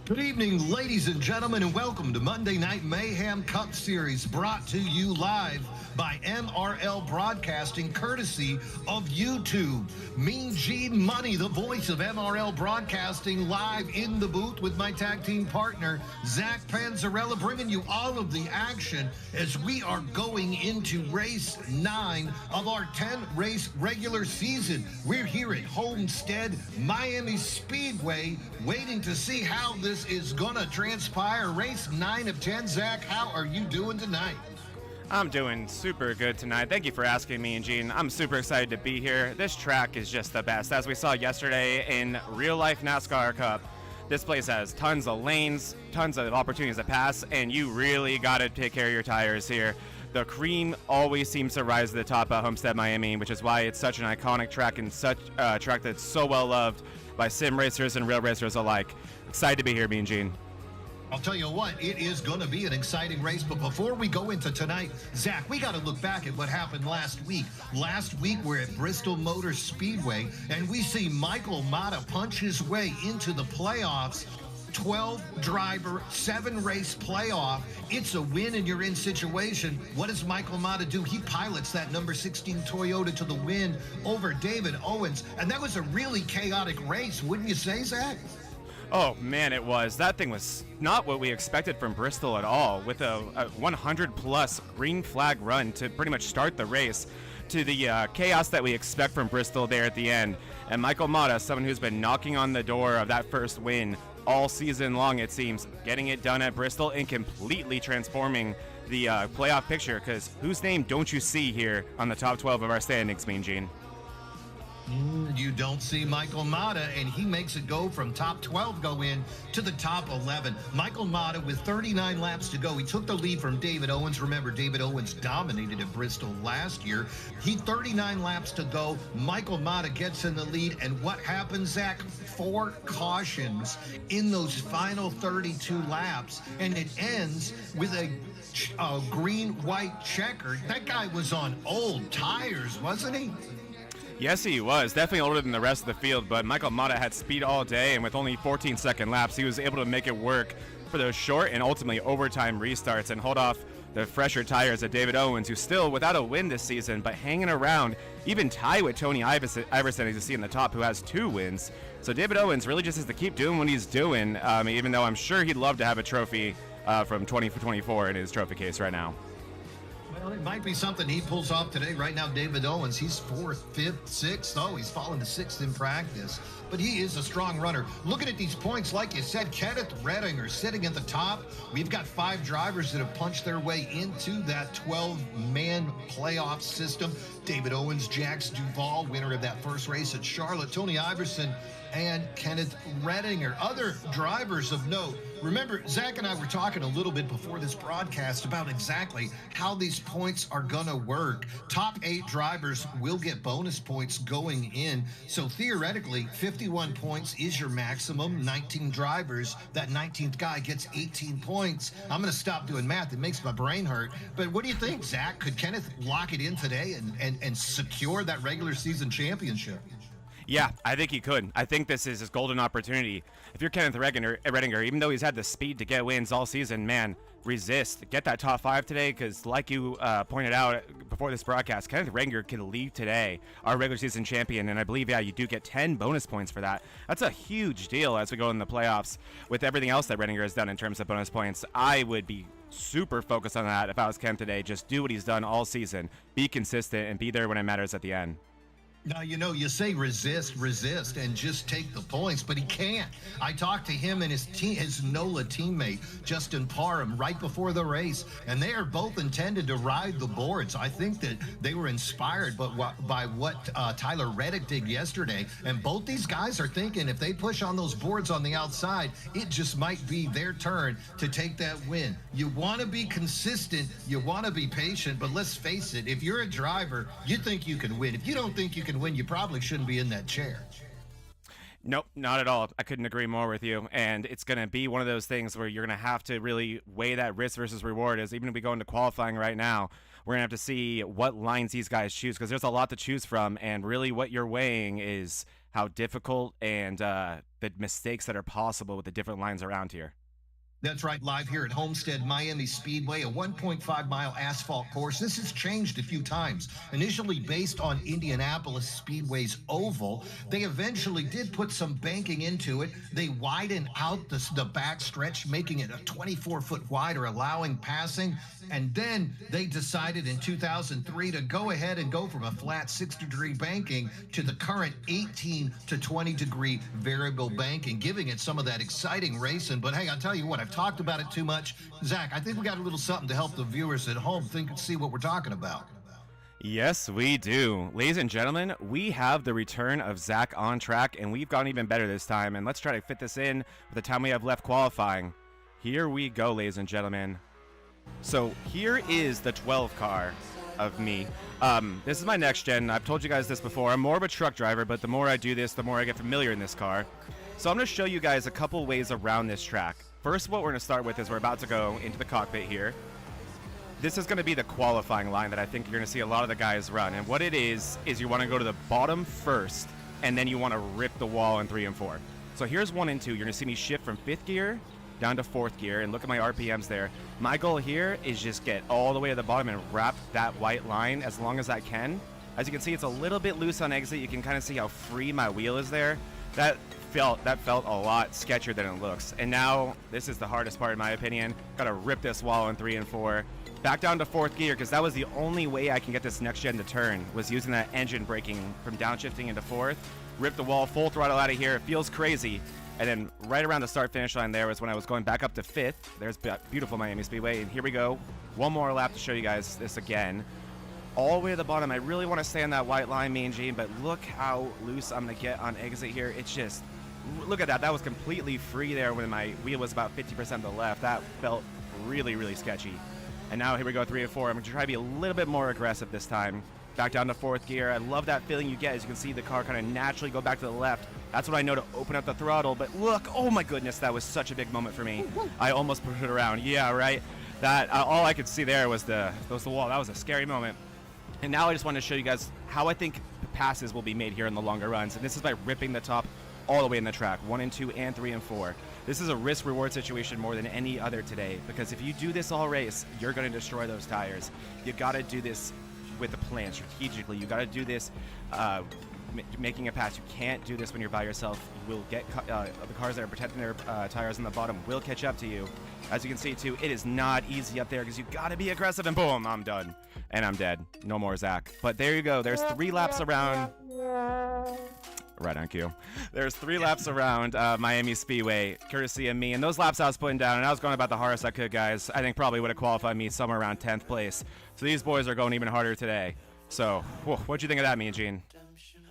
Good evening, ladies and gentlemen, and welcome to Monday Night Mayhem Cup Series, brought to you live by MRL Broadcasting, courtesy of YouTube. Mean Gene Money, the voice of MRL Broadcasting, live in the booth with my tag team partner, Zach Panzarella, bringing you all of the action as we are going into race 9 of our 10-race regular season. We're here at Homestead, Miami Speedway, waiting to see how this is going to transpire. Race 9 of 10. Zach, how are you doing tonight? I'm doing super good tonight. Thank you for asking me, and Gene. I'm super excited to be here. This track is just the best. As we saw yesterday in real-life NASCAR Cup, this place has tons of lanes, tons of opportunities to pass, and you really got to take care of your tires here. The cream always seems to rise to the top at Homestead, Miami, which is why it's such an iconic track and such a track that's so well loved by sim racers and real racers alike. Excited to be here, me and Gene. I'll tell you what, it is going to be an exciting race, but before we go into tonight, Zach, we got to look back at what happened last week. Last week, we're at Bristol Motor Speedway, and we see Michael Mata punch his way into the playoffs. 12-driver, 7-race playoff. It's a win-and-you're-in situation. What does Michael Mata do? He pilots that number 16 Toyota to the win over David Owens, and that was a really chaotic race, wouldn't you say, Zach? Oh, man, it was. That thing was not what we expected from Bristol at all, with a 100-plus green flag run to pretty much start the race, to the chaos that we expect from Bristol there at the end. And Michael Mata, someone who's been knocking on the door of that first win all season long, it seems, getting it done at Bristol and completely transforming the playoff picture, because whose name don't you see here on the top 12 of our standings, Mean Gene? You don't see Michael Mata, and he makes it go from top 12 go in to the top 11. Michael Mata with 39 laps to go. He took the lead from David Owens. Remember, David Owens dominated at Bristol last year. He 39 laps to go. Michael Mata gets in the lead, and what happens, Zach? 4 cautions in those final 32 laps, and it ends with a green-white checker. That guy was on old tires, wasn't he? Yes, he was. Definitely older than the rest of the field, but Michael Mata had speed all day, and with only 14-second laps, he was able to make it work for those short and ultimately overtime restarts and hold off the fresher tires of David Owens, who's still without a win this season, but hanging around, even tied with Tony Iverson, as you see in the top, who has 2 wins. So David Owens really just has to keep doing what he's doing, even though I'm sure he'd love to have a trophy from 2024 in his trophy case right now. Well, it might be something he pulls off today. Right now, David Owens, he's 4th, 5th, 6th. Oh, he's fallen to 6th in practice. But he is a strong runner. Looking at these points, like you said, Kenneth Redinger sitting at the top. We've got 5 drivers that have punched their way into that 12-man playoff system. David Owens, Jax Duvall, winner of that first race at Charlotte. Tony Iverson and Kenneth Redinger. Other drivers of note. Remember, Zach and I were talking a little bit before this broadcast about exactly how these points are going to work. Top 8 drivers will get bonus points going in. So theoretically, 51 points is your maximum. 19 drivers, that 19th guy gets 18 points. I'm going to stop doing math. It makes my brain hurt. But what do you think, Zach? Could Kenneth lock it in today and secure that regular season championship? Yeah, I think he could. I think this is his golden opportunity. If you're Kenneth Redinger, even though he's had the speed to get wins all season, man, resist. Get that top 5 today, because like you pointed out before this broadcast, Kenneth Redinger can leave today, our regular season champion, and I believe, yeah, you do get 10 bonus points for that. That's a huge deal as we go in the playoffs. With everything else that Redinger has done in terms of bonus points, I would be super focused on that if I was Ken today. Just do what he's done all season. Be consistent and be there when it matters at the end. Now, you say resist, and just take the points, but he can't. I talked to him and his NOLA teammate, Justin Parham, right before the race, and they are both intended to ride the boards. I think that they were inspired by what Tyler Reddick did yesterday, and both these guys are thinking if they push on those boards on the outside, it just might be their turn to take that win. You want to be consistent, you want to be patient, but let's face it, if you're a driver, you think you can win. If you don't think you can win, you probably shouldn't be in that chair. Nope, not at all. I couldn't agree more with you. And it's going to be one of those things where you're going to have to really weigh that risk versus reward. As even if we go into qualifying right now, we're going to have to see what lines these guys choose, because there's a lot to choose from. And really what you're weighing is how difficult and the mistakes that are possible with the different lines around here. That's right, live here at Homestead, Miami Speedway, a 1.5-mile asphalt course. This has changed a few times. Initially based on Indianapolis Speedway's oval, they eventually did put some banking into it. They widened out the back stretch, making it a 24-foot wider, allowing passing. And then they decided in 2003 to go ahead and go from a flat 60-degree banking to the current 18 to 20-degree variable banking, giving it some of that exciting racing. But hey, I'll tell you what, I've talked about it too much. Zach, I think we got a little something to help the viewers at home see what we're talking about. Yes, we do. Ladies and gentlemen, we have the return of Zach on track, and we've gone even better this time. And let's try to fit this in with the time we have left qualifying. Here we go, ladies and gentlemen. So here is the 12 car of me. This is my next gen. I've told you guys this before. I'm more of a truck driver, but the more I do this, the more I get familiar in this car. So I'm going to show you guys a couple ways around this track. First, what we're going to start with is we're about to go into the cockpit here. This is going to be the qualifying line that I think you're going to see a lot of the guys run. And what it is you want to go to the bottom first, and then you want to rip the wall in 3 and 4. So here's 1 and 2. You're going to see me shift from 5th gear down to 4th gear, and look at my RPMs there. My goal here is just get all the way to the bottom and wrap that white line as long as I can. As you can see, it's a little bit loose on exit. You can kind of see how free my wheel is there. That felt a lot sketchier than it looks. And now this is the hardest part in my opinion. Gotta rip this wall in 3 and 4. Back down to 4th gear, because that was the only way I can get this next gen to turn, was using that engine braking from downshifting into 4th. Rip the wall, full throttle out of here. It feels crazy. And then right around the start finish line there was when I was going back up to 5th. There's beautiful Miami Speedway. And here we go. One more lap to show you guys this again. All the way to the bottom. I really want to stay on that white line, Mean Gene, but look how loose I'm going to get on exit here. It's just, look at that. That was completely free there when my wheel was about 50% to the left. That felt really, really sketchy. And now here we go, 3 and 4. I'm going to try to be a little bit more aggressive this time. Back down to 4th gear. I love that feeling you get as you can see the car kind of naturally go back to the left. That's what I know to open up the throttle. But look, oh my goodness, that was such a big moment for me. I almost pushed it around. Yeah, right. That all I could see there was the wall. That was a scary moment. And now I just want to show you guys how I think the passes will be made here in the longer runs. And this is by ripping the top all the way in the track, 1 and 2 and 3 and 4. This is a risk-reward situation more than any other today, because if you do this all race, you're going to destroy those tires. You got to do this with a plan strategically. You got to do this making a pass. You can't do this when you're by yourself. You will get the cars that are protecting their tires on the bottom will catch up to you. As you can see too, it is not easy up there because you got to be aggressive, and boom, I'm done and I'm dead. No more Zach. But there you go. There's 3 laps around. Right on cue. There's 3 laps around Miami Speedway, courtesy of me. And those laps I was putting down, and I was going about the hardest I could, guys. I think probably would have qualified me somewhere around 10th place. So these boys are going even harder today. So, what'd you think of that, Mean Gene?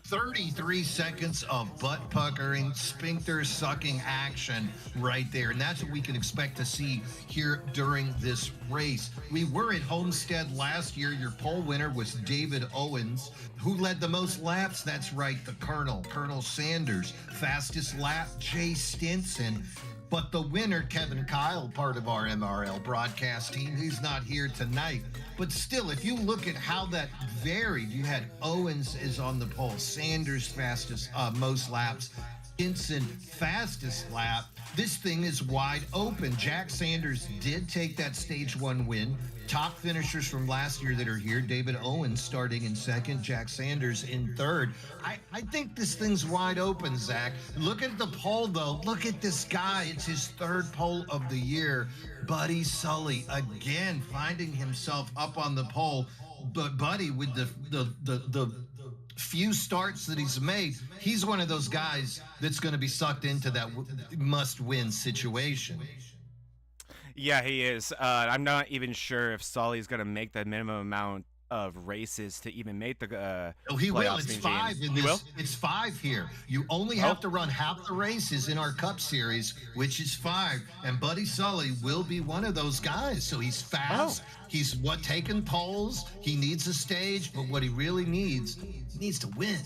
33 seconds of butt-puckering, sphincter-sucking action right there. And that's what we can expect to see here during this race. We were at Homestead last year. Your pole winner was David Owens. Who led the most laps? That's right, the Colonel Sanders. Fastest lap, Jay Stinson. But the winner, Kevin Kyle, part of our MRL broadcast team, he's not here tonight. But still, if you look at how that varied, you had Owens is on the pole, Sanders fastest, most laps, Stinson fastest lap. This thing is wide open. Jack Sanders did take that stage 1 win. Top finishers from last year that are here, David Owens starting in 2nd, Jack Sanders in 3rd. I think this thing's wide open, Zach. Look at the pole, though. Look at this guy. It's his 3rd pole of the year. Buddy Sully, again, finding himself up on the pole. But Buddy, with the few starts that he's made, he's one of those guys that's going to be sucked into that must-win situation. Yeah, he is. I'm not even sure if Sully's going to make the minimum amount of races to even make the oh, he will. playoffs, It's Mean 5 Gene. in this. It's 5 here. You only have to run half the races in our Cup Series, which is 5. And Buddy Sully will be one of those guys. So he's fast. He's taking poles. He needs a stage, but what he really needs to win.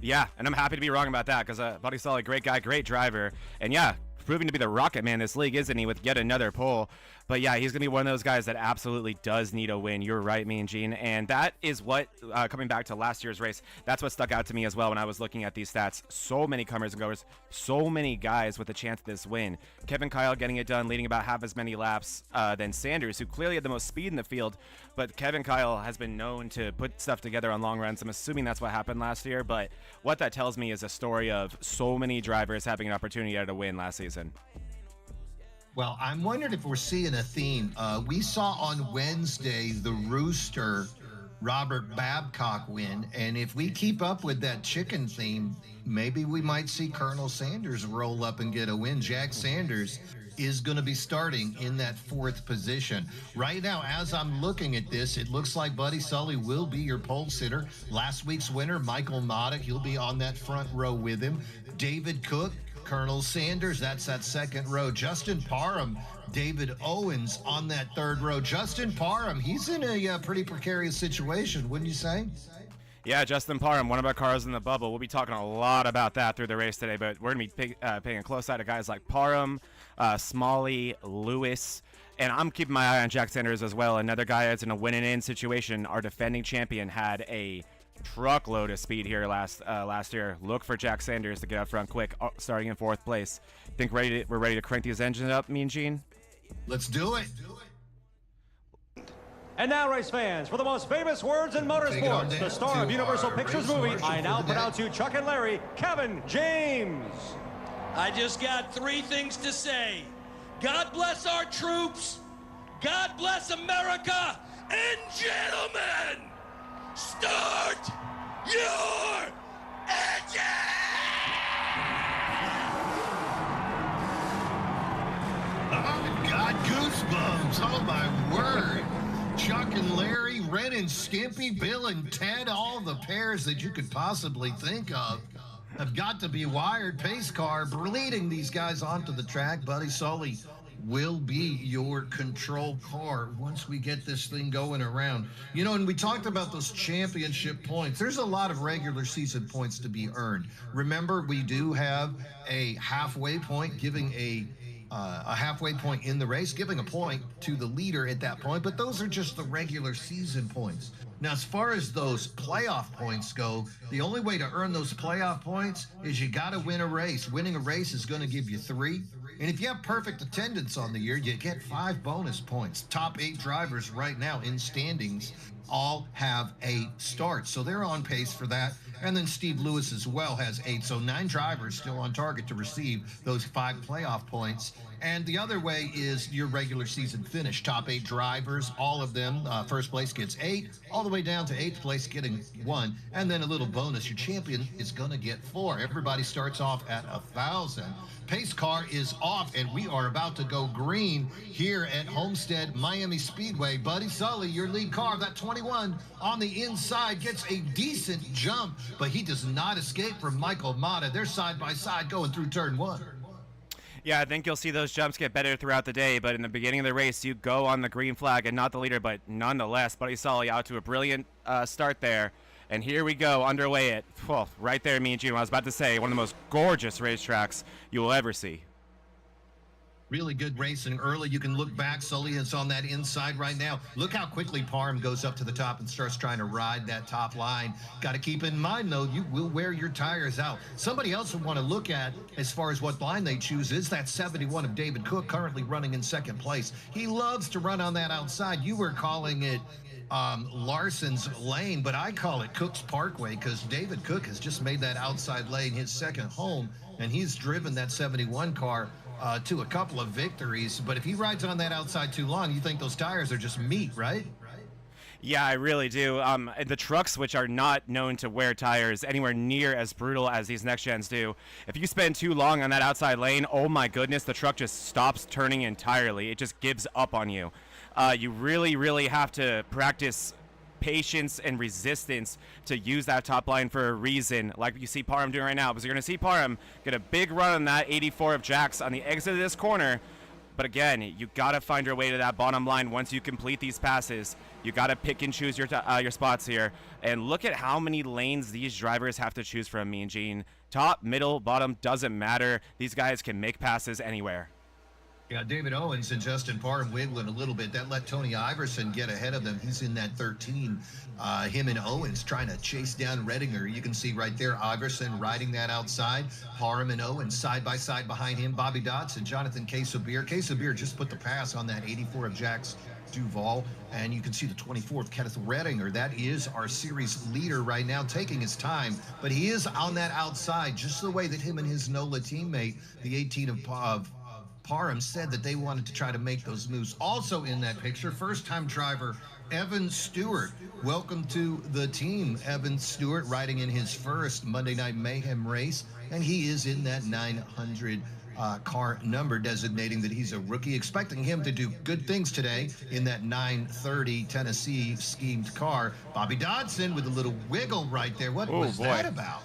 Yeah, and I'm happy to be wrong about that because Buddy Sully, great guy, great driver, and yeah. proving to be the rocket man this league, isn't he, with yet another pole. But yeah, he's going to be one of those guys that absolutely does need a win. You're right, Mean Gene. And that is what, coming back to last year's race, that's what stuck out to me as well when I was looking at these stats. So many comers and goers, so many guys with a chance at this win. Kevin Kyle getting it done, leading about half as many laps than Sanders, who clearly had the most speed in the field. But Kevin Kyle has been known to put stuff together on long runs. I'm assuming that's what happened last year. But what that tells me is a story of so many drivers having an opportunity at a win last season. Well, I'm wondering if we're seeing a theme. We saw on Wednesday the Rooster Robert Babcock win, and if we keep up with that chicken theme, maybe we might see Colonel Sanders roll up and get a win. Jack Sanders is going to be starting in that 4th position. Right now, as I'm looking at this, it looks like Buddy Sully will be your pole sitter. Last week's winner, Michael Modick, he'll be on that front row with him. David Cook, Colonel Sanders, that's that 2nd row. Justin Parham, David Owens on that 3rd row. Justin Parham, he's in a pretty precarious situation, wouldn't you say? Yeah, Justin Parham, one of our cars in the bubble. We'll be talking a lot about that through the race today, but we're going to be paying a close eye to guys like Parham, Smalley, Lewis, and I'm keeping my eye on Jack Sanders as well. Another guy that's in a win-and-in situation. Our defending champion had a truckload of speed here last year. Look for Jack Sanders to get up front quick, starting in 4th place. Think we're ready to crank these engines up, Mean Gene? Let's do it. And now, race fans, for the most famous words in motorsports, the star of Universal Pictures movie, I now pronounce you Chuck and Larry, Kevin James. I just got 3 things to say. God bless our troops, God bless America, and gentlemen, start your engine! Oh, God, goosebumps. Oh, my word. Chuck and Larry, Ren and Skimpy, Bill and Ted, all the pairs that you could possibly think of have got to be wired. Pace car leading these guys onto the track. Buddy Sully will be your control car once we get this thing going around. You know, and we talked about those championship points. There's a lot of regular season points to be earned. Remember, we do have a halfway point, giving a halfway point in the race, giving a point to the leader at that point, but those are just the regular season points. Now, as far as those playoff points go, the only way to earn those playoff points is you got to win a race. Winning a race is going to give you 3. And if you have perfect attendance on the year, you get 5 bonus points. Top 8 drivers right now in standings all have 8 starts, so they're on pace for that. And then Steve Lewis as well has 8, so 9 drivers still on target to receive those 5 playoff points. And the other way is your regular season finish. Top 8 drivers, all of them, first place gets 8, all the way down to 8th place getting 1. And then a little bonus, your champion is going to get 4. Everybody starts off at 1,000. Pace car is off, and we are about to go green here at Homestead Miami Speedway. Buddy Sully, your lead car, that 21 on the inside, gets a decent jump, but he does not escape from Michael Mata. They're side by side going through turn 1. Yeah, I think you'll see those jumps get better throughout the day, but in the beginning of the race, you go on the green flag and not the leader, but nonetheless, Buddy Sully out to a brilliant start there. And here we go, underway at, well, right there, me and Gene, I was about to say, one of the most gorgeous racetracks you will ever see. Really good racing early. You can look back. Sully is on that inside right now. Look how quickly Parham goes up to the top and starts trying to ride that top line. Got to keep in mind, though, you will wear your tires out. Somebody else would want to look at as far as what line they choose is that 71 of David Cook, currently running in 2nd place. He loves to run on that outside. You were calling it Larson's lane, but I call it Cook's Parkway because David Cook has just made that outside lane his second home, and he's driven that 71 car to a couple of victories. But if he rides on that outside too long, you think those tires are just meat, right? Yeah, I really do. The trucks, which are not known to wear tires anywhere near as brutal as these next gens do, if you spend too long on that outside lane, oh my goodness, the truck just stops turning entirely. It just gives up on you. You really, really have to practice patience and resistance to use that top line for a reason, like you see Parham doing right now, because you're going to see Parham get a big run on that 84 of Jack's on the exit of this corner. But again, you got to find your way to that bottom line once you complete these passes. You got to pick and choose your spots here. And look at how many lanes these drivers have to choose from, Mean Gene. Top, middle, bottom, doesn't matter. These guys can make passes anywhere. Yeah, David Owens and Justin Parham wiggling a little bit. That let Tony Iverson get ahead of them. He's in that 13. Him and Owens trying to chase down Redinger. You can see right there Iverson riding that outside. Parham and Owens side by side behind him. Bobby Dodson, Jonathan Quesabeer. Quesabeer just put the pass on that 84 of Jax Duval. And you can see the 24th, Kenneth Redinger. That is our series leader right now, taking his time. But he is on that outside, just the way that him and his NOLA teammate, the 18 of Parham, said that they wanted to try to make those moves. Also in that picture, first-time driver Evan Stewart. Welcome to the team, Evan Stewart, riding in his first Monday Night Mayhem race, and he is in that 900 car number, designating that he's a rookie. Expecting him to do good things today in that 930 Tennessee schemed car. Bobby Dodson with a little wiggle right there. What was that about?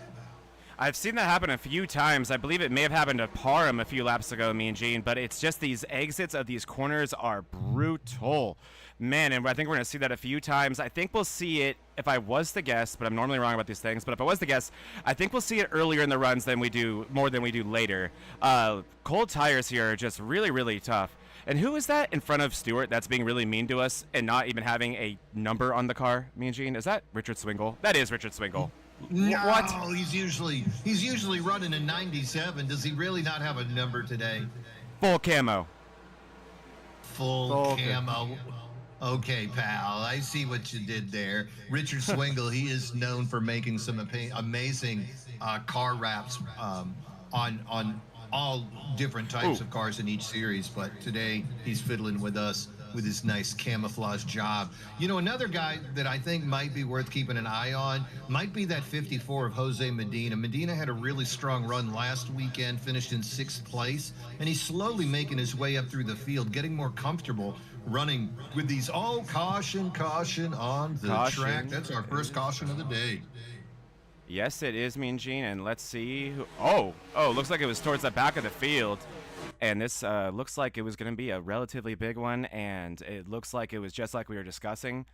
I've seen that happen a few times. I believe it may have happened to Parham a few laps ago, Mean Gene, but it's just these exits of these corners are brutal. Man, and I think we're going to see that a few times. I think we'll see it, if I was to guess, but I'm normally wrong about these things, but if I was to guess, I think we'll see it earlier in the runs than we do, more than we do later. Cold tires here are just really, really tough. And who is that in front of Stewart that's being really mean to us and not even having a number on the car, Mean Gene? Is that Richard Swingle? That is Richard Swingle. No, what? He's usually running a 97. Does he really not have a number today? Full camo. Full camo. Okay, pal. I see what you did there. Richard Swingle, he is known for making some amazing car wraps on all different types of cars in each series. But today he's fiddling with us with his nice camouflage job. You know, another guy that I think might be worth keeping an eye on might be that 54 of Jose Medina. Medina had a really strong run last weekend, finished in 6th place, and he's slowly making his way up through the field, getting more comfortable running with these. Oh, caution on the track. That's our first caution of the day. Yes, it is, Mean Gene, and let's see who. Looks like it was towards the back of the field. And this looks like it was going to be a relatively big one, and it looks like it was just like we were discussing.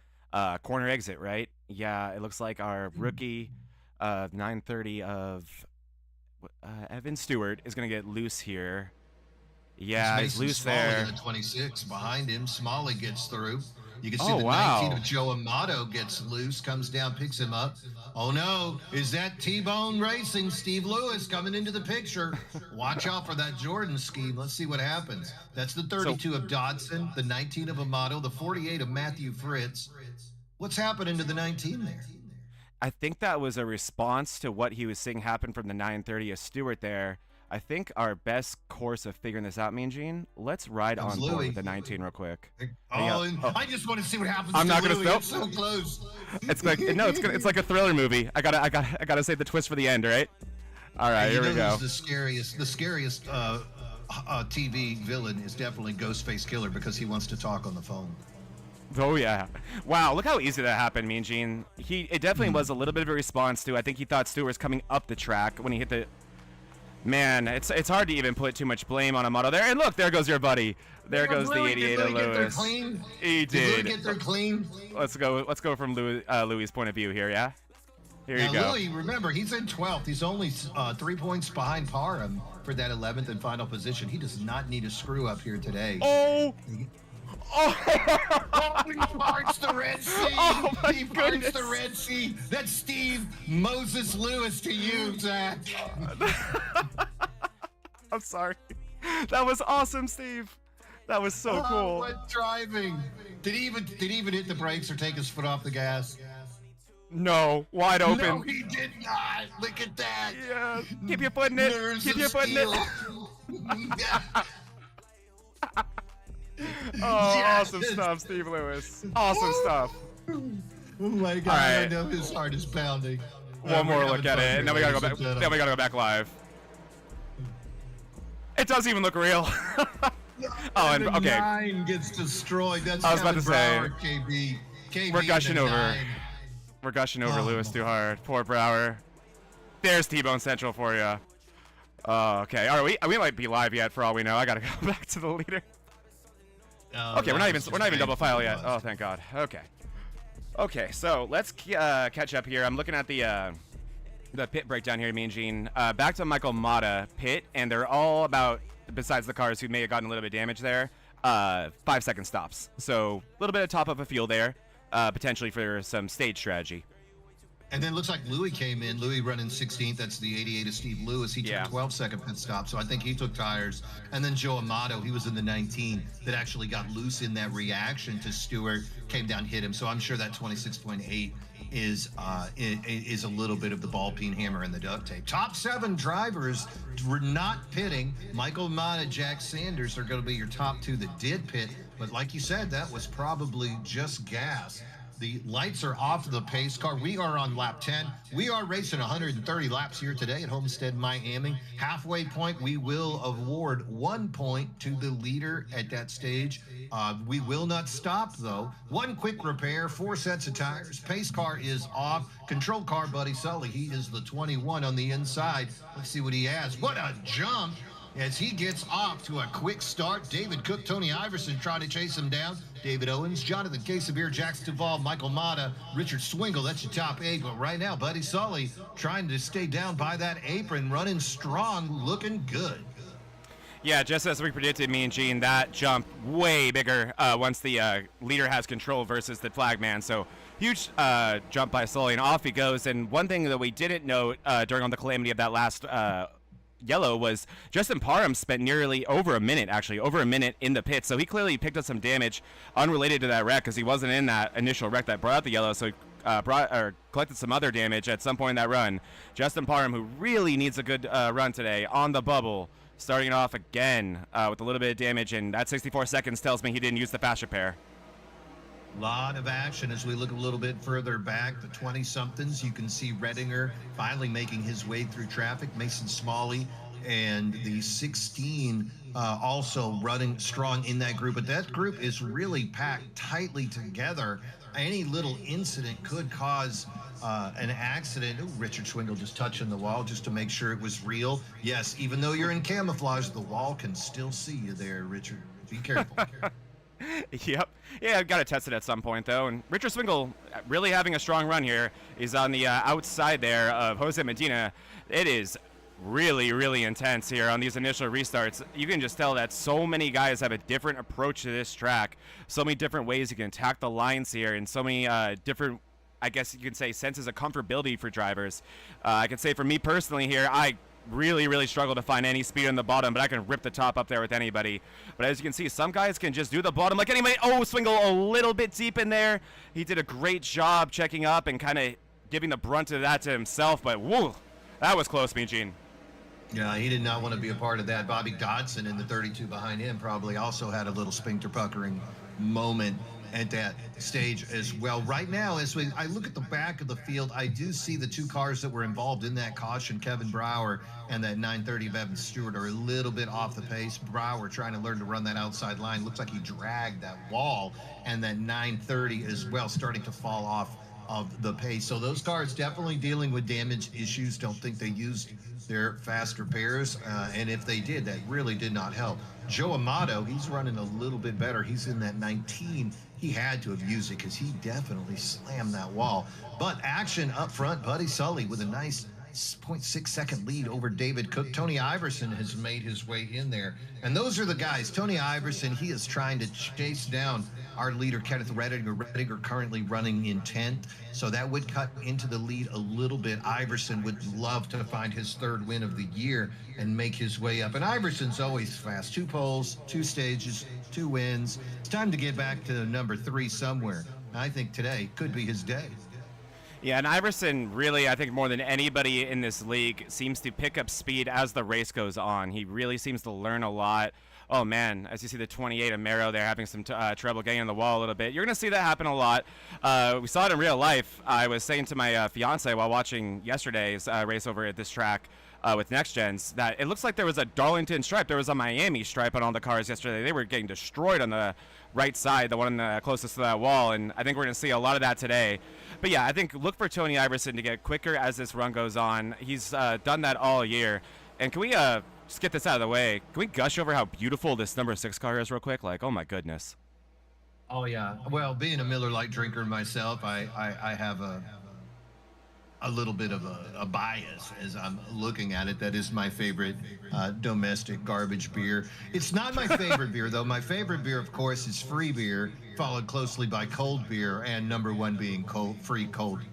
Corner exit, right? Yeah, it looks like our rookie 930 of Evan Stewart is going to get loose here. Yeah, he's loose there. The 26 behind him. Smalley gets through. You can see the 19 of Joe Amato gets loose, comes down, picks him up. Oh, no. Is that T-Bone Racing? Steve Lewis coming into the picture. Watch out for that Jordan scheme. Let's see what happens. That's the 32 of Dodson, the 19 of Amato, the 48 of Matthew Fritz. What's happening to the 19 there? I think that was a response to what he was seeing happen from the 930 of Stewart there. I think our best course of figuring this out, Mean Gene, let's ride on board with the 19 real quick. I just want to see what happens. I'm not going to It's so close. It's like it's like a thriller movie. I gotta save the twist for the end, right? All right, here we go. The scariest TV villain is definitely Ghostface Killer because he wants to talk on the phone. Oh yeah! Wow, look how easy that happened, Mean Gene. It definitely was a little bit of a response to. I think he thought Stewart was coming up the track when he hit the. Man, it's hard to even put too much blame on Amato there. And look, there goes your buddy. There goes the 88 of Lewis. He did. Get there clean. Let's go from Louis' point of view here, yeah? Here you go. Louis, remember, he's in 12th. He's only 3 points behind Parham for that 11th and final position. He does not need a screw up here today. Oh! He parts the Red Sea. Oh my he parts the Red Sea. That's Steve Moses Lewis to you, Zach. I'm sorry. That was awesome, Steve. That was so cool. What driving? Did he even hit the brakes or take his foot off the gas? No, wide open. No, he did not. Look at that. Yeah. Keep your foot in it. Keep your foot in it. Oh, yes. Awesome stuff, Steve Lewis. Awesome stuff. Oh my God! Right. I know his heart is pounding. One more look at it, and then we gotta go back. Then we gotta go back live. It doesn't even look real. And 9 gets destroyed. That's I was about to say. KB we're gushing over. 9. We're gushing over Lewis too hard. Poor Brower. There's T-Bone Central for you. Okay. All right. We might be live yet for all we know. I gotta go back to the leader. Okay, we're not even double file yet. Oh, thank God. Okay, so let's catch up here. I'm looking at the pit breakdown here, Mean Gene. Back to Michael Mata pit, and they're all about, besides the cars who may have gotten a little bit of damage there, 5-second stops. So a little bit of top up of fuel there, potentially for some stage strategy. And then it looks like Louis came in. Louis running 16th. That's the 88 of Steve Lewis. He took a 12-second pit stop, so I think he took tires. And then Joe Amato, he was in the 19 that actually got loose in that reaction to Stewart, came down, hit him. So I'm sure that 26.8 is a little bit of the ball peen hammer and the duct tape. Top 7 drivers were not pitting. Michael Mata, Jack Sanders are going to be your top 2 that did pit. But like you said, that was probably just gas. The lights are off the pace car. We are on lap 10. We are racing 130 laps here today at Homestead, Miami. Halfway point, we will award 1 point to the leader at that stage. We will not stop, though. One quick repair, 4 sets of tires. Pace car is off. Control car, Buddy Sully, he is the 21 on the inside. Let's see what he has. What a jump as he gets off to a quick start. David Cook, Tony Iverson trying to chase him down. David Owens, Jonathan Casabir, Jax Duvall, Michael Mata, Richard Swingle. That's your top 8. But right now, Buddy Sully trying to stay down by that apron, running strong, looking good. Yeah, just as we predicted, me and Gene, that jump way bigger once the leader has control versus the flagman. So huge jump by Sully, and off he goes. And one thing that we didn't note during on the calamity of that last yellow was Justin Parham spent nearly over a minute in the pit, so he clearly picked up some damage unrelated to that wreck because he wasn't in that initial wreck that brought out the yellow, so he collected some other damage at some point in that run. Justin Parham, who really needs a good run today on the bubble, starting it off again with a little bit of damage, and that 64 seconds tells me he didn't use the fast repair. Lot of action as we look a little bit further back. The 20-somethings, you can see Redinger finally making his way through traffic. Mason Smalley and the 16 also running strong in that group. But that group is really packed tightly together. Any little incident could cause an accident. Ooh, Richard Swingle just touching the wall just to make sure it was real. Yes, even though you're in camouflage, the wall can still see you there, Richard. Be careful. Yep. Yeah, I've got to test it at some point, though. And Richard Swingle really having a strong run here. He's on the outside there of Jose Medina. It is really, really intense here on these initial restarts. You can just tell that so many guys have a different approach to this track. So many different ways you can attack the lines here, and so many different, I guess you could say, senses of comfortability for drivers. I could say for me personally here, I really struggle to find any speed on the bottom, but I can rip the top up there with anybody. But as you can see, some guys can just do the bottom like anybody. Oh, Swingle a little bit deep in there. He did a great job checking up and kind of giving the brunt of that to himself, but whoa, that was close, Mean Gene. Yeah, he did not want to be a part of that. Bobby Dodson in the 32 behind him probably also had a little sphincter puckering moment at that stage as well. Right now, as I look at the back of the field, I do see the 2 cars that were involved in that caution, Kevin Brower and that 930 of Evan Stewart, are a little bit off the pace. Brower trying to learn to run that outside line. Looks like he dragged that wall, and that 930 as well starting to fall off of the pace. So those cars definitely dealing with damage issues. Don't think they used their fast repairs, and if they did, that really did not help. Joe Amato, he's running a little bit better. He's in that 19. He had to have used it because he definitely slammed that wall. But action up front, Buddy Sully with a nice 0.6 second lead over David Cook. Tony Iverson has made his way in there. And those are the guys. Tony Iverson, he is trying to chase down our leader, Kenneth Redinger. Redinger currently running in 10th. So that would cut into the lead a little bit. Iverson would love to find his 3rd win of the year and make his way up. And Iverson's always fast. 2 poles, 2 stages, 2 wins. It's time to get back to number 3 somewhere. I think today could be his day. Yeah, and Iverson really, I think more than anybody in this league, seems to pick up speed as the race goes on. He really seems to learn a lot. Oh, man, as you see the 28 of Mero there having some trouble getting on the wall a little bit. You're going to see that happen a lot. We saw it in real life. I was saying to my fiance while watching yesterday's race over at this track with Next Gens that it looks like there was a Darlington stripe. There was a Miami stripe on all the cars yesterday. They were getting destroyed on the right side, the one closest to that wall, and I think we're going to see a lot of that today. But yeah, I think look for Tony Iverson to get quicker as this run goes on. He's done that all year. And can we just get this out of the way. Can we gush over how beautiful this number 6 car is real quick? Like, oh my goodness. Oh yeah. Well, being a Miller Lite drinker myself, I have a little bit of a bias as I'm looking at it. That is my favorite domestic garbage beer. It's not my favorite beer, though. My favorite beer, of course, is free beer, followed closely by cold beer, and number 1 being free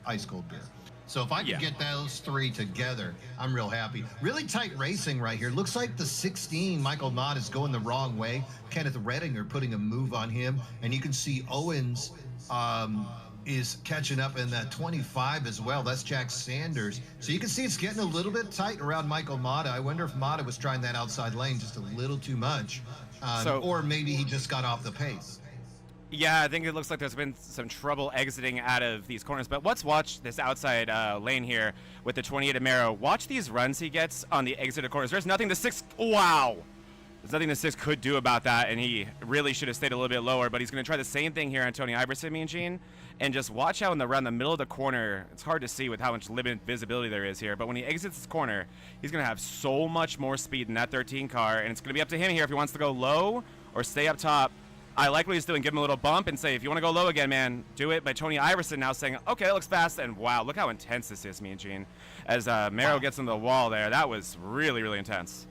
ice cold beer. So if I can get those 3 together, I'm real happy. Really tight racing right here. Looks like the 16, Michael Mott, is going the wrong way. Kenneth Redinger putting a move on him, and you can see Owens is catching up in that 25 as well. That's Jack Sanders. So you can see it's getting a little bit tight around Michael Mata. I wonder if Mata was trying that outside lane just a little too much, or maybe he just got off the pace. Yeah, I think it looks like there's been some trouble exiting out of these corners, but let's watch this outside lane here with the 28 Amaro. Watch these runs he gets on the exit of corners. There's nothing the 6, wow. There's nothing the 6 could do about that, and he really should have stayed a little bit lower, but he's going to try the same thing here on Tony Iverson, Mean Gene, and just watch how around the middle of the corner, it's hard to see with how much limited visibility there is here, but when he exits this corner, he's going to have so much more speed in that 13 car, and it's going to be up to him here if he wants to go low or stay up top. I like what he's doing. Give him a little bump and say, if you want to go low again, man, do it. But Tony Iverson now saying, okay, that looks fast. And wow, look how intense this is, Mean Gene. As Mero gets into the wall there, that was really, really intense.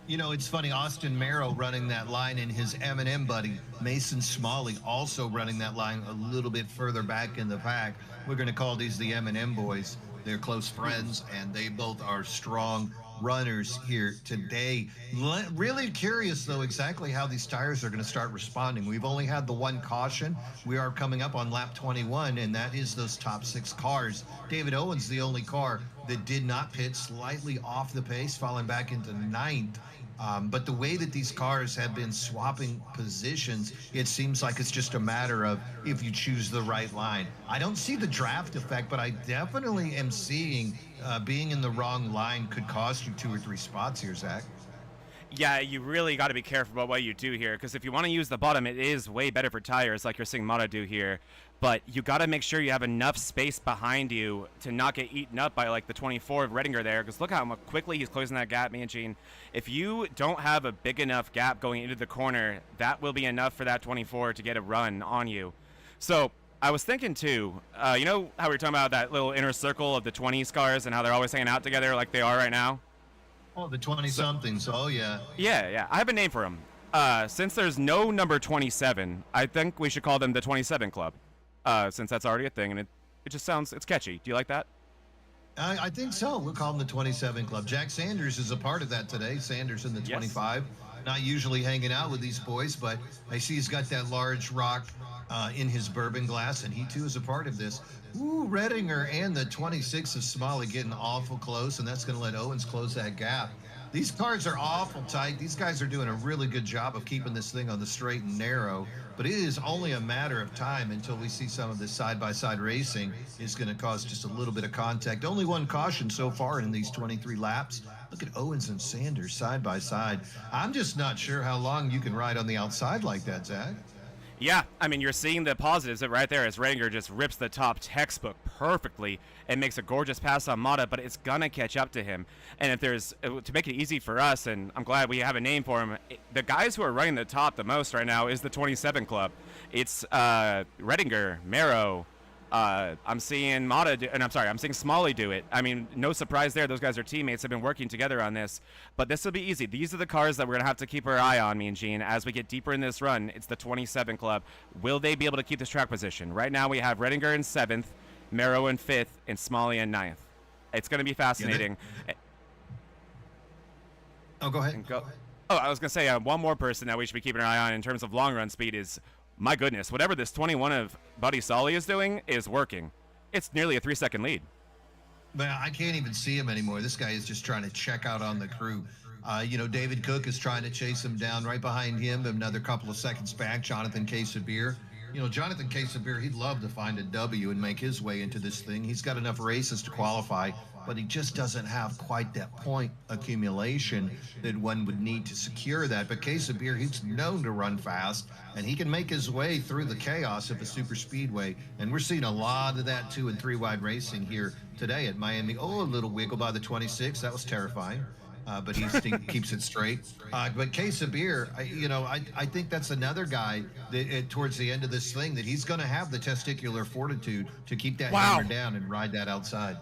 You know, it's funny, Austin Merrill running that line, and his M&M buddy, Mason Smalley, also running that line a little bit further back in the pack. We're going to call these the M&M boys. They're close friends, and they both are strong runners here today. Really curious, though, exactly how these tires are going to start responding. We've only had the 1 caution. We are coming up on lap 21, and that is those top 6 cars. David Owens, the only car that did not pit, slightly off the pace, falling back into 9th. But the way that these cars have been swapping positions, it seems like it's just a matter of if you choose the right line. I don't see the draft effect, but I definitely am seeing being in the wrong line could cost you 2 or 3 spots here, Zach. Yeah, you really got to be careful about what you do here, because if you want to use the bottom, it is way better for tires like you're seeing Mata do here. But you got to make sure you have enough space behind you to not get eaten up by like the 24 of Redinger there, because look how quickly he's closing that gap, Mean Gene. If you don't have a big enough gap going into the corner, that will be enough for that 24 to get a run on you. So I was thinking too, you know how we were talking about that little inner circle of the 20s cars and how they're always hanging out together like they are right now? Oh, the 20-somethings. Oh, yeah. Yeah. I have a name for them. Since there's no number 27, I think we should call them the 27 Club. Since that's already a thing, and it just sounds, it's catchy. Do you like that? I think so. We'll call them the 27 Club. Jack Sanders is a part of that today. Sanders in the 25. Not usually hanging out with these boys, but I see he's got that large rock in his bourbon glass, and he too is a part of this. Ooh, Redinger and the 26 of Smalley getting awful close, and that's going to let Owens close that gap. These cars are awful tight. These guys are doing a really good job of keeping this thing on the straight and narrow, but it is only a matter of time until we see some of this side-by-side racing is going to cause just a little bit of contact. Only 1 caution so far in these 23 laps. Look at Owens and Sanders side by side. I'm just not sure how long you can ride on the outside like that, Zach. Yeah, I mean, you're seeing the positives right there as Redinger just rips the top textbook perfectly and makes a gorgeous pass on Mata, but it's going to catch up to him. And if there's, to make it easy for us, and I'm glad we have a name for him, the guys who are running the top the most right now is the 27 Club. It's Redinger, Mero, I'm seeing Mata, I'm seeing Smalley do it. I mean, no surprise there. Those guys are teammates. Have been working together on this. But this will be easy. These are the cars that we're going to have to keep our eye on, Mean Gene, as we get deeper in this run. It's the 27 Club. Will they be able to keep this track position? Right now we have Redinger in 7th, Mero in 5th, and Smalley in 9th. It's going to be fascinating. Oh, go ahead. I was going to say one more person that we should be keeping an eye on in terms of long run speed is, my goodness, whatever this 21 of Buddy Solly is doing is working. It's nearly a 3-second lead. Man, I can't even see him anymore. This guy is just trying to check out on the crew. David Cook is trying to chase him down. Right behind him, another couple of seconds back, Jonathan Casabir. Jonathan Casabir, he'd love to find a W and make his way into this thing. He's got enough races to qualify, but he just doesn't have quite that point accumulation that one would need to secure that. But Casabir, he's known to run fast, and he can make his way through the chaos of a super speedway. And we're seeing a lot of that 2 and 3 wide racing here today at Miami. Oh, a little wiggle by the 26. That was terrifying. but he keeps it straight. But Sabir, I think that's another guy that towards the end of this thing that he's going to have the testicular fortitude to keep that hammer down and ride that outside.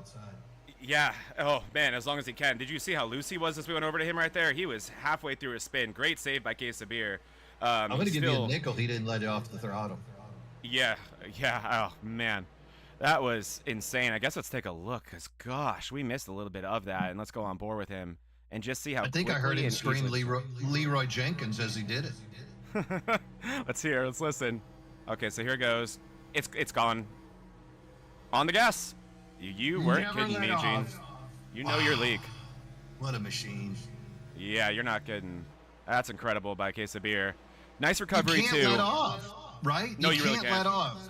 Yeah. Oh, man, as long as he can. Did you see how loose he was as we went over to him right there? He was halfway through his spin. Great save by Sabir. I'm going to give you a nickel. He didn't let it off the throttle. Yeah. Oh, man. That was insane. I guess let's take a look because, gosh, we missed a little bit of that. And let's go on board with him and just see how I think I heard him scream Leroy Jenkins as he did it. Let's hear. Let's listen. Okay, so here goes. It's gone. On the gas. You weren't kidding me, Gene. You know your league. What a machine. Yeah, you're not kidding. That's incredible by Case of Beer. Nice recovery, you too. Let off, right? No, you really can't can't. Let off.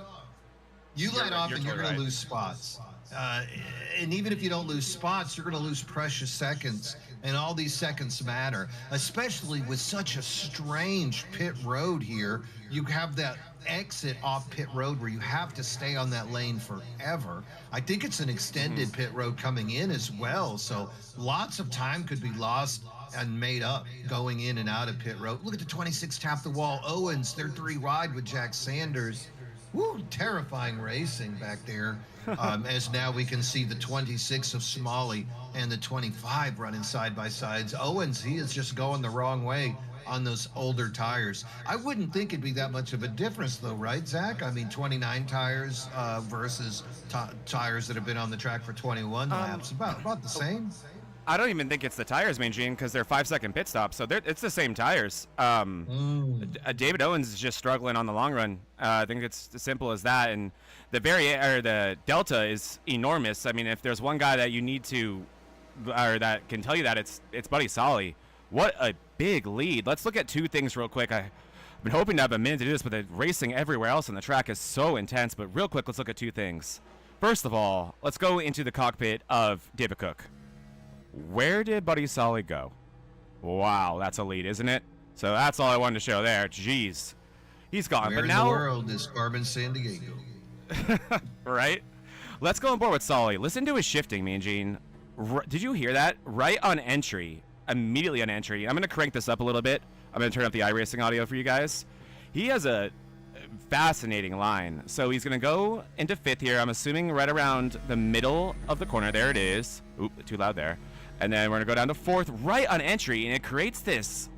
You let off and you're going to lose spots. And even if you don't lose spots, you're going to lose precious seconds. And all these seconds matter, especially with such a strange pit road here. You have that exit off pit road where you have to stay on that lane forever. I think it's an extended pit road coming in as well. So lots of time could be lost and made up going in and out of pit road. Look at the 26 tap the wall. Owens, they're 3 wide with Jack Sanders. Woo, terrifying racing back there. As now we can see the 26 of Smalley and the 25 running side by sides. Owens, he is just going the wrong way on those older tires. I wouldn't think it'd be that much of a difference though, right, Zach? I mean, 29 tires versus tires that have been on the track for 21 laps. About the same. I don't even think it's the tires, Gene, because they're 5-second pit stops, so it's the same tires. David Owens is just struggling on the long run. I think it's as simple as that, and the delta is enormous. I mean, if there's one guy that you need to, or that can tell you that, it's Buddy Solly. What a big lead. Let's look at 2 things real quick. I've been hoping to have a minute to do this, but the racing everywhere else on the track is so intense. But real quick, let's look at 2 things. First of all, let's go into the cockpit of David Cook. Where did Buddy Solly go? Wow, that's a lead, isn't it? So that's all I wanted to show there. Jeez. He's gone. Where but now in the world is Carmen Sandiego? Right? Let's go on board with Solly. Listen to his shifting, Gene. Did you hear that? Right on entry. Immediately on entry. I'm going to crank this up a little bit. I'm going to turn up the iRacing audio for you guys. He has a fascinating line. So he's going to go into 5th here. I'm assuming right around the middle of the corner. There it is. Oop, too loud there. And then we're going to go down to 4th right on entry, and it creates this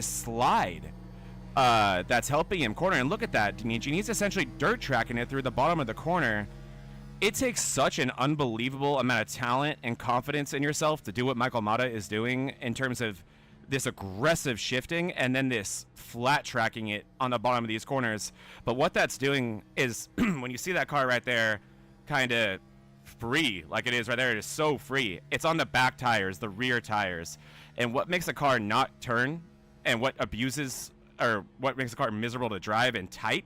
slide that's helping him corner. And look at that, Gene. He's essentially dirt tracking it through the bottom of the corner. It takes such an unbelievable amount of talent and confidence in yourself to do what Michael Mata is doing in terms of this aggressive shifting and then this flat tracking it on the bottom of these corners. But what that's doing is when you see that car right there kind of free like it is right there, it is so free. It's on the back tires, the rear tires. And what makes a car not turn and what makes a car miserable to drive and tight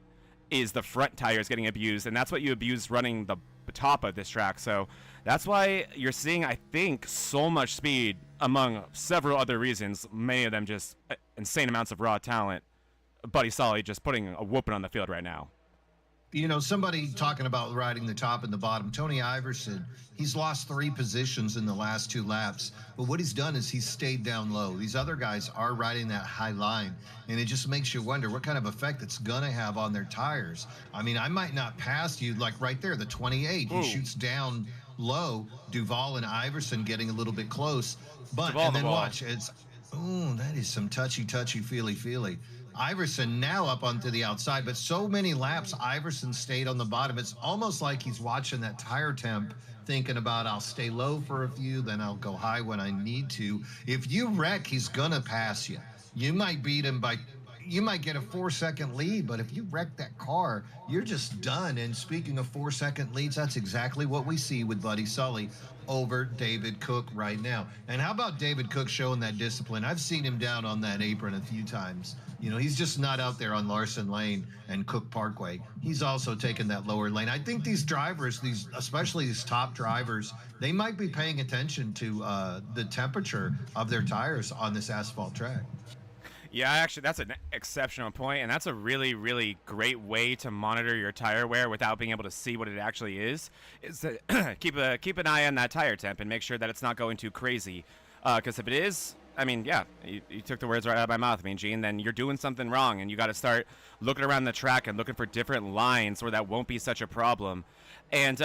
is the front tires getting abused. And that's what you abuse running the top of this track. So that's why you're seeing, I think, so much speed among several other reasons, many of them just insane amounts of raw talent. Buddy Solly just putting a whooping on the field right now. You know, somebody talking about riding the top and the bottom, Tony Iverson, he's lost 3 positions in the last 2 laps. But what he's done is he's stayed down low. These other guys are riding that high line, and it just makes you wonder what kind of effect it's going to have on their tires. I mean, I might not pass you, like right there, the 28. He shoots down low. Duval and Iverson getting a little bit close. But, and then watch, that is some touchy, feely. Iverson now up onto the outside, but so many laps Iverson stayed on the bottom. It's almost like he's watching that tire temp, thinking about I'll stay low for a few, then I'll go high when I need to. If you wreck, he's gonna pass you. You might beat him you might get a 4-second lead, but if you wreck that car, you're just done. And speaking of 4-second leads, that's exactly what we see with Buddy Solly over David Cook right now. And how about David Cook showing that discipline? I've seen him down on that apron a few times. You know, he's just not out there on Larson Lane and Cook Parkway. He's also taking that lower lane. I think these drivers, especially these top drivers, they might be paying attention to the temperature of their tires on this asphalt track. Yeah, actually, that's an exceptional point, and that's a really, really great way to monitor your tire wear without being able to see what it actually is to keep an eye on that tire temp and make sure that it's not going too crazy. Because if it is, I mean, yeah, you took the words right out of my mouth. I mean, Gene, then you're doing something wrong, and you got to start looking around the track and looking for different lines where that won't be such a problem. And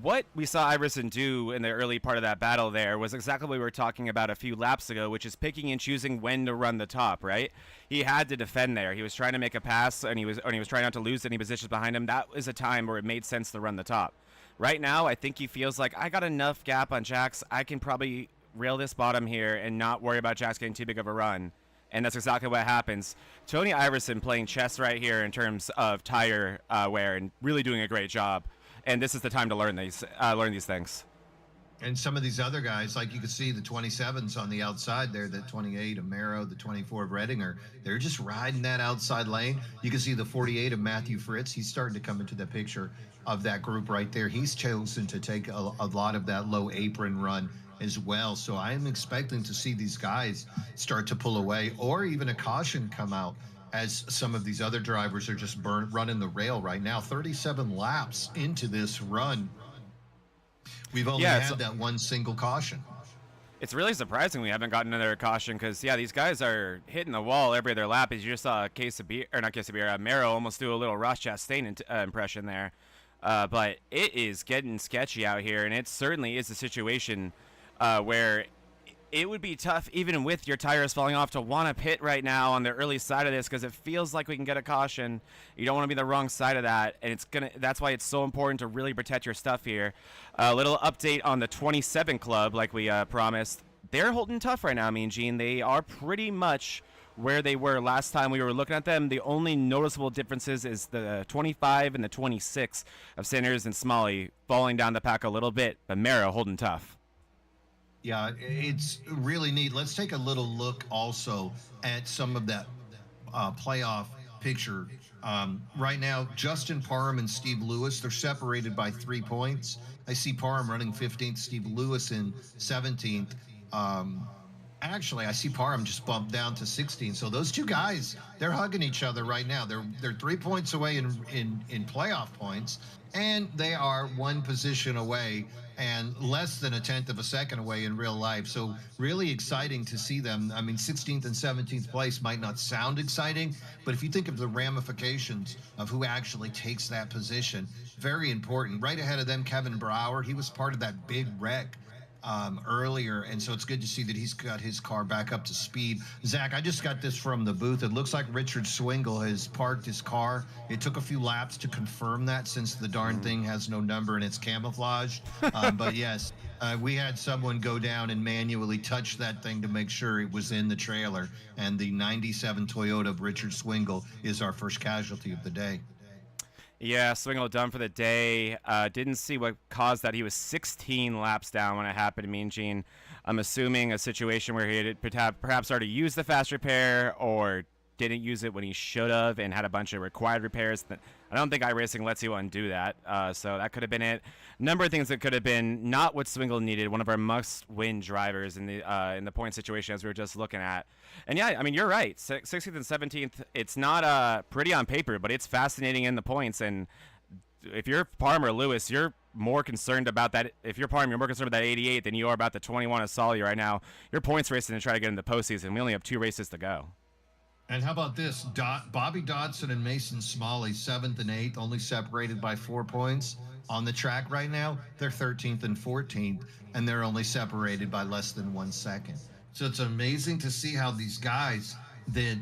what we saw Iverson do in the early part of that battle there was exactly what we were talking about a few laps ago, which is picking and choosing when to run the top, right? He had to defend there. He was trying to make a pass, and he was trying not to lose any positions behind him. That was a time where it made sense to run the top. Right now, I think he feels like, I got enough gap on Jax. I can probably rail this bottom here and not worry about Jax getting too big of a run. And that's exactly what happens. Tony Iverson playing chess right here in terms of tire wear and really doing a great job. And this is the time to learn these things. And some of these other guys, like you can see the 27s on the outside there, the 28 of Mero, the 24 of Redinger, they're just riding that outside lane. You can see the 48 of Matthew Fritz. He's starting to come into the picture of that group right there. He's chosen to take a lot of that low apron run as well. So I am expecting to see these guys start to pull away, or even a caution come out, as some of these other drivers are just running the rail right now. 37 laps into this run, we've only had that one single caution. It's really surprising we haven't gotten another caution because, yeah, these guys are hitting the wall every other lap. As you just saw Mero almost do a little Ross Chastain impression there. But it is getting sketchy out here, and it certainly is a situation where it would be tough, even with your tires falling off, to want to pit right now on the early side of this because it feels like we can get a caution. You don't want to be the wrong side of that, and that's why it's so important to really protect your stuff here. A little update on the 27 club, like we promised. They're holding tough right now, Gene. They are pretty much where they were last time we were looking at them. The only noticeable differences is the 25 and the 26 of Sanders and Smalley falling down the pack a little bit, but Mero holding tough. Yeah, it's really neat. Let's take a little look also at some of that playoff picture. Right now, Justin Parham and Steve Lewis, they're separated by 3 points. I see Parham running 15th, Steve Lewis in 17th. Actually, I see Parham just bumped down to 16th. So those two guys, they're hugging each other right now. They're 3 points away in playoff points, and they are 1 position away and less than 1/10 of a second away in real life. So really exciting to see them. I mean, 16th and 17th place might not sound exciting, but if you think of the ramifications of who actually takes that position, very important. Right ahead of them, Kevin Brower, he was part of that big wreck earlier, and so it's good to see that he's got his car back up to speed. Zach, I just got this from the booth. It looks like Richard Swingle has parked his car. It took a few laps to confirm that since the darn thing has no number and it's camouflaged. But yes, we had someone go down and manually touch that thing to make sure it was in the trailer, and the 97 Toyota of Richard Swingle is our first casualty of the day. Yeah, Swingle done for the day. Didn't see what caused that. He was 16 laps down when it happened, Gene. I'm assuming a situation where he had perhaps already used the fast repair or didn't use it when he should have and had a bunch of required repairs. I don't think iRacing lets you undo that, so that could have been it. Number of things that could have been not what Swingle needed, one of our must-win drivers in the point situation as we were just looking at. And yeah, I mean, you're right. 16th and 17th, it's not pretty on paper, but it's fascinating in the points. And if you're Parham or Lewis, you're more concerned about that. If you're Parham, you're more concerned about that 88 than you are about the 21 of Solly right now. You're points racing to try to get into the postseason. We only have 2 races to go. And how about this? Bobby Dodson and Mason Smalley, 7th and 8th, only separated by 4 points. On the track right now, they're 13th and 14th, and they're only separated by less than 1 second. So it's amazing to see how these guys that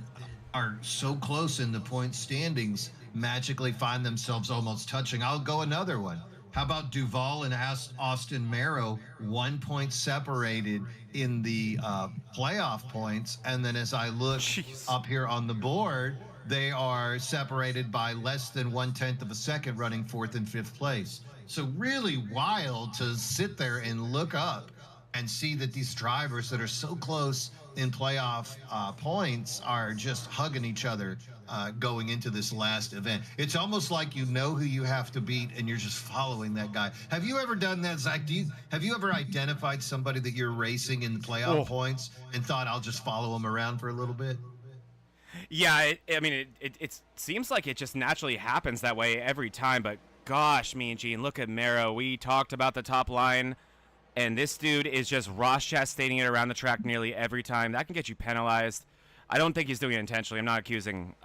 are so close in the point standings magically find themselves almost touching. I'll go another one. How about Duval and Austin Mero, 1 point separated in the playoff points. And then as I look up here on the board, they are separated by less than 1/10 of a second, running 4th and 5th place. So really wild to sit there and look up and see that these drivers that are so close in playoff points are just hugging each other going into this last event. It's almost like you know who you have to beat and you're just following that guy. Have you ever done that, Zach? Have you ever identified somebody that you're racing in the playoff points and thought, I'll just follow them around for a little bit? Yeah, it seems like it just naturally happens that way every time, but gosh, Gene, look at Mero. We talked about the top line And this dude is just Ross Chastaning it around the track nearly every time. That can get you penalized. I don't think he's doing it intentionally. I'm not accusing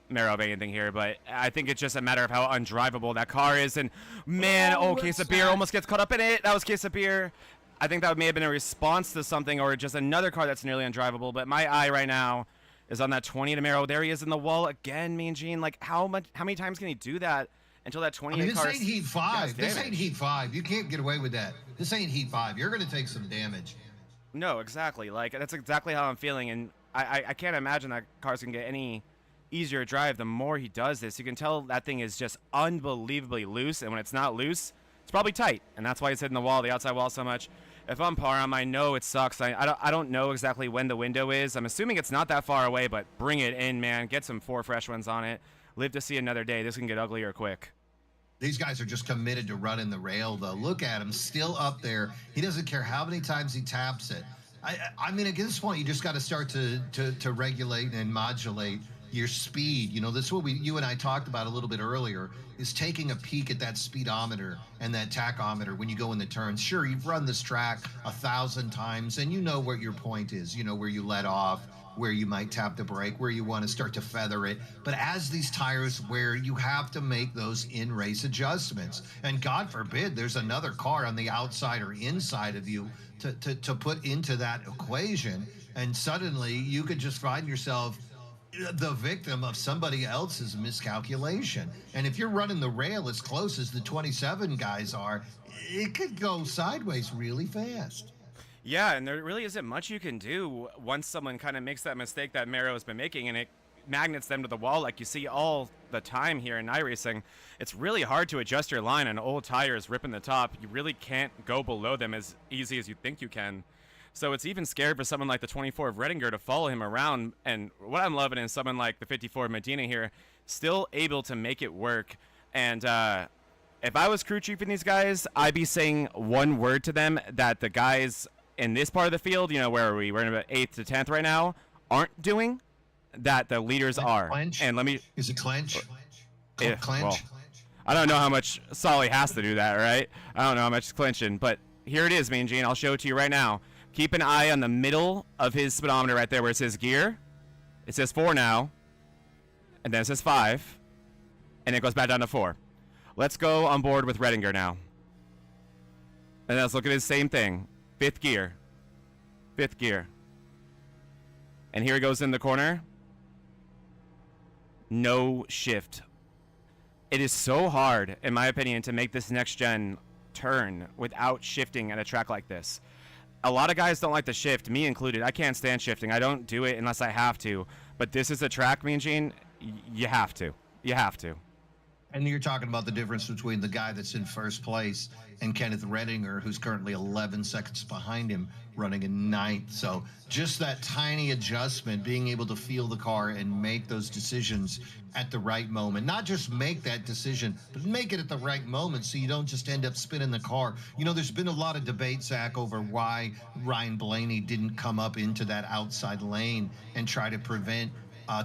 Mero of anything here, but I think it's just a matter of how undrivable that car is. And, man, Case of Beer almost gets caught up in it. That was Case of Beer. I think that may have been a response to something or just another car that's nearly undrivable. But my eye right now is on that 20 to Mero. There he is in the wall again, Mean Gene. Like, how many times can he do that until that 28 car? This ain't Heat 5. This ain't Heat 5. You can't get away with that. This ain't Heat 5. You're going to take some damage. No, exactly. Like, that's exactly how I'm feeling. And I can't imagine that cars can get any easier to drive the more he does this. You can tell that thing is just unbelievably loose. And when it's not loose, it's probably tight. And that's why he's hitting the wall, the outside wall so much. If I'm Parham, I know it sucks. I don't know exactly when the window is. I'm assuming it's not that far away, but bring it in, man. Get some 4 fresh ones on it. Live to see another day. This can get uglier quick. These guys are just committed to running the rail, though. Look at him, still up there. He doesn't care how many times he taps it. I mean, at this point, you just got to start to regulate and modulate your speed. You know, this is what you and I talked about a little bit earlier, is taking a peek at that speedometer and that tachometer when you go in the turns. Sure, you've run this track 1,000 times, and you know what your point is. You know where you let off, where you might tap the brake, where you want to start to feather it. But as these tires wear, you have to make those in-race adjustments. And God forbid there's another car on the outside or inside of you to put into that equation. And suddenly you could just find yourself the victim of somebody else's miscalculation. And if you're running the rail as close as the 27 guys are, it could go sideways really fast. Yeah, and there really isn't much you can do once someone kind of makes that mistake that Mero has been making, and it magnets them to the wall like you see all the time here in iRacing. It's really hard to adjust your line on old tires ripping the top. You really can't go below them as easy as you think you can. So it's even scary for someone like the 24 of Redinger to follow him around. And what I'm loving is someone like the 54 of Medina here, still able to make it work. And if I was crew chiefing these guys, I'd be saying one word to them that the guys in this part of the field, you know, where are we? We're in about 8th to 10th right now, aren't doing, that the leaders are. Clench? And let me... Is it clench? Clench? Well, I don't know how much Solly has to do that, right? I don't know how much is clinching, but here it is, Mean Gene. I'll show it to you right now. Keep an eye on the middle of his speedometer right there where it says gear. It says 4 now, and then it says 5, and it goes back down to 4. Let's go on board with Redinger now. And let's look at his same thing. 5th gear. 5th gear. And here he goes in the corner. No shift. It is so hard, in my opinion, to make this next gen turn without shifting at a track like this. A lot of guys don't like to shift, me included. I can't stand shifting. I don't do it unless I have to. But this is a track, Mean Gene, you have to. You have to. And you're talking about the difference between the guy that's in first place and Kenneth Redinger, who's currently 11 seconds behind him, running in 9th. So just that tiny adjustment, being able to feel the car and make those decisions at the right moment. Not just make that decision, but make it at the right moment so you don't just end up spinning the car. You know, there's been a lot of debate, Zach, over why Ryan Blaney didn't come up into that outside lane and try to prevent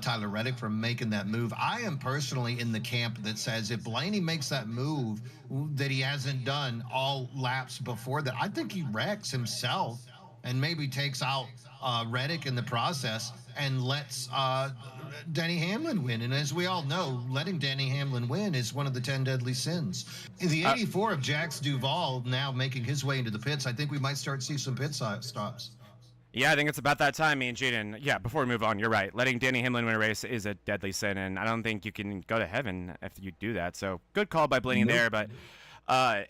Tyler Reddick from making that move. I am personally in the camp that says if Blaney makes that move that he hasn't done all laps before that, I think he wrecks himself and maybe takes out Reddick in the process and lets Denny Hamlin win. And as we all know, letting Denny Hamlin win is one of the 10 deadly sins. The 84 of Jax Duvall now making his way into the pits, I think we might start to see some pit stops. Yeah, I think it's about that time, me and Jaden. Yeah, before we move on, you're right. Letting Denny Hamlin win a race is a deadly sin, and I don't think you can go to heaven if you do that. So good call by Blaney there, but I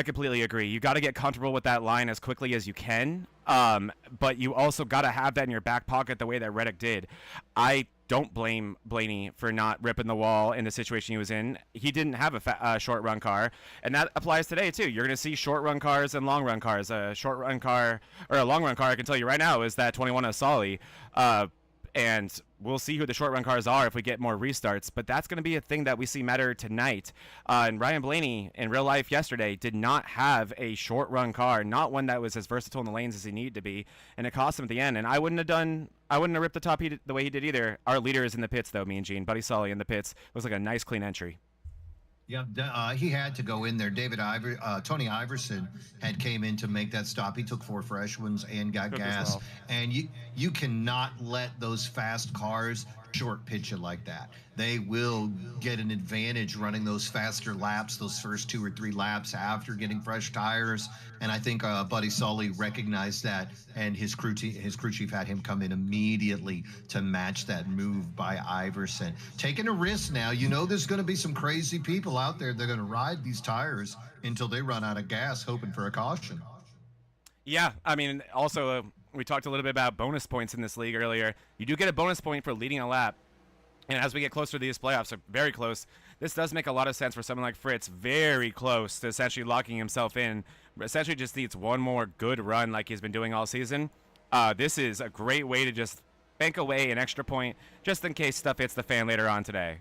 completely agree. You got to get comfortable with that line as quickly as you can, but you also got to have that in your back pocket the way that Reddick did. I don't blame Blaney for not ripping the wall in the situation he was in. He didn't have a short run car, and that applies today too. You're going to see short run cars and long run cars. A short run car or a long run car, I can tell you right now, is that 21 of Solly. And we'll see who the short run cars are if we get more restarts, but that's going to be a thing that we see matter tonight. And Ryan Blaney in real life yesterday did not have a short run car, not one that was as versatile in the lanes as he needed to be, and it cost him at the end. And I wouldn't have ripped the top the way he did either. Our leader is in the pits though, Mean Gene. Buddy Solly in the pits. Looks like a nice clean entry. Yeah, he had to go in there. Tony Iverson had came in to make that stop. He took 4 fresh ones and got Cook as gas. well. And you cannot let those fast cars short pitch you like that. They will get an advantage running those faster laps, those first 2 or 3 laps after getting fresh tires. And I think Buddy Sully recognized that, and his crew chief had him come in immediately to match that move by Iverson. Taking a risk now. You know there's going to be some crazy people out there. They're going to ride these tires until they run out of gas, hoping for a caution. Yeah, I mean, also, we talked a little bit about bonus points in this league earlier. You do get a bonus point for leading a lap. And as we get closer to these playoffs, are very close, this does make a lot of sense for someone like Fritz, very close to essentially locking himself in. Essentially just needs one more good run like he's been doing all season. This is a great way to just bank away an extra point just in case stuff hits the fan later on today.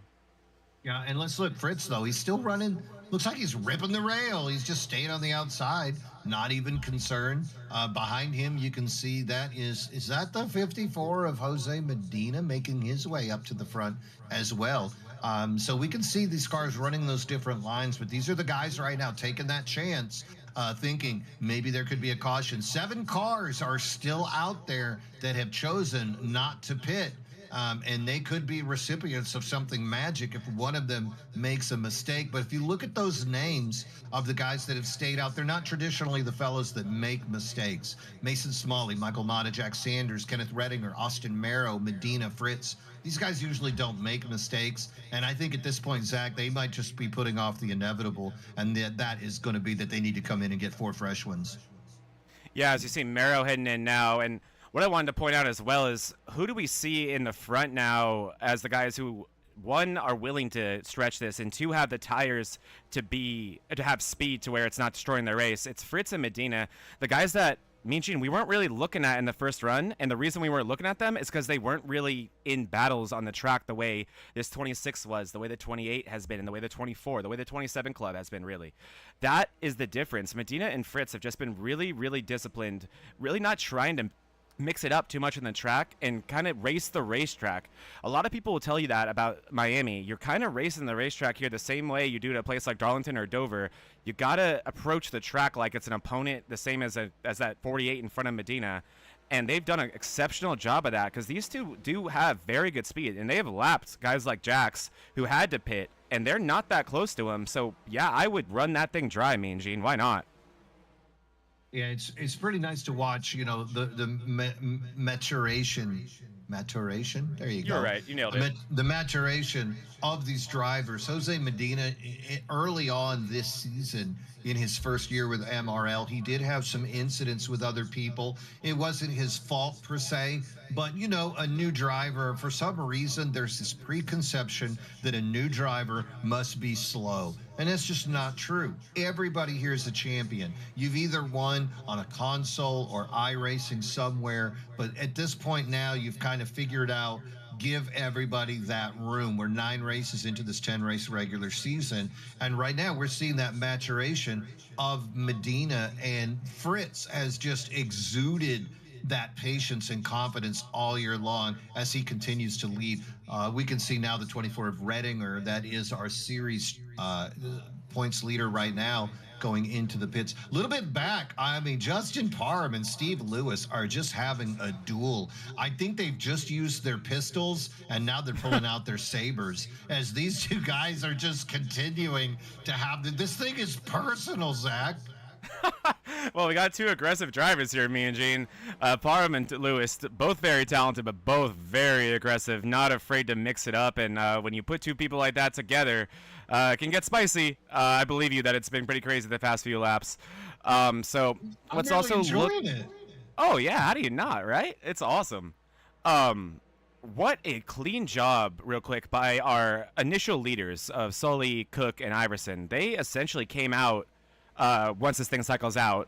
Yeah, and let's look, Fritz, though. He's still running. Looks like he's ripping the rail. He's just staying on the outside, not even concerned. Behind him, you can see that is that the 54 of Jose Medina making his way up to the front as well. So we can see these cars running those different lines, but these are the guys right now taking that chance, thinking maybe there could be a caution. 7 cars are still out there that have chosen not to pit. And they could be recipients of something magic if one of them makes a mistake. But if you look at those names of the guys that have stayed out, they're not traditionally the fellows that make mistakes. Mason Smalley, Michael Mata, Jack Sanders, Kenneth Redinger, Austin Merrow, Medina, Fritz. These guys usually don't make mistakes. And I think at this point, Zach, they might just be putting off the inevitable. And that is going to be that they need to come in and get 4 fresh ones. Yeah, as you see Merrow heading in now. And what I wanted to point out as well is who do we see in the front now as the guys who, 1, are willing to stretch this, and 2, have the tires to have speed to where it's not destroying their race. It's Fritz and Medina, the guys that Mean we weren't really looking at in the first run, and the reason we weren't looking at them is because they weren't really in battles on the track the way this 26 was, the way the 28 has been, and the way the 24, the way the 27 club has been, really. That is the difference. Medina and Fritz have just been really, really disciplined, really not trying to mix it up too much in the track and kind of race the racetrack. A lot of people will tell you that about Miami. You're kind of racing the racetrack here the same way you do at a place like Darlington or Dover. You got to approach the track like it's an opponent, the same as that 48 in front of Medina. And they've done an exceptional job of that because these two do have very good speed. And they have lapped guys like Jax who had to pit, and they're not that close to him. So, yeah, I would run that thing dry, Mean Gene. Why not? Yeah, it's pretty nice to watch, you know, the maturation. There you go. You're right. You nailed it. The maturation of these drivers. Jose Medina, early on this season, in his first year with MRL, he did have some incidents with other people. It wasn't his fault per se, but you know, a new driver, for some reason, there's this preconception that a new driver must be slow. And that's just not true. Everybody here is a champion. You've either won on a console or iRacing somewhere, but at this point now, you've kind of figured out, give everybody that room. We're 9 races into this 10-race regular season, and right now we're seeing that maturation of Medina, and Fritz has just exuded that patience and confidence all year long as he continues to lead. We can see now the 24 of Redinger, that is our series points leader right now, going into the pits. A little bit back, I mean, Justin Parham and Steve Lewis are just having a duel. I think they've just used their pistols, and now they're pulling out their sabers, as these two guys are just continuing to have this thing is personal, Zach. Well, we got 2 aggressive drivers here, Mean Gene. Parham and Lewis, both very talented, but both very aggressive, not afraid to mix it up. And when you put 2 people like that together, it can get spicy. I believe you that it's been pretty crazy the past few laps. So let's really also look. It. Oh, yeah. How do you not, right? It's awesome. What a clean job, real quick, by our initial leaders of Sully, Cook, and Iverson. They essentially came out once this thing cycles out,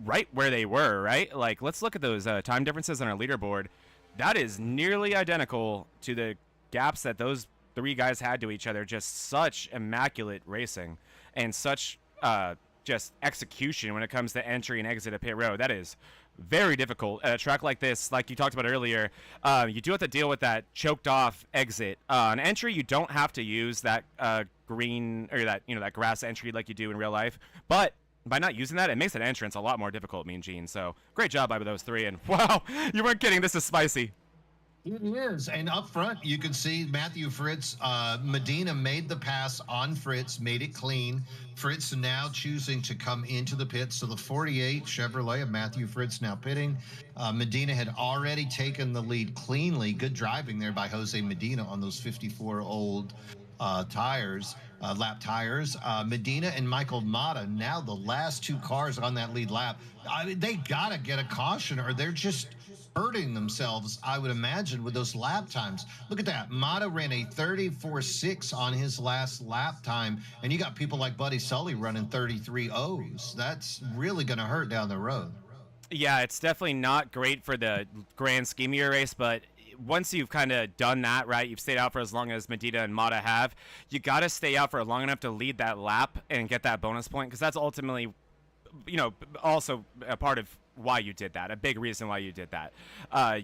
right where they were, right? Like, let's look at those time differences on our leaderboard. That is nearly identical to the gaps that those 3 guys had to each other. Just such immaculate racing and such just execution when it comes to entry and exit of pit road. That is very difficult at a track like this. Like you talked about earlier, you do have to deal with that choked off exit. On entry, you don't have to use that green or that that grass entry like you do in real life, but by not using that, it makes an entrance a lot more difficult, Mean Gene. So great job by those three. And wow, you weren't kidding. This is spicy. It is. And up front, you can see Matthew Fritz. Medina made the pass on Fritz, made it clean. Fritz now choosing to come into the pit. So the 48 Chevrolet of Matthew Fritz now pitting. Medina had already taken the lead cleanly. Good driving there by Jose Medina on those 54 old tires, lap tires. Medina and Michael Mata, now the last two cars on that lead lap. I mean, they got to get a caution or they're just hurting themselves, I would imagine, with those lap times. Look at that. Mata ran a 34.6 on his last lap time, and you got people like Buddy Sully running 33.0s. That's really going to hurt down the road. Yeah, it's definitely not great for the grand scheme of your race, but once you've kind of done that, right, you've stayed out for as long as Medina and Mata have, you got to stay out for long enough to lead that lap and get that bonus point, because that's ultimately, also a part of why you did that, a big reason why you did that.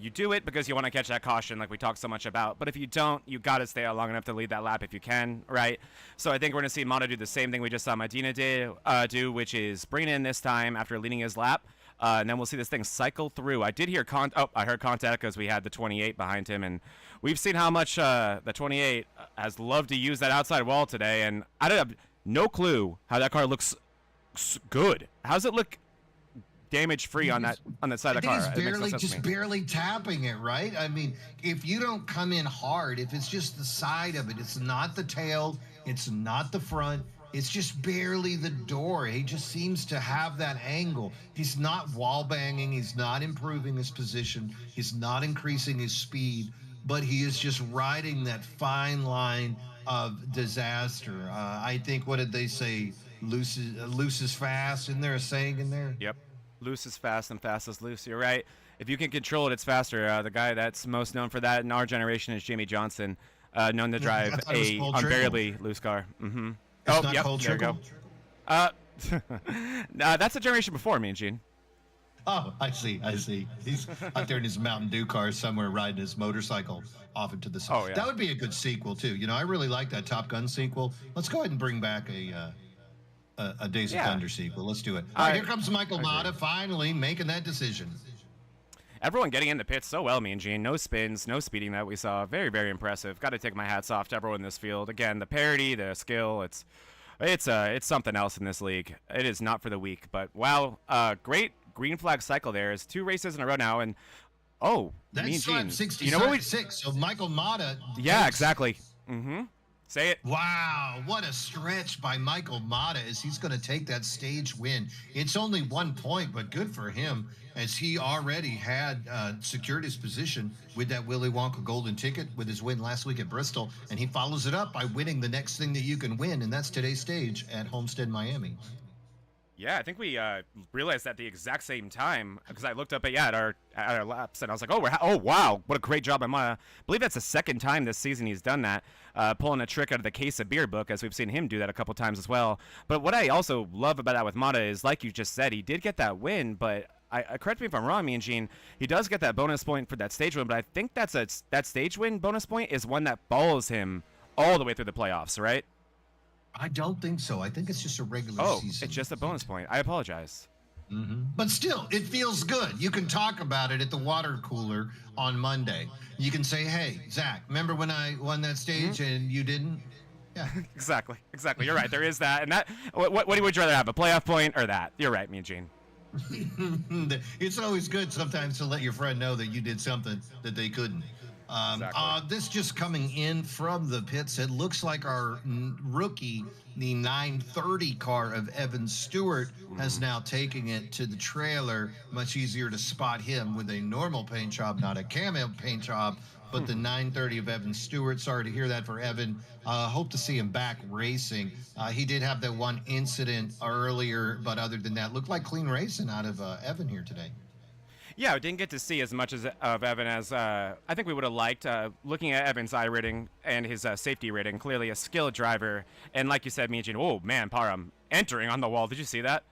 You do it because you want to catch that caution like we talked so much about, but if you don't, you got to stay out long enough to lead that lap if you can, right? So I think we're going to see Mata do the same thing we just saw Medina do, which is bring in this time after leading his lap, and then we'll see this thing cycle through. I did hear I heard contact because we had the 28 behind him, and we've seen how much the 28 has loved to use that outside wall today, and I don't have no clue how that car looks good. How's it look damage-free on that side of the car? It's barely tapping it, right? I mean, if you don't come in hard, if it's just the side of it, it's not the tail, it's not the front, it's just barely the door. He just seems to have that angle. He's not wall banging, he's not improving his position, he's not increasing his speed, but he is just riding that fine line of disaster. I think, what did they say? Loose is fast. Isn't there a saying in there? Yep. Loose is fast and fast is loose. You're right. If you can control it, it's faster. The guy that's most known for that in our generation is Jamie Johnson, known to drive a unbearably loose car. Mm-hmm. Oh, yep. There you go. That's a generation before me and Gene. Oh, I see. He's out there in his Mountain Dew car somewhere riding his motorcycle off into the sun. Oh, yeah. That would be a good sequel, too. I really like that Top Gun sequel. Let's go ahead and bring back a Days of Thunder sequel. Let's do it. All right, here comes Michael Mata finally making that decision. Everyone getting in the pits so well, me and Gene. No spins, no speeding that we saw. Very, very impressive. Got to take my hats off to everyone in this field. Again, the parity, the skill, it's something else in this league. It is not for the weak, but wow, great green flag cycle there. It's 2 races in a row now, and that's Gene. 66. So Michael Mata. Yeah, exactly. Mm-hmm. Say it. Wow, what a stretch by Michael Mata as he's going to take that stage win. It's only 1 point, but good for him as he already had secured his position with that Willy Wonka golden ticket with his win last week at Bristol, and he follows it up by winning the next thing that you can win, and that's today's stage at Homestead, Miami. Yeah, I think we realized at the exact same time because I looked up at our laps and I was like, oh wow, what a great job by Mata. I believe that's the second time this season he's done that, pulling a trick out of the case of beer book, as we've seen him do that a couple times as well. But what I also love about that with Mata is, like you just said, he did get that win, but correct me if I'm wrong, me and Gene, he does get that bonus point for that stage win, but I think that stage win bonus point is one that follows him all the way through the playoffs, right? I don't think so. I think it's just a regular season. It's just a bonus point. I apologize. Mm-hmm. But still, it feels good. You can talk about it at the water cooler on Monday. You can say, hey, Zach, remember when I won that stage and you didn't? Yeah. Exactly. You're right. There is that. And that. What would you rather have, a playoff point or that? You're right, me and Gene. It's always good sometimes to let your friend know that you did something that they couldn't. Exactly. This just coming in from the pits. It looks like our rookie, the 930 car of Evan Stewart, has now taken it to the trailer. Much easier to spot him with a normal paint job, not a camo paint job, but the 930 of Evan Stewart. Sorry to hear that for Evan. Hope to see him back racing. He did have that one incident earlier, but other than that, looked like clean racing out of Evan here today. Yeah, we didn't get to see as much of Evan as I think we would have liked. Looking at Evan's I rating and his safety rating, clearly a skilled driver. And like you said, me and Gene, oh man, Parham entering on the wall. Did you see that?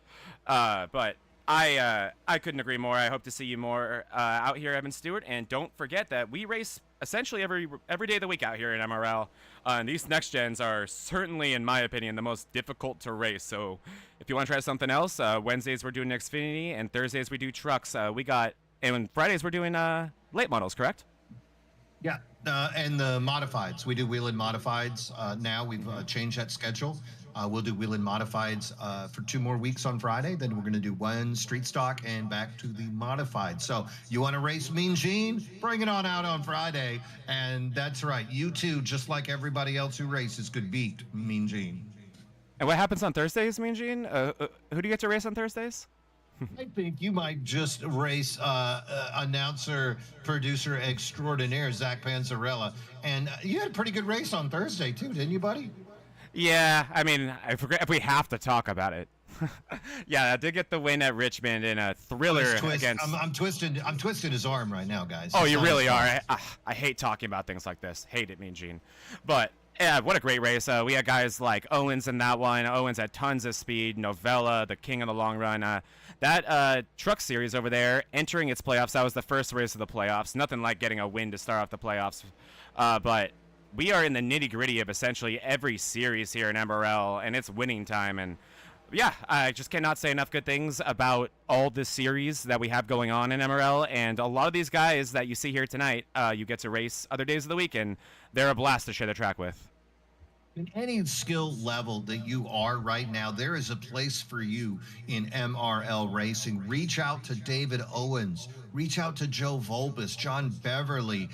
But I couldn't agree more. I hope to see you more out here, Evan Stewart. And don't forget that we race essentially every day of the week out here in MRL. And these next gens are certainly, in my opinion, the most difficult to race. So if you want to try something else, Wednesdays we're doing Xfinity, and Thursdays we do trucks. And Fridays we're doing late models, correct? Yeah, and the modifieds. We do wheel-in modifieds. Now we've changed that schedule. We'll do wheel-in modifieds for 2 more weeks on Friday. Then we're going to do 1 street stock and back to the modified. So you want to race Mean Gene? Bring it on out on Friday. And that's right. You too, just like everybody else who races, could beat Mean Gene. And what happens on Thursdays, Mean Gene? Who do you get to race on Thursdays? I think you might just race announcer, producer extraordinaire, Zach Panzarella. And you had a pretty good race on Thursday, too, didn't you, buddy? Yeah, I mean, I forget if we have to talk about it. Yeah, I did get the win at Richmond in a thriller against... I'm twisting his arm right now, guys. Oh, you really are? I hate talking about things like this. Hate it, Mean Gene. But... yeah, what a great race. We had guys like Owens in that one. Owens had tons of speed. Novella, the king of the long run. That truck series over there, entering its playoffs, that was the first race of the playoffs. Nothing like getting a win to start off the playoffs. But we are in the nitty-gritty of essentially every series here in MRL, and it's winning time. And yeah, I just cannot say enough good things about all the series that we have going on in MRL. And a lot of these guys that you see here tonight, you get to race other days of the week, and they're a blast to share the track with. In any skill level that you are right now, there is a place for you in MRL racing. Reach out to David Owens. Reach out to Joe Volbus, John Beverly,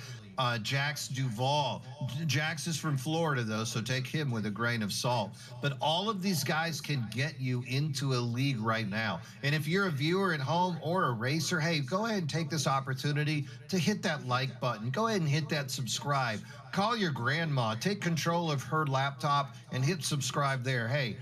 Jax Duvall. Jax is from Florida, though, so take him with a grain of salt. But all of these guys can get you into a league right now. And if you're a viewer at home or a racer, hey, go ahead and take this opportunity to hit that like button. Go ahead and hit that subscribe. Call your grandma, take control of her laptop and hit subscribe there. Hey,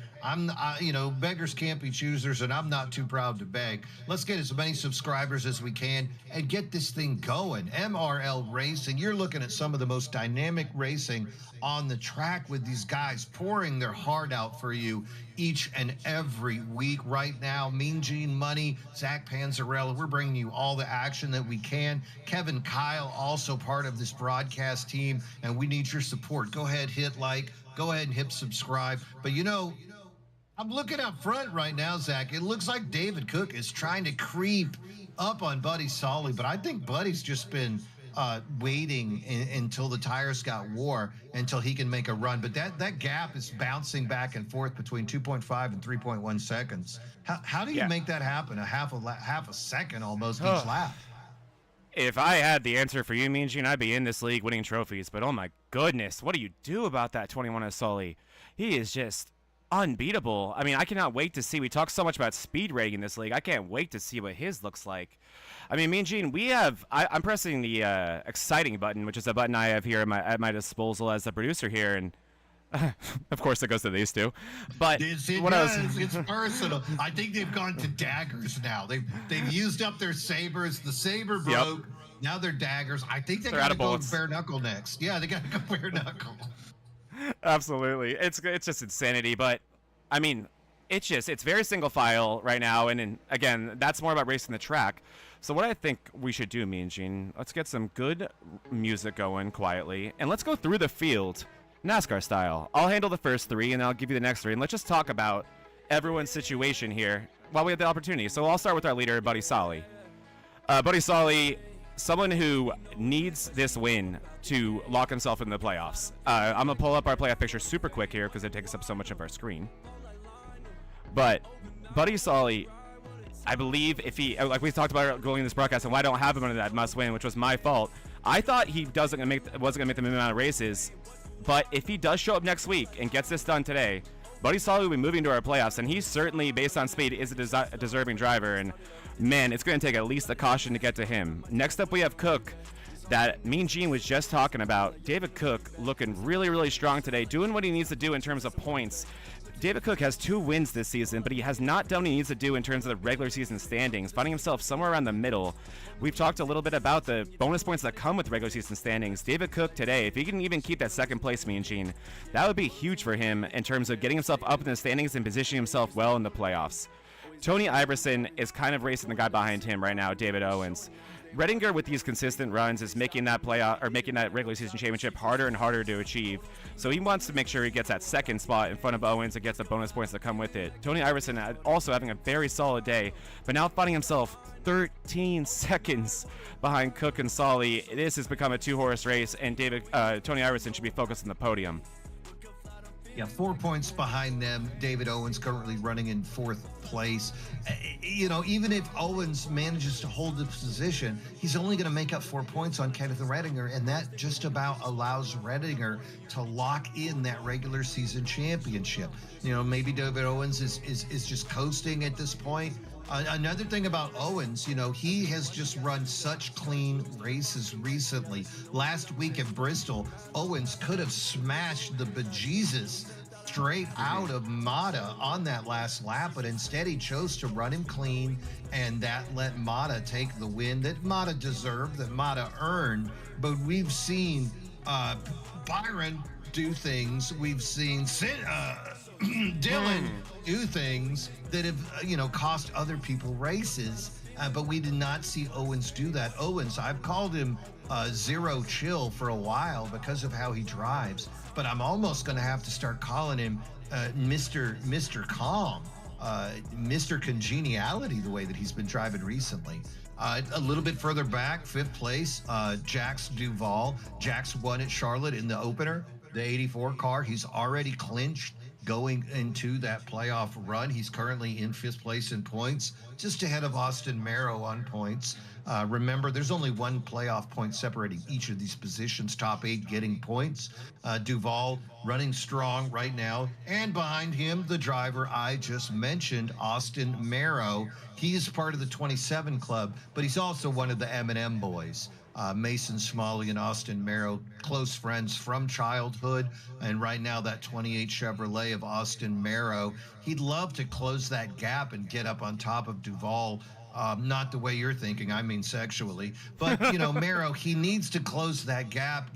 beggars can't be choosers, and I'm not too proud to beg. Let's get as many subscribers as we can and get this thing going. MRL Racing, you're looking at some of the most dynamic racing on the track with these guys pouring their heart out for you each and every week. Right now, Mean Gene Money, Zach Panzarella, we're bringing you all the action that we can. Kevin Kyle, also part of this broadcast team, and we need your support. Go ahead, hit like, go ahead and hit subscribe. But I'm looking out front right now, Zach. It looks like David Cook is trying to creep up on Buddy Solly, but I think Buddy's just been waiting until the tires got wore until he can make a run. But that gap is bouncing back and forth between 2.5 and 3.1 seconds. How do you make that happen? A half a second almost each lap. If I had the answer for you, Mean Gene, I'd be in this league winning trophies. But oh my goodness, what do you do about that 21 of Sully? He is just unbeatable. I mean, I cannot wait to see. We talk so much about speed rating in this league. I can't wait to see what his looks like. I mean, Mean Gene, I'm pressing the exciting button, which is a button I have here at my disposal as the producer here, and of course it goes to these two. But it's personal. I think they've gone to daggers now. They've used up their sabers. The saber broke. Yep. Now they're daggers. I think they're got to go bare knuckle next. Yeah, they got to go bare knuckle. Absolutely. It's just insanity. But I mean, it's very single file right now. And again, that's more about racing the track. So what I think we should do, Mean Gene, let's get some good music going quietly, and let's go through the field, NASCAR style. I'll handle the first 3, and I'll give you the next 3, and let's just talk about everyone's situation here while we have the opportunity. So I'll start with our leader, Buddy Solly. Buddy Solly, someone who needs this win to lock himself in the playoffs. I'm going to pull up our playoff picture super quick here because it takes up so much of our screen. But Buddy Solly, I believe if he, like we talked about going in this broadcast, and why I don't have him under that must win, which was my fault. I thought he wasn't going to make the minimum amount of races, but if he does show up next week and gets this done today, Buddy Solly will be moving to our playoffs, and he certainly, based on speed, is a deserving driver, and man, it's going to take at least a caution to get to him. Next up, we have Cook, that Mean Gene was just talking about. David Cook looking really, really strong today, doing what he needs to do in terms of points. David Cook has 2 wins this season, but he has not done what he needs to do in terms of the regular season standings, finding himself somewhere around the middle. We've talked a little bit about the bonus points that come with regular season standings. David Cook today, if he can even keep that second place, Mean Gene, that would be huge for him in terms of getting himself up in the standings and positioning himself well in the playoffs. Tony Iverson is kind of racing the guy behind him right now, David Owens. Redinger with these consistent runs is making that playoff or making that regular season championship harder and harder to achieve. So he wants to make sure he gets that second spot in front of Owens and gets the bonus points that come with it. Tony Iverson also having a very solid day, but now finding himself 13 seconds behind Cook and Solly. This has become a two-horse race, and Tony Iverson should be focused on the podium. Yeah, 4 points behind them. David Owens currently running in 4th place. You know, even if Owens manages to hold the position, he's only going to make up 4 points on Kenneth Redinger, and that just about allows Redinger to lock in that regular season championship. You know, maybe David Owens is just coasting at this point. Another thing about Owens, you know, he has just run such clean races recently. Last week at Bristol, Owens could have smashed the bejesus straight out of Mata on that last lap, but instead he chose to run him clean, and that let Mata take the win that Mata deserved, that Mata earned. But we've seen Byron do things. We've seen Dylan do things that have, you know, cost other people races, but we did not see Owens do that. Owens, I've called him zero chill for a while because of how he drives, but I'm almost going to have to start calling him Mr. Calm, Mr. Congeniality, the way that he's been driving recently. A little bit further back, 5th place, Jax Duval. Jax won at Charlotte in the opener, the 84 car. He's already clinched going into that playoff run. He's currently in 5th place in points, just ahead of Austin Merrow on points. Remember, there's only one playoff point separating each of these positions, top 8 getting points. Duval running strong right now, and behind him, the driver I just mentioned, Austin Merrow. He is part of the 27 club, but he's also one of the M&M boys. Mason Smalley and Austin Merrow, close friends from childhood, and right now that 28 Chevrolet of Austin Merrow, he'd love to close that gap and get up on top of Duval. Not the way you're thinking, I mean sexually, but you know, Merrow, he needs to close that gap,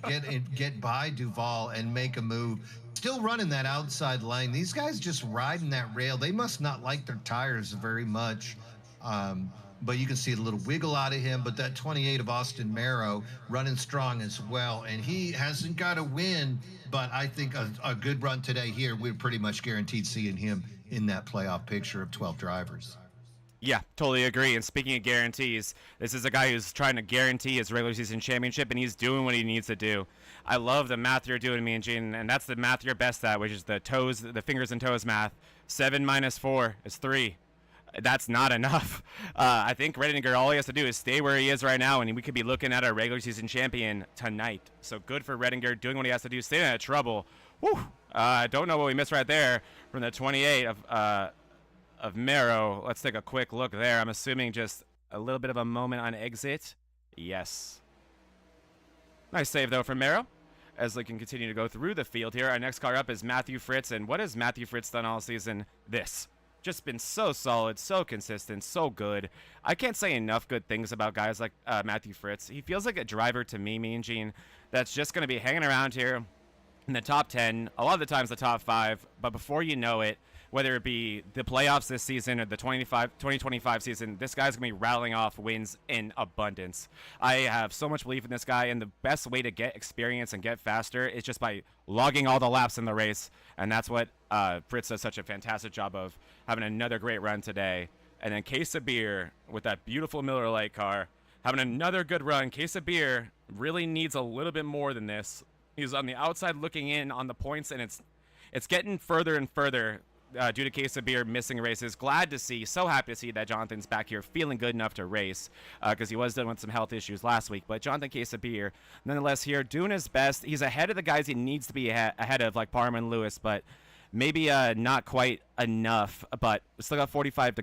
get by Duval and make a move. Still running that outside lane. These guys just riding that rail. They must not like their tires very much. But you can see a little wiggle out of him. But that 28 of Austin Merrow running strong as well. And he hasn't got a win, but I think a good run today here, we're pretty much guaranteed seeing him in that playoff picture of 12 drivers. Yeah, totally agree. And speaking of guarantees, this is a guy who's trying to guarantee his regular season championship, and he's doing what he needs to do. I love the math you're doing, me and Gene, and that's the math you're best at, which is the fingers and toes math. 7 minus 4 is 3. That's not enough. I think Redinger, all he has to do is stay where he is right now, and we could be looking at our regular season champion tonight. So good for Redinger, doing what he has to do, staying out of trouble. Whew. I don't know what we missed right there from the 28 of Merrow. Let's take a quick look there. I'm assuming just a little bit of a moment on exit. Yes. Nice save, though, from Merrow, as they can continue to go through the field here. Our next car up is Matthew Fritz, and what has Matthew Fritz done all season? This. Just been so solid, so consistent, so good. I can't say enough good things about guys like Matthew Fritz. He feels like a driver to me and Gene, that's just going to be hanging around here in the top 10, a lot of the times the top 5, but before you know it, whether it be the playoffs this season or the 2025 season, this guy's going to be rattling off wins in abundance. I have so much belief in this guy, and the best way to get experience and get faster is just by logging all the laps in the race, and that's what Fritz does such a fantastic job of, having another great run today. And then Case of Beer with that beautiful Miller Lite car, having another good run. Case of Beer really needs a little bit more than this. He's on the outside looking in on the points, and it's getting further and further due to Case of Beer missing races. Glad to see, so happy to see that Jonathan's back here feeling good enough to race, because he was dealing with some health issues last week. But Jonathan Case of Beer, nonetheless, here doing his best. He's ahead of the guys he needs to be ahead of, like Parma and Lewis, but maybe not quite enough. But still got 45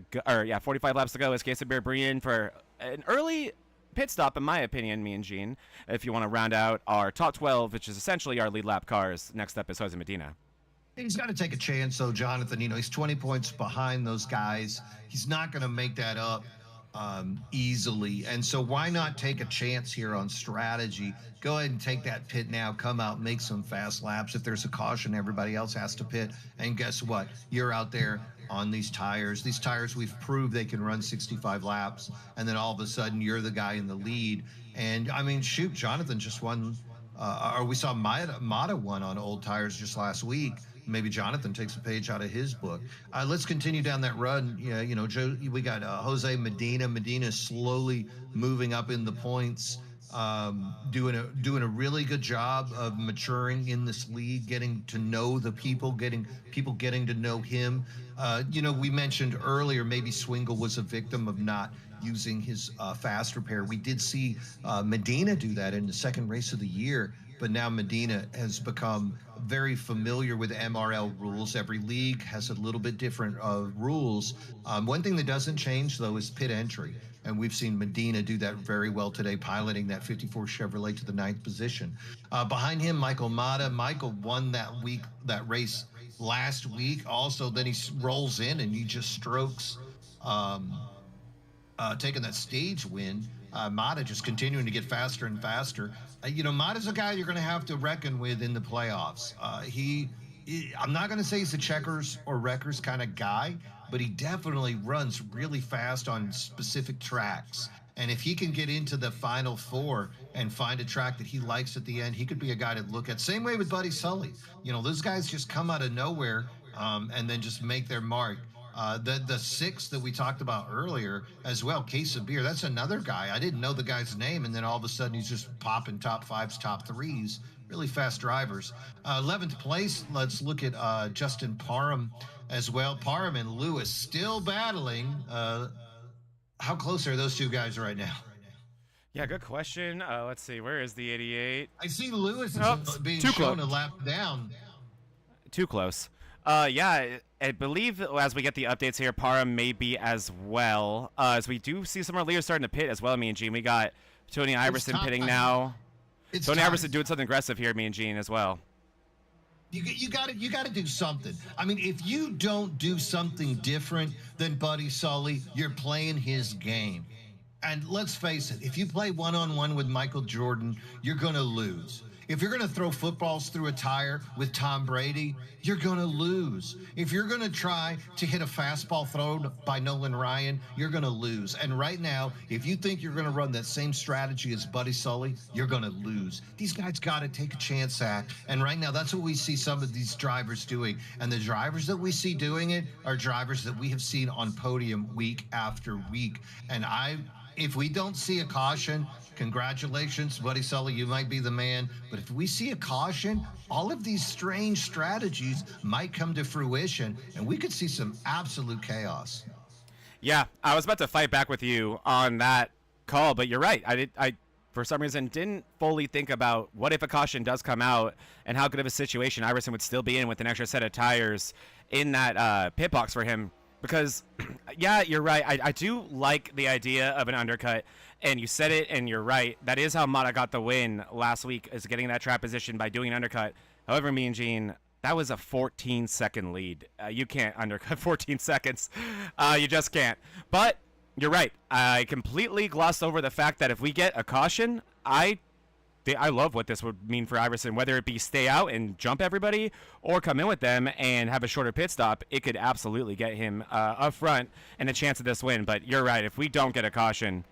laps to go as Case of Beer bring in for an early pit stop, in my opinion, me and Gene, if you want to round out our top 12, which is essentially our lead lap cars. Next up is Jose Medina. He's got to take a chance, though, Jonathan. You know, he's 20 points behind those guys. He's not going to make that up easily. And so why not take a chance here on strategy? Go ahead and take that pit now. Come out, make some fast laps. If there's a caution, everybody else has to pit. And guess what? You're out there on these tires. These tires, we've proved they can run 65 laps, and then all of a sudden you're the guy in the lead. And I mean, shoot, Jonathan just won, or we saw Mata won on old tires just last week. Maybe Jonathan takes a page out of his book. Let's continue down that run. Yeah, you know, Joe, we got Jose Medina. Medina slowly moving up in the points, doing a really good job of maturing in this league, getting to know the people, getting to know him. You know, we mentioned earlier maybe Swingle was a victim of not using his fast repair. We did see Medina do that in the second race of the year, but now Medina has become very familiar with MRL rules. Every league has a little bit different rules. One thing that doesn't change, though, is pit entry. And we've seen Medina do that very well today, piloting that 54 Chevrolet to the 9th position. Behind him, Michael Mata. Michael won that race last week. Also, then he rolls in and he just strokes, taking that stage win. Mata just continuing to get faster and faster. You know, Mata's a guy you're going to have to reckon with in the playoffs. I'm not going to say he's a checkers or wreckers kind of guy, but he definitely runs really fast on specific tracks. And if he can get into the final four and find a track that he likes at the end, he could be a guy to look at. Same way with Buddy Sully. You know, those guys just come out of nowhere and then just make their mark. The 6 that we talked about earlier as well, Case of Beer, that's another guy. I didn't know the guy's name, and then all of a sudden he's just popping top 5s, top 3s. Really fast drivers. 11th place, let's look at Justin Parham as well. Parham and Lewis still battling. How close are those two guys right now? Yeah, good question. Let's see. Where is the 88? I see Lewis being shown a lap down. Too close. Yeah, I believe as we get the updates here, Parham may be as well. As we do see some of our leaders starting to pit as well, me and Gene. We got Tony Iverson pitting now. Tony Iverson doing something aggressive here, me and Gene as well. You got to do something. I mean, if you don't do something different than Buddy Sully, you're playing his game. And let's face it, if you play one-on-one with Michael Jordan, you're going to lose. If you're going to throw footballs through a tire with Tom Brady, you're going to lose. If you're going to try to hit a fastball thrown by Nolan Ryan, you're going to lose. And right now, if you think you're going to run that same strategy as Buddy Sully, you're going to lose. These guys got to take a chance at. And right now, that's what we see some of these drivers doing. And the drivers that we see doing it are drivers that we have seen on podium week after week. And if we don't see a caution, congratulations, Buddy Sully, you might be the man. But if we see a caution, all of these strange strategies might come to fruition, and we could see some absolute chaos. Yeah, I was about to fight back with you on that call, but you're right. I for some reason didn't fully think about what if a caution does come out and how good of a situation Iverson would still be in with an extra set of tires in that pit box for him. Because, yeah, you're right. I do like the idea of an undercut, and you said it, and you're right. That is how Mata got the win last week, is getting that trap position by doing an undercut. However, me and Gene, that was a 14-second lead. You can't undercut 14 seconds. You just can't. But you're right. I completely glossed over the fact that if we get a caution, I love what this would mean for Iverson, whether it be stay out and jump everybody or come in with them and have a shorter pit stop. It could absolutely get him up front and a chance at this win. But you're right. If we don't get a caution,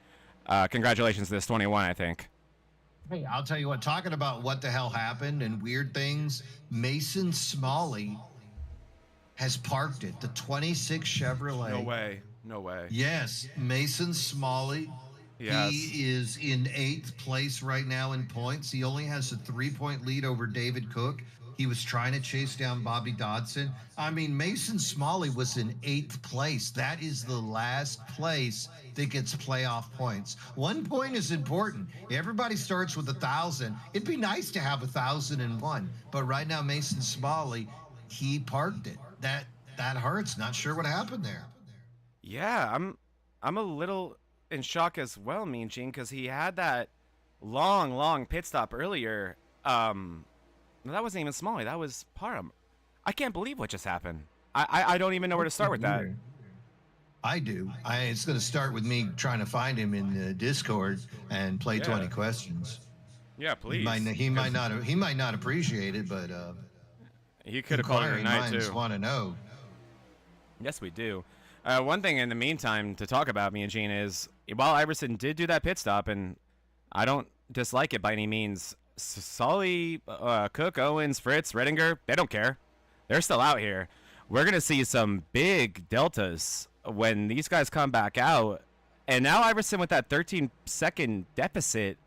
congratulations to this 21, I think. Hey, I'll tell you what, talking about what the hell happened and weird things, Mason Smalley has parked it. The 26 Chevrolet. No way. Yes, Mason Smalley. Yes. He is in 8th place right now in points. He only has a 3-point lead over David Cook. He was trying to chase down Bobby Dodson. I mean, Mason Smalley was in 8th place. That is the last place that gets playoff points. 1 point is important. Everybody starts with 1,000. It'd be nice to have 1,001. But right now, Mason Smalley, he parked it. That hurts. Not sure what happened there. Yeah, I'm a little in shock as well, Mean Gene, because he had that long pit stop earlier. That wasn't even Smalley. That was Parham. I can't believe what just happened. I don't even know where to start with that. I do. It's going to start with me trying to find him in the Discord and play 20 questions. Yeah, please. He might not appreciate it, but he could have called it a night too. Want to know. Yes, we do. One thing in the meantime to talk about, me and Gene, is while Iverson did do that pit stop, and I don't dislike it by any means, Sully, Cook, Owens, Fritz, Redinger, they don't care. They're still out here. We're going to see some big deltas when these guys come back out. And now Iverson with that 13-second deficit.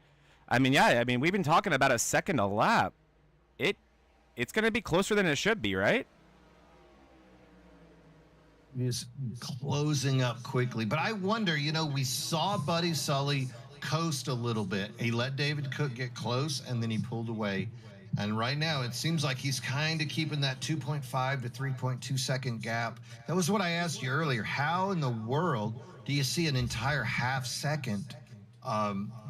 I mean, we've been talking about a second a lap. It's going to be closer than it should be, right? He's closing up quickly. But I wonder, we saw Buddy Sully coast a little bit. He let David Cook get close, and then he pulled away. And right now, it seems like he's kind of keeping that 2.5 to 3.2 second gap. That was what I asked you earlier. How in the world do you see an entire half second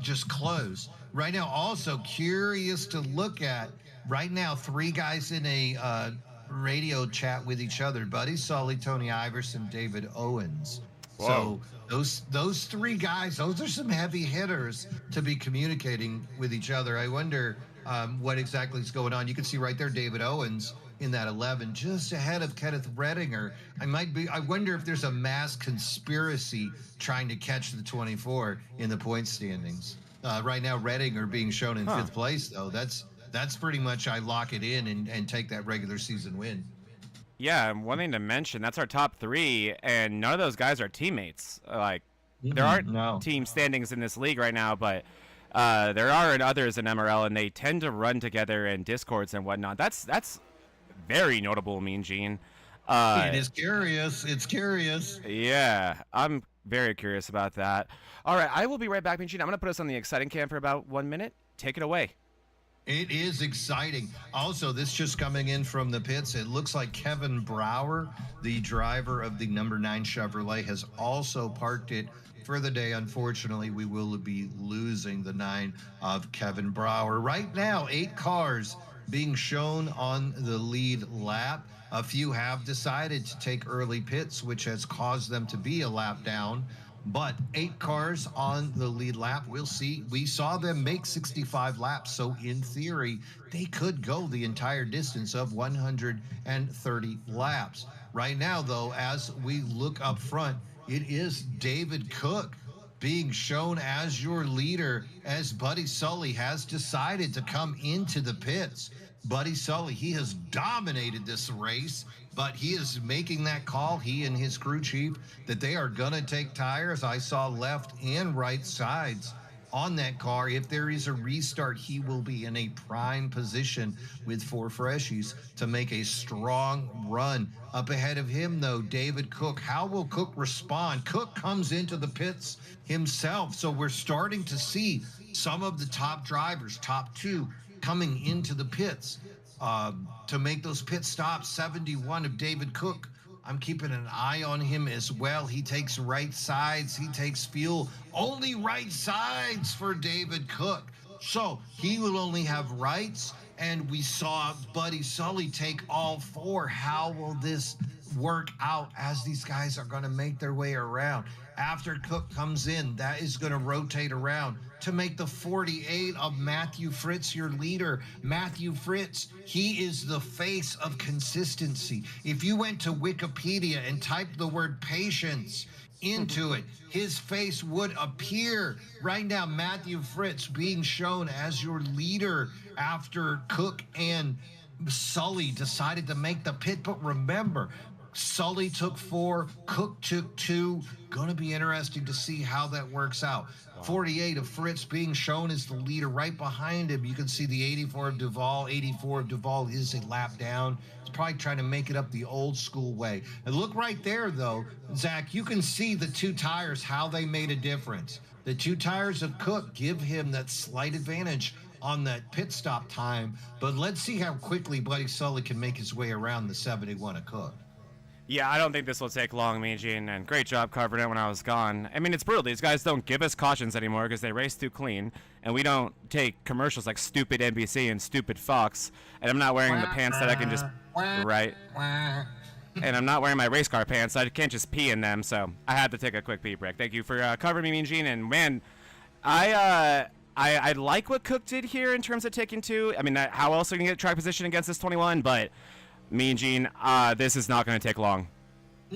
just close? Right now, also curious to look at, right now, 3 guys in a radio chat with each other: Buddy Sully, Tony Iverson, David Owens. Whoa. So those 3 guys, those are some heavy hitters to be communicating with each other. I wonder what exactly is going on. You can see right there David Owens in that 11, just ahead of Kenneth Redinger. I wonder if there's a mass conspiracy trying to catch the 24 in the point standings. Right now, Redinger being shown in 5th place, though. That's pretty much I lock it in and take that regular season win. Yeah, and one thing to mention, that's our top 3, and none of those guys are teammates. There aren't team standings in this league right now, but there are others in MRL, and they tend to run together in Discords and whatnot. That's very notable, Mean Gene. It is curious. It's curious. Yeah, I'm very curious about that. All right, I will be right back, Mean Gene. I'm going to put us on the exciting cam for about 1 minute. Take it away. It is exciting. Also, this just coming in from the pits, it looks like Kevin Brower, the driver of the number 9 Chevrolet, has also parked it for the day. Unfortunately, we will be losing the 9 of Kevin Brower. Right now, 8 cars being shown on the lead lap. A few have decided to take early pits, which has caused them to be a lap down. But 8 cars on the lead lap. We'll see. We saw them make 65 laps, so in theory, they could go the entire distance of 130 laps. Right now, though, as we look up front, it is David Cook being shown as your leader, as Buddy Sully has decided to come into the pits. Buddy Sully, he has dominated this race, but he is making that call, he and his crew chief, that they are going to take tires. I saw left and right sides on that car. If there is a restart, he will be in a prime position with 4 freshies to make a strong run. Up ahead of him, though, David Cook. How will Cook respond? Cook comes into the pits himself, so we're starting to see some of the top drivers, top 2, coming into the pits to make those pit stops. 71 of David Cook. I'm keeping an eye on him as well. He takes right sides. He takes fuel. Only right sides for David Cook. So he will only have rights. And we saw Buddy Sully take all 4. How will this work out as these guys are going to make their way around? After Cook comes in, that is going to rotate around to make the 48 of Matthew Fritz your leader. Matthew Fritz, he is the face of consistency. If you went to Wikipedia and typed the word patience into it, his face would appear. Right now, Matthew Fritz being shown as your leader after Cook and Sully decided to make the pit. But remember, Sully took 4, Cook took 2. Going to be interesting to see how that works out. 48 of Fritz being shown as the leader. Right behind him, you can see the 84 of Duvall. 84 of Duvall is a lap down. He's probably trying to make it up the old school way. And look right there, though, Zach, you can see the 2 tires, how they made a difference. The 2 tires of Cook give him that slight advantage on that pit stop time. But let's see how quickly Buddy Sully can make his way around the 71 of Cook. Yeah, I don't think this will take long, Mean Gene, and great job covering it when I was gone. I mean, it's brutal. These guys don't give us cautions anymore because they race too clean, and we don't take commercials like stupid NBC and stupid Fox, and I'm not wearing the pants that I can just... Right. And I'm not wearing my race car pants, so I can't just pee in them, so I had to take a quick pee break. Thank you for covering me, Mean Gene, and man, I like what Cook did here in terms of taking 2. I mean, how else are you going to get track position against this 21, but... Mean Gene, this is not going to take long.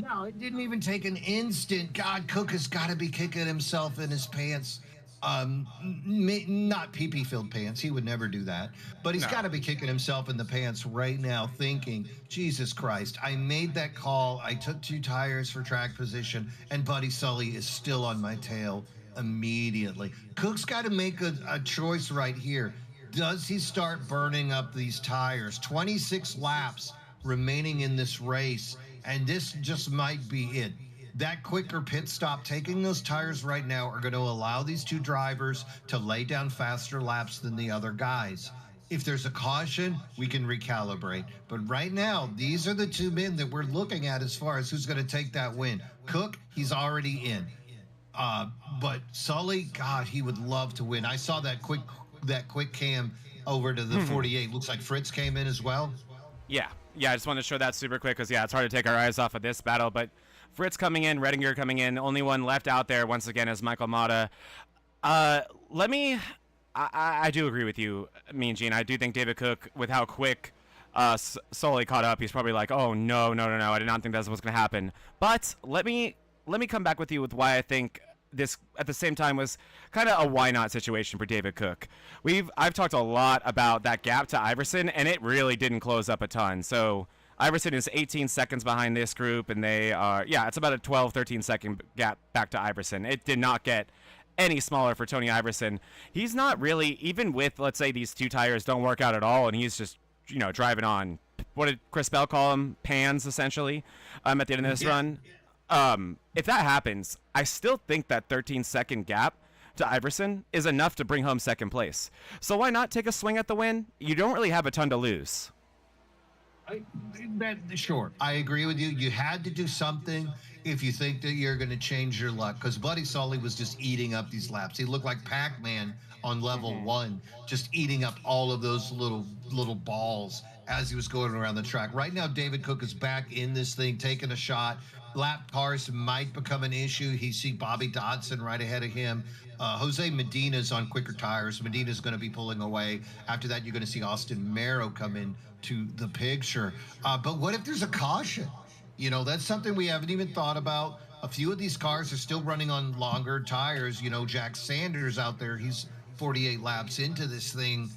No, it didn't even take an instant. God, Cook has got to be kicking himself in his pants. Not pee-pee filled pants. He would never do that. But he's got to be kicking himself in the pants right now, thinking, Jesus Christ, I made that call. I took 2 tires for track position, and Buddy Sully is still on my tail immediately. Cook's got to make a choice right here. Does he start burning up these tires? 26 laps remaining in this race, and this just might be it. That quicker pit stop, taking those tires right now, are going to allow these 2 drivers to lay down faster laps than the other guys. If there's a caution, we can recalibrate. But right now, these are the 2 men that we're looking at as far as who's going to take that win. Cook, he's already in. But Sully, God, he would love to win. I saw that quick cam over to the 48. Looks like Fritz came in as well. Yeah, I just wanted to show that super quick because, it's hard to take our eyes off of this battle. But Fritz coming in, Redinger coming in. Only one left out there, once again, is Michael Mata. I do agree with you, Mean Gene. I do think David Cook, with how quick Sully caught up, he's probably like, oh, no. I did not think that's what's going to happen. But let me come back with you with why I think this at the same time was kind of a why not situation for David Cook. I've talked a lot about that gap to Iverson, and it really didn't close up a ton. So Iverson is 18 seconds behind this group, and they are, it's about a 13 second gap back to Iverson. It did not get any smaller for Tony Iverson. He's not really, even with, let's say, these 2 tires don't work out at all, and he's just, driving on, what did Chris Bell call them? Pans, essentially, at the end of this run. If that happens, I still think that 13-second gap to Iverson is enough to bring home second place. So why not take a swing at the win? You don't really have a ton to lose. Sure, I agree with you. You had to do something if you think that you're going to change your luck, because Buddy Sully was just eating up these laps. He looked like Pac-Man on level 1, just eating up all of those little balls as he was going around the track. Right now, David Cook is back in this thing, taking a shot. Lap cars might become an issue. He see Bobby Dodson right ahead of him. Jose Medina's on quicker tires. Medina's going to be pulling away. After that, you're going to see Austin Merrow come in to the picture. But what if there's a caution? That's something we haven't even thought about. A few of these cars are still running on longer tires. Jack Sanders out there, he's 48 laps into this thing,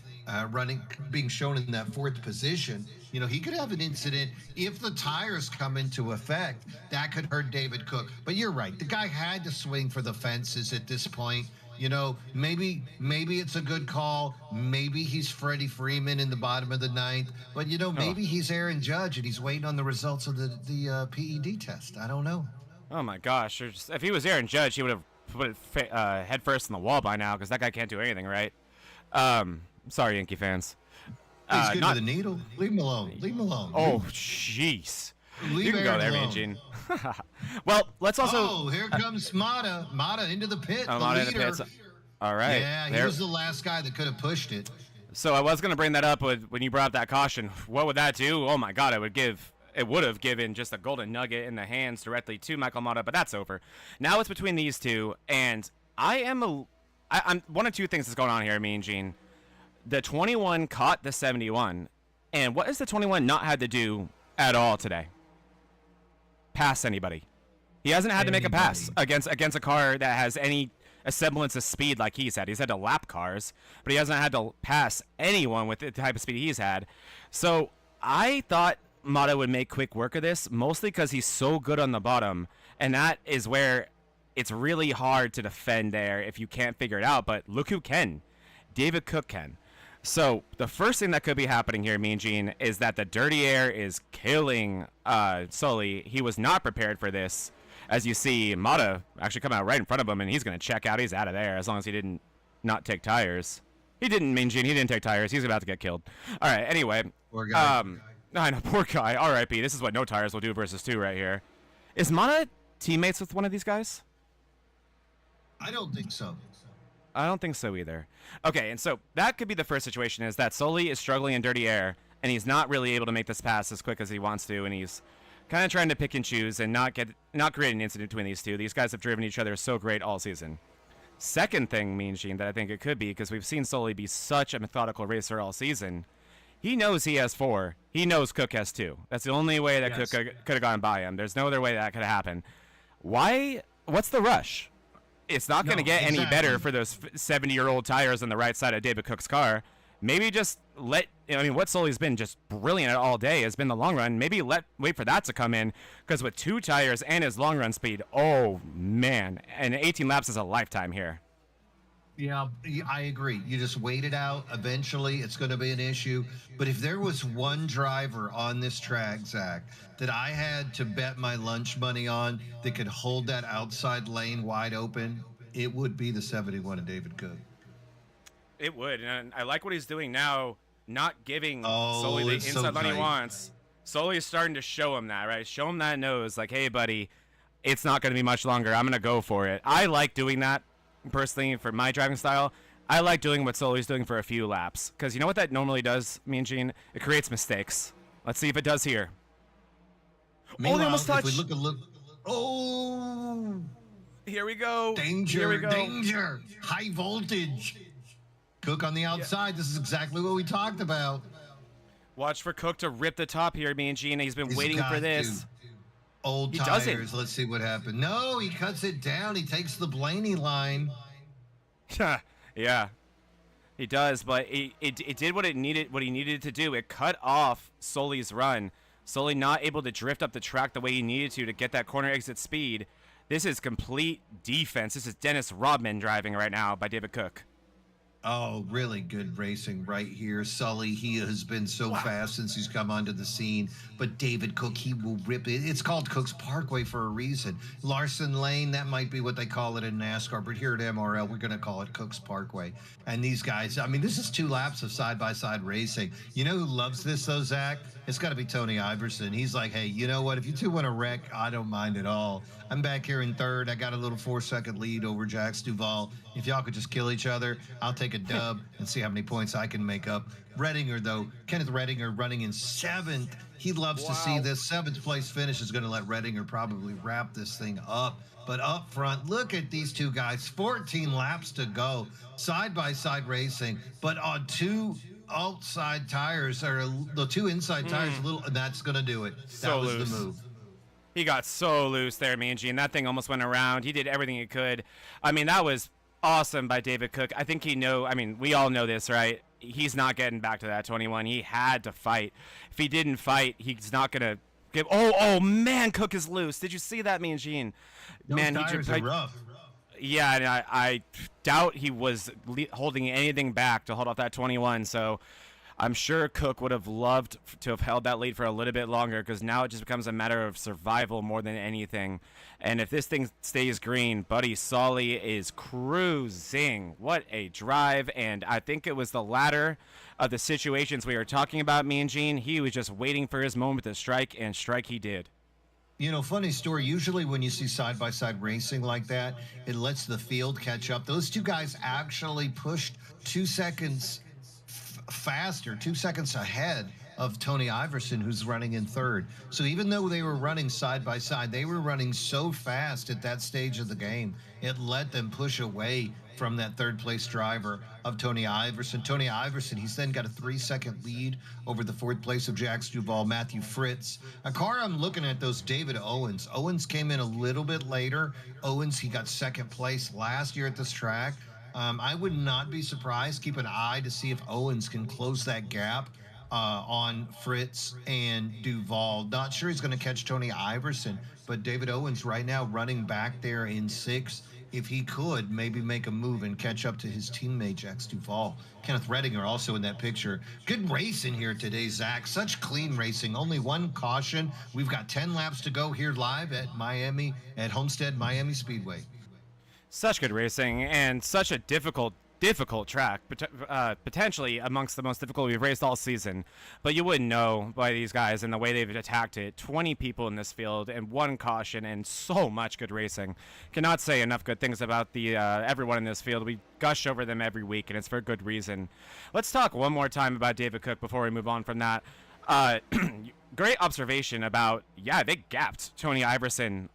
being shown in that 4th position. He could have an incident if the tires come into effect. That could hurt David Cook. But you're right. The guy had to swing for the fences at this point. Maybe it's a good call. Maybe he's Freddie Freeman in the bottom of the 9th. But, maybe he's Aaron Judge and he's waiting on the results of the PED test. I don't know. Oh, my gosh. If he was Aaron Judge, he would have put it head first in the wall by now, because that guy can't do anything right. Sorry, Yankee fans. He's good with the needle. Leave him alone. Oh, jeez. You can go there, Mean Gene. Well, let's also... Oh, here comes Mata. Mata into the pit. Mata in the pits. All right. Yeah, he was the last guy that could have pushed it. So I was going to bring that up when you brought up that caution. What would that do? Oh, my God. It would have given just a golden nugget in the hands directly to Michael Mata, but that's over. Now it's between these 2, and I'm one of 2 things that's going on here, Mean Gene. The 21 caught the 71, and what has the 21 not had to do at all today? Pass anybody. He hasn't had to make a pass against a car that has any semblance of speed like he's had. He's had to lap cars, but he hasn't had to pass anyone with the type of speed he's had. So I thought Mata would make quick work of this, mostly because he's so good on the bottom, and that is where it's really hard to defend there if you can't figure it out. But look who can. David Cook can. So the first thing that could be happening here, Mean Gene, is that the dirty air is killing Sully. He was not prepared for this. As you see, Mata actually come out right in front of him, and he's going to check out. He's out of there as long as he didn't not take tires. He didn't, Mean Gene. He didn't take tires. He's about to get killed. All right, anyway. Poor guy. I know, poor guy. R.I.P. This is what no tires will do versus 2 right here. Is Mata teammates with one of these guys? I don't think so. I don't think so either. Okay, and so that could be the first situation, is that Sully is struggling in dirty air, and he's not really able to make this pass as quick as he wants to, and he's kind of trying to pick and choose and not create an incident between these 2. These guys have driven each other so great all season. Second thing, Mean Gene, that I think it could be, because we've seen Sully be such a methodical racer all season, He knows he has 4. He knows Cook has 2. That's the only way that Cook could have gone by him. There's no other way that could have happened. Why? What's the rush? It's not going to get any better for those 70-year-old tires on the right side of David Cook's car. Maybe just what Sully's been just brilliant at all day has been the long run. Maybe wait for that to come in, because with 2 tires and his long run speed, oh, man. And 18 laps is a lifetime here. Yeah, I agree. You just wait it out. Eventually, it's going to be an issue. But if there was one driver on this track, Zach, that I had to bet my lunch money on that could hold that outside lane wide open, it would be the 71 of David Cook. It would. And I like what he's doing now, not giving Sully the inside line he wants. Sully's starting to show him that, right? Show him that nose, like, hey, buddy, it's not going to be much longer. I'm going to go for it. I like doing that. Personally, for my driving style, I like doing what Sully's doing for a few laps, because you know what that normally does, Mean Gene? It creates mistakes. Let's see if it does here. Meanwhile, they almost touched. If we look. Here we go. Danger! Here we go. Danger! High voltage. Cook on the outside. Yeah. This is exactly what we talked about. Watch for Cook to rip the top here, Mean Gene. He's been waiting for this. Old tires. Let's see what happened. No, he cuts it down. He takes the Blaney line. Yeah, he does. But it did what he needed to do. It cut off Sully's run. Sully not able to drift up the track the way he needed to get that corner exit speed. This is complete defense. This is Dennis Rodman driving right now by David Cook. Oh, really good racing right here. Sully, he has been so fast since he's come onto the scene. But David Cook, he will rip it. It's called Cook's Parkway for a reason. Larson Lane, that might be what they call it in NASCAR. But here at MRL, we're going to call it Cook's Parkway. And these guys, I mean, this is 2 laps of side-by-side racing. You know who loves this, though, Zach? It's got to be Tony Iverson. He's like, hey, you know what? If you 2 want to wreck, I don't mind at all. I'm back here in 3rd. I got a little 4-second lead over Jax Duvall. If y'all could just kill each other, I'll take a dub and see how many points I can make up. Redinger, though, Kenneth Redinger running in 7th. He loves to see this. 7th place finish is going to let Redinger probably wrap this thing up. But up front, look at these 2 guys. 14 laps to go. Side-by-side racing, but on 2 outside tires, or the 2 inside tires, and that's going to do it. That was the move. He got so loose there, Mean Gene. That thing almost went around. He did everything he could. I mean, that was awesome by David Cook. I think we all know this, right? He's not getting back to that 21. He had to fight. If he didn't fight, he's not going to give. Oh, man, Cook is loose. Did you see that, Mean Gene? Those tires are rough. Yeah, and I doubt he was holding anything back to hold off that 21, so I'm sure Cook would have loved to have held that lead for a little bit longer, because now it just becomes a matter of survival more than anything. And if this thing stays green, Buddy Sully is cruising. What a drive. And I think it was the latter of the situations we were talking about, Mean Gene. He was just waiting for his moment to strike, and strike he did. You know, funny story, usually when you see side-by-side racing like that, it lets the field catch up. Those 2 guys actually pushed 2 seconds faster, 2 seconds ahead of Tony Iverson, who's running in 3rd. So even though they were running side by side, they were running so fast at that stage of the game, it let them push away from that 3rd place driver of Tony Iverson. Tony Iverson, he's then got a 3-second lead over the 4th place of Jax Duvall, Matthew Fritz. A car I'm looking at, those David Owens. Owens came in a little bit later. Owens, he got 2nd place last year at this track. I would not be surprised. Keep an eye to see if Owens can close that gap on Fritz and Duvall. Not sure he's going to catch Tony Iverson, but David Owens right now running back there in 6th. If he could, maybe make a move and catch up to his teammate, Jax Duvall. Kenneth Redinger also in that picture. Good racing here today, Zach. Such clean racing. Only 1 caution. We've got 10 laps to go here live at Homestead, Miami Speedway. Such good racing, and such a difficult track, potentially amongst the most difficult we've raced all season. But you wouldn't know by these guys and the way they've attacked it. 20 people in this field and 1 caution and so much good racing. Cannot say enough good things about the everyone in this field. We gush over them every week, and it's for good reason. Let's talk one more time about David Cook before we move on from that. Great observation about, they gapped Tony Iverson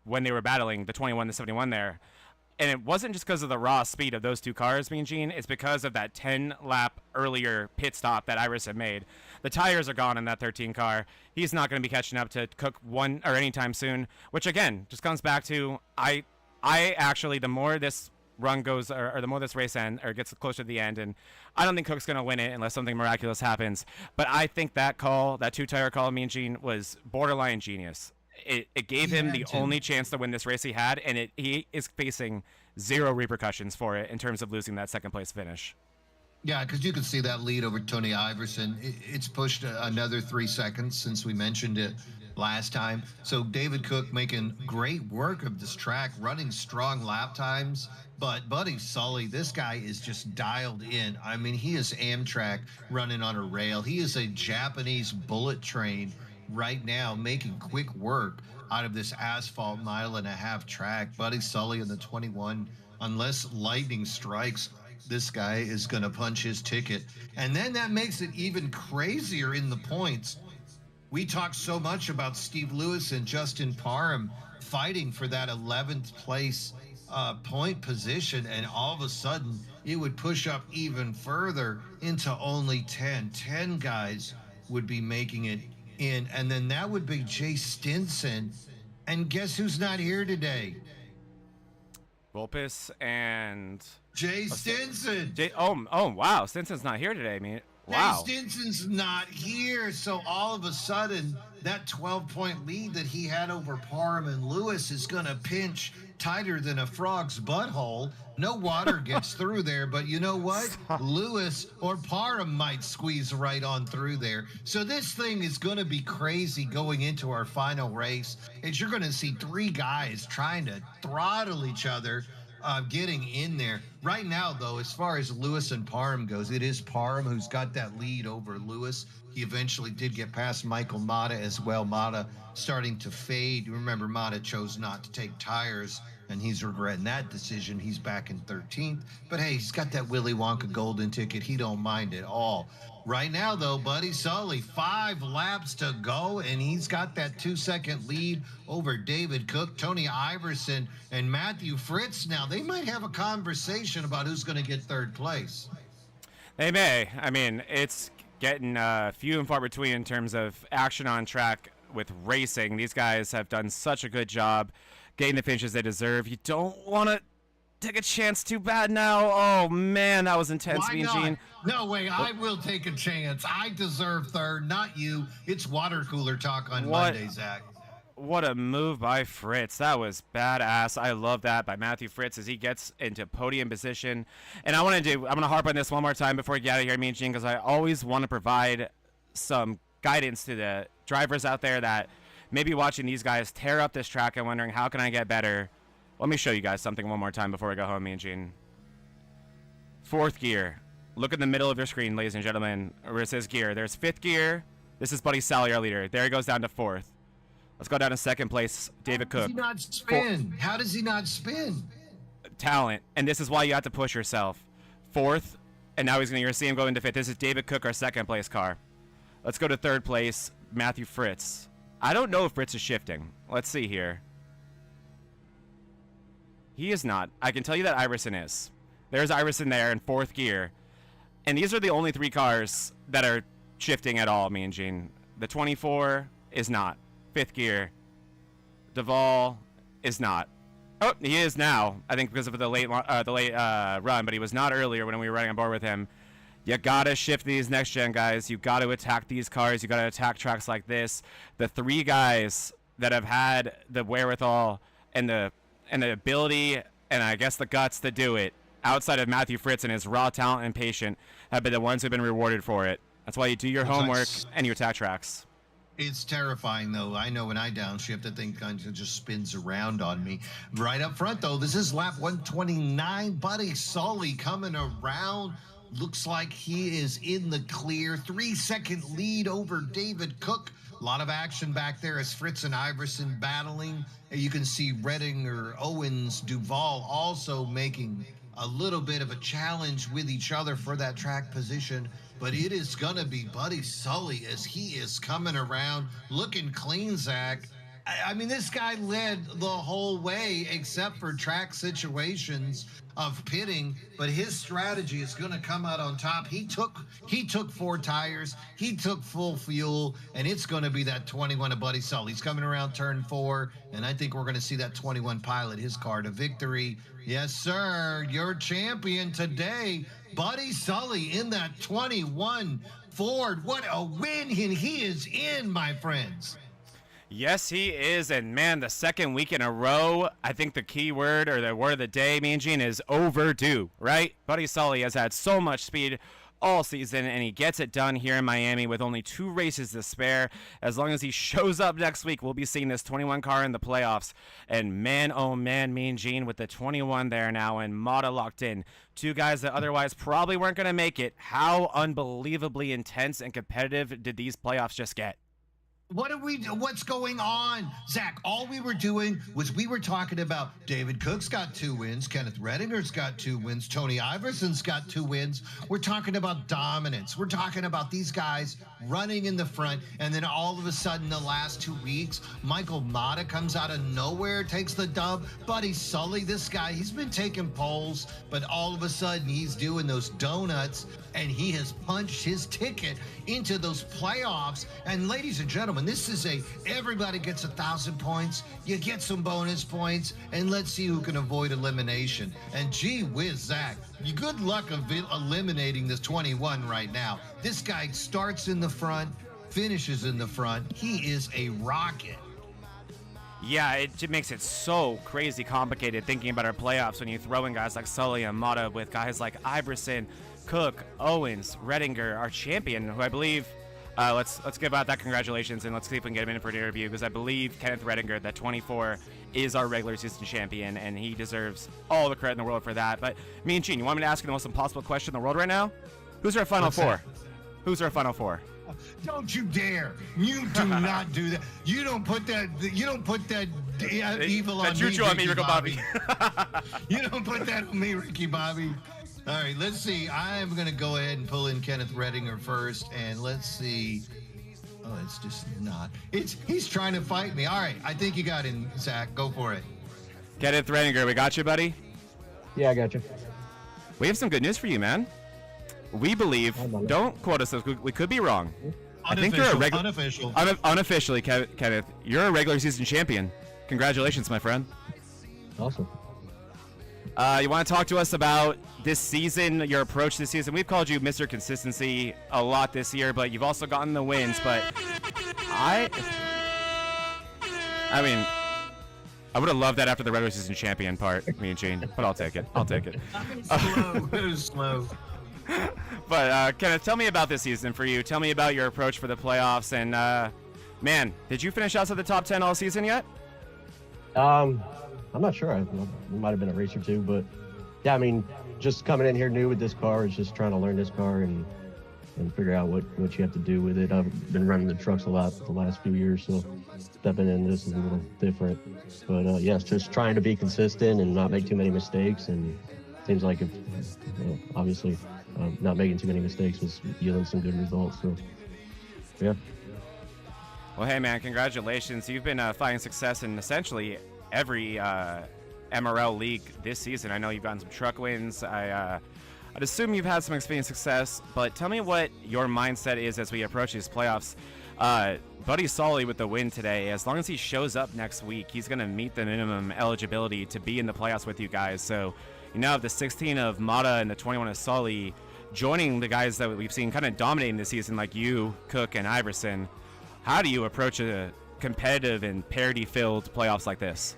when they were battling the 21 to 71 there. And it wasn't just because of the raw speed of those two cars, Mean Gene. It's because of that 10-lap earlier pit stop that Iverson made. The tires are gone in that 13 car. He's not going to be catching up to Cook anytime soon, which, again, just comes back to I actually, the more this run goes, or the more this race ends, or gets closer to the end, and I don't think Cook's going to win it unless something miraculous happens. But I think that call, that two-tire call, Mean Gene, was borderline genius. It gave him the only chance to win this race he had, and he is facing zero repercussions for it in terms of losing that second place finish. Yeah, because you can see that lead over Tony Iverson. It's pushed another 3 seconds since we mentioned it last time. So David Cook making great work of this track, running strong lap times. But Buddy Sully, this guy is just dialed in. I mean, he is Amtrak running on a rail. He is a Japanese bullet train right now, making quick work out of this asphalt 1.5 mile track. Buddy Sully in the 21, unless lightning strikes, this guy is going to punch his ticket. And then that makes it even crazier in the points. We talked so much about Steve Lewis and Justin Parham fighting for that 11th place point position, and all of a sudden it would push up even further into only 10. 10 guys would be making it in, and then that would be Jay Stinson. And guess who's not here today? Volpus and Jay Stinson. Oh wow, Stinson's not here today. I mean, wow. Jay Stinson's not here, so all of a sudden that 12-point lead that he had over Parham and Lewis is going to pinch tighter than a frog's butthole. No water gets through there, but you know what? Lewis or Parham might squeeze right on through there. So this thing is going to be crazy going into our final race. And you're going to see 3 guys trying to throttle each other, getting in there. Right now, though, as far as Lewis and Parham goes, it is Parham who's got that lead over Lewis. He eventually did get past Michael Mata as well. Mata starting to fade. Remember, Mata chose not to take tires, and he's regretting that decision. He's back in 13th. But hey, he's got that Willy Wonka golden ticket. He don't mind at all. Right now, though, Buddy Sully, 5 laps to go, and he's got that 2-second lead over David Cook, Tony Iverson, and Matthew Fritz. Now, they might have a conversation about who's going to get 3rd place. They may. I mean, it's getting few and far between in terms of action on track with racing. These guys have done such a good job getting the finishes they deserve. You don't want to take a chance too bad now. Oh, man, that was intense. Why not? Gene. No way, I will take a chance. I deserve 3rd, not you. It's water cooler talk on Monday, Zach. What a move by Fritz. That was badass. I love that by Matthew Fritz as he gets into podium position. And I'm going to harp on this one more time before we get out of here, Mean Gene, because I always want to provide some guidance to the drivers out there that may be watching these guys tear up this track and wondering, how can I get better? Let me show you guys something one more time before we go home, Mean Gene. 4th gear. Look in the middle of your screen, ladies and gentlemen, where it says gear. There's 5th gear. This is Buddy Sully, our leader. There he goes down to 4th. Let's go down to 2nd place, David Cook. How does he not spin? How does he not spin? Talent, and this is why you have to push yourself. 4th, and now you're going to see him go into 5th. This is David Cook, our 2nd place car. Let's go to 3rd place, Matthew Fritz. I don't know if Fritz is shifting. Let's see here. He is not. I can tell you that Iverson is. There's Iverson there in 4th gear. And these are the only 3 cars that are shifting at all, Mean Gene. The 24 is not. 5th gear. Duvall is not. Oh, he is now. I think because of the late run, but he was not earlier when we were running on board with him. You gotta shift these next gen guys. You gotta attack these cars. You gotta attack tracks like this. The 3 guys that have had the wherewithal and the ability and I guess the guts to do it, outside of Matthew Fritz and his raw talent and patience, have been the ones who've been rewarded for it. That's why you do your homework and you attack tracks. It's terrifying, though. I know when I downshift, the thing kind of just spins around on me. Right up front, though, this is lap 129. Buddy Sully coming around. Looks like he is in the clear. 3-second lead over David Cook. A lot of action back there as Fritz and Iverson battling. You can see Reddinger, Owens, Duvall also making a little bit of a challenge with each other for that track position. But it is going to be Buddy Sully as he is coming around looking clean, Zach. I mean, this guy led the whole way except for track situations of pitting, but his strategy is going to come out on top. He took 4 tires, he took full fuel, and it's going to be that 21 of Buddy Sully. He's coming around turn 4, and I think we're going to see that 21 pilot his car to victory. Yes, sir, your champion today, Buddy Sully, in that 21 Ford. What a win, and he is in, my friends. Yes, he is, and man, the second week in a row, I think the key word or the word of the day, Mean Gene, is overdue, right? Buddy Sully has had so much speed all season, and he gets it done here in Miami with only 2 races to spare. As long as he shows up next week, we'll be seeing this 21 car in the playoffs. And man, oh man, Mean Gene with the 21 there now and Mata locked in. 2 guys that otherwise probably weren't going to make it. How unbelievably intense and competitive did these playoffs just get? What's going on, Zach? All we were doing was we were talking about David Cook's got 2 wins, Kenneth Redinger's got 2 wins, Tony Iverson's got 2 wins. We're talking about dominance. We're talking about these guys running in the front, and then all of a sudden, the last 2 weeks, Michael Mata comes out of nowhere, takes the dub. Buddy Sully, this guy, he's been taking poles, but all of a sudden, he's doing those donuts, and he has punched his ticket into those playoffs. And ladies and gentlemen, this is everybody gets 1,000 points. You get some bonus points, and let's see who can avoid elimination. And gee whiz, Zach, good luck of eliminating this 21 right now. This guy starts in the front, finishes in the front. He is a rocket. Yeah, it just makes it so crazy complicated thinking about our playoffs when you throw in guys like Sully and Mata with guys like Iverson, Cook, Owens, Redinger, our champion, who I believe, let's give out that congratulations, and let's see if we can get him in for an interview, because I believe Kenneth Redinger, that 24, is our regular season champion, and he deserves all the credit in the world for that. But me and Gene, you want me to ask you the most impossible question in the world right now? Who's our Final Four? Who's our Final Four? Don't you dare! You do not do that. You don't put that. You don't put that evil on me, Ricky Bobby. You don't put that on me, Ricky Bobby. All right, let's see. I'm going to go ahead and pull in Kenneth Redinger first, and let's see. Oh, it's just not. He's trying to fight me. All right, I think you got him, Zach. Go for it. Kenneth Redinger, we got you, buddy? Yeah, I got you. We have some good news for you, man. We believe, don't quote us, we could be wrong. I think you're a unofficially, Kenneth, you're a regular season champion. Congratulations, my friend. Awesome. You want to talk to us about this season, your approach this season? We've called you Mr. Consistency a lot this year, but you've also gotten the wins. But I mean, I would have loved that after the regular season champion part, me and Gene, but I'll take it. I'll take it. It was slow. But Kenneth, tell me about this season for you. Tell me about your approach for the playoffs. And man, did you finish outside the top 10 all season yet? I'm not sure. It might have been a race or 2, but yeah, I mean, just coming in here new with this car is just trying to learn this car and figure out what you have to do with it. I've been running the trucks a lot the last few years, so stepping in this is a little different. But yeah, it's just trying to be consistent and not make too many mistakes. And it seems like obviously not making too many mistakes was yielding some good results. So yeah. Well, hey man, congratulations. You've been finding success in essentially every MRL league this season. I know you've gotten some truck wins. I'd assume you've had some experience success, but tell me what your mindset is as we approach these playoffs. Buddy Sully with the win today. As long as he shows up next week, he's going to meet the minimum eligibility to be in the playoffs with you guys. So you now have the 16 of Mata and the 21 of Sully joining the guys that we've seen kind of dominating this season, like you, Cook, and Iverson. How do you approach a competitive and parity-filled playoffs like this?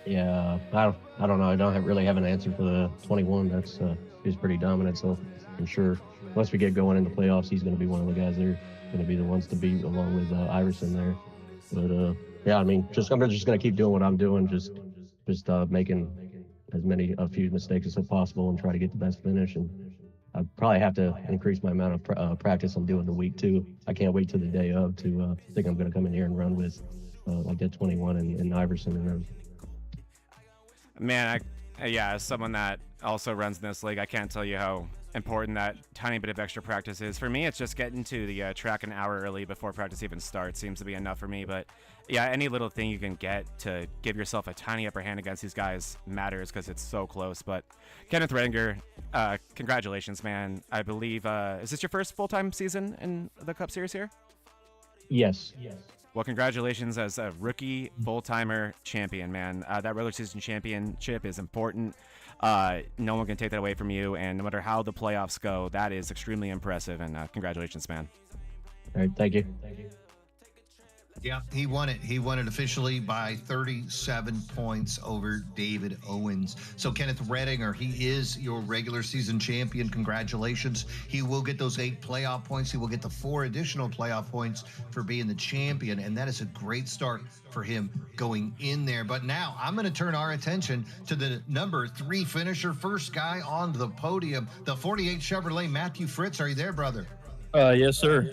Yeah, I don't know. I don't really have an answer for the 21. He's pretty dominant, so I'm sure once we get going into playoffs, he's going to be one of the guys that are going to be the ones to beat, along with Iverson there. But yeah, I mean, I'm just going to keep doing what I'm doing, just making a few mistakes as possible and try to get the best finish. And I probably have to increase my amount of practice I'm doing the week too. I can't wait till the day of to think I'm going to come in here and run with like that 21 and Iverson and them. Man, yeah, as someone that also runs in this league, I can't tell you how important that tiny bit of extra practice is. For me, it's just getting to the track an hour early before practice even starts seems to be enough for me. But yeah, any little thing you can get to give yourself a tiny upper hand against these guys matters because it's so close. But Kenneth Redinger, congratulations, man. I believe, is this your first full-time season in the Cup Series here? Yes. Well, congratulations as a rookie full-timer champion, man. That regular season championship is important. No one can take that away from you, and no matter how the playoffs go, that is extremely impressive, and congratulations, man. All right, thank you. Yeah, he won it. He won it officially by 37 points over David Owens. So Kenneth Redinger, he is your regular season champion. Congratulations. He will get those 8 playoff points. He will get the 4 additional playoff points for being the champion, and that is a great start for him going in there. But now I'm going to turn our attention to the number 3 finisher, first guy on the podium, the 48 Chevrolet, Matthew Fritz. Are you there, brother? Yes, sir.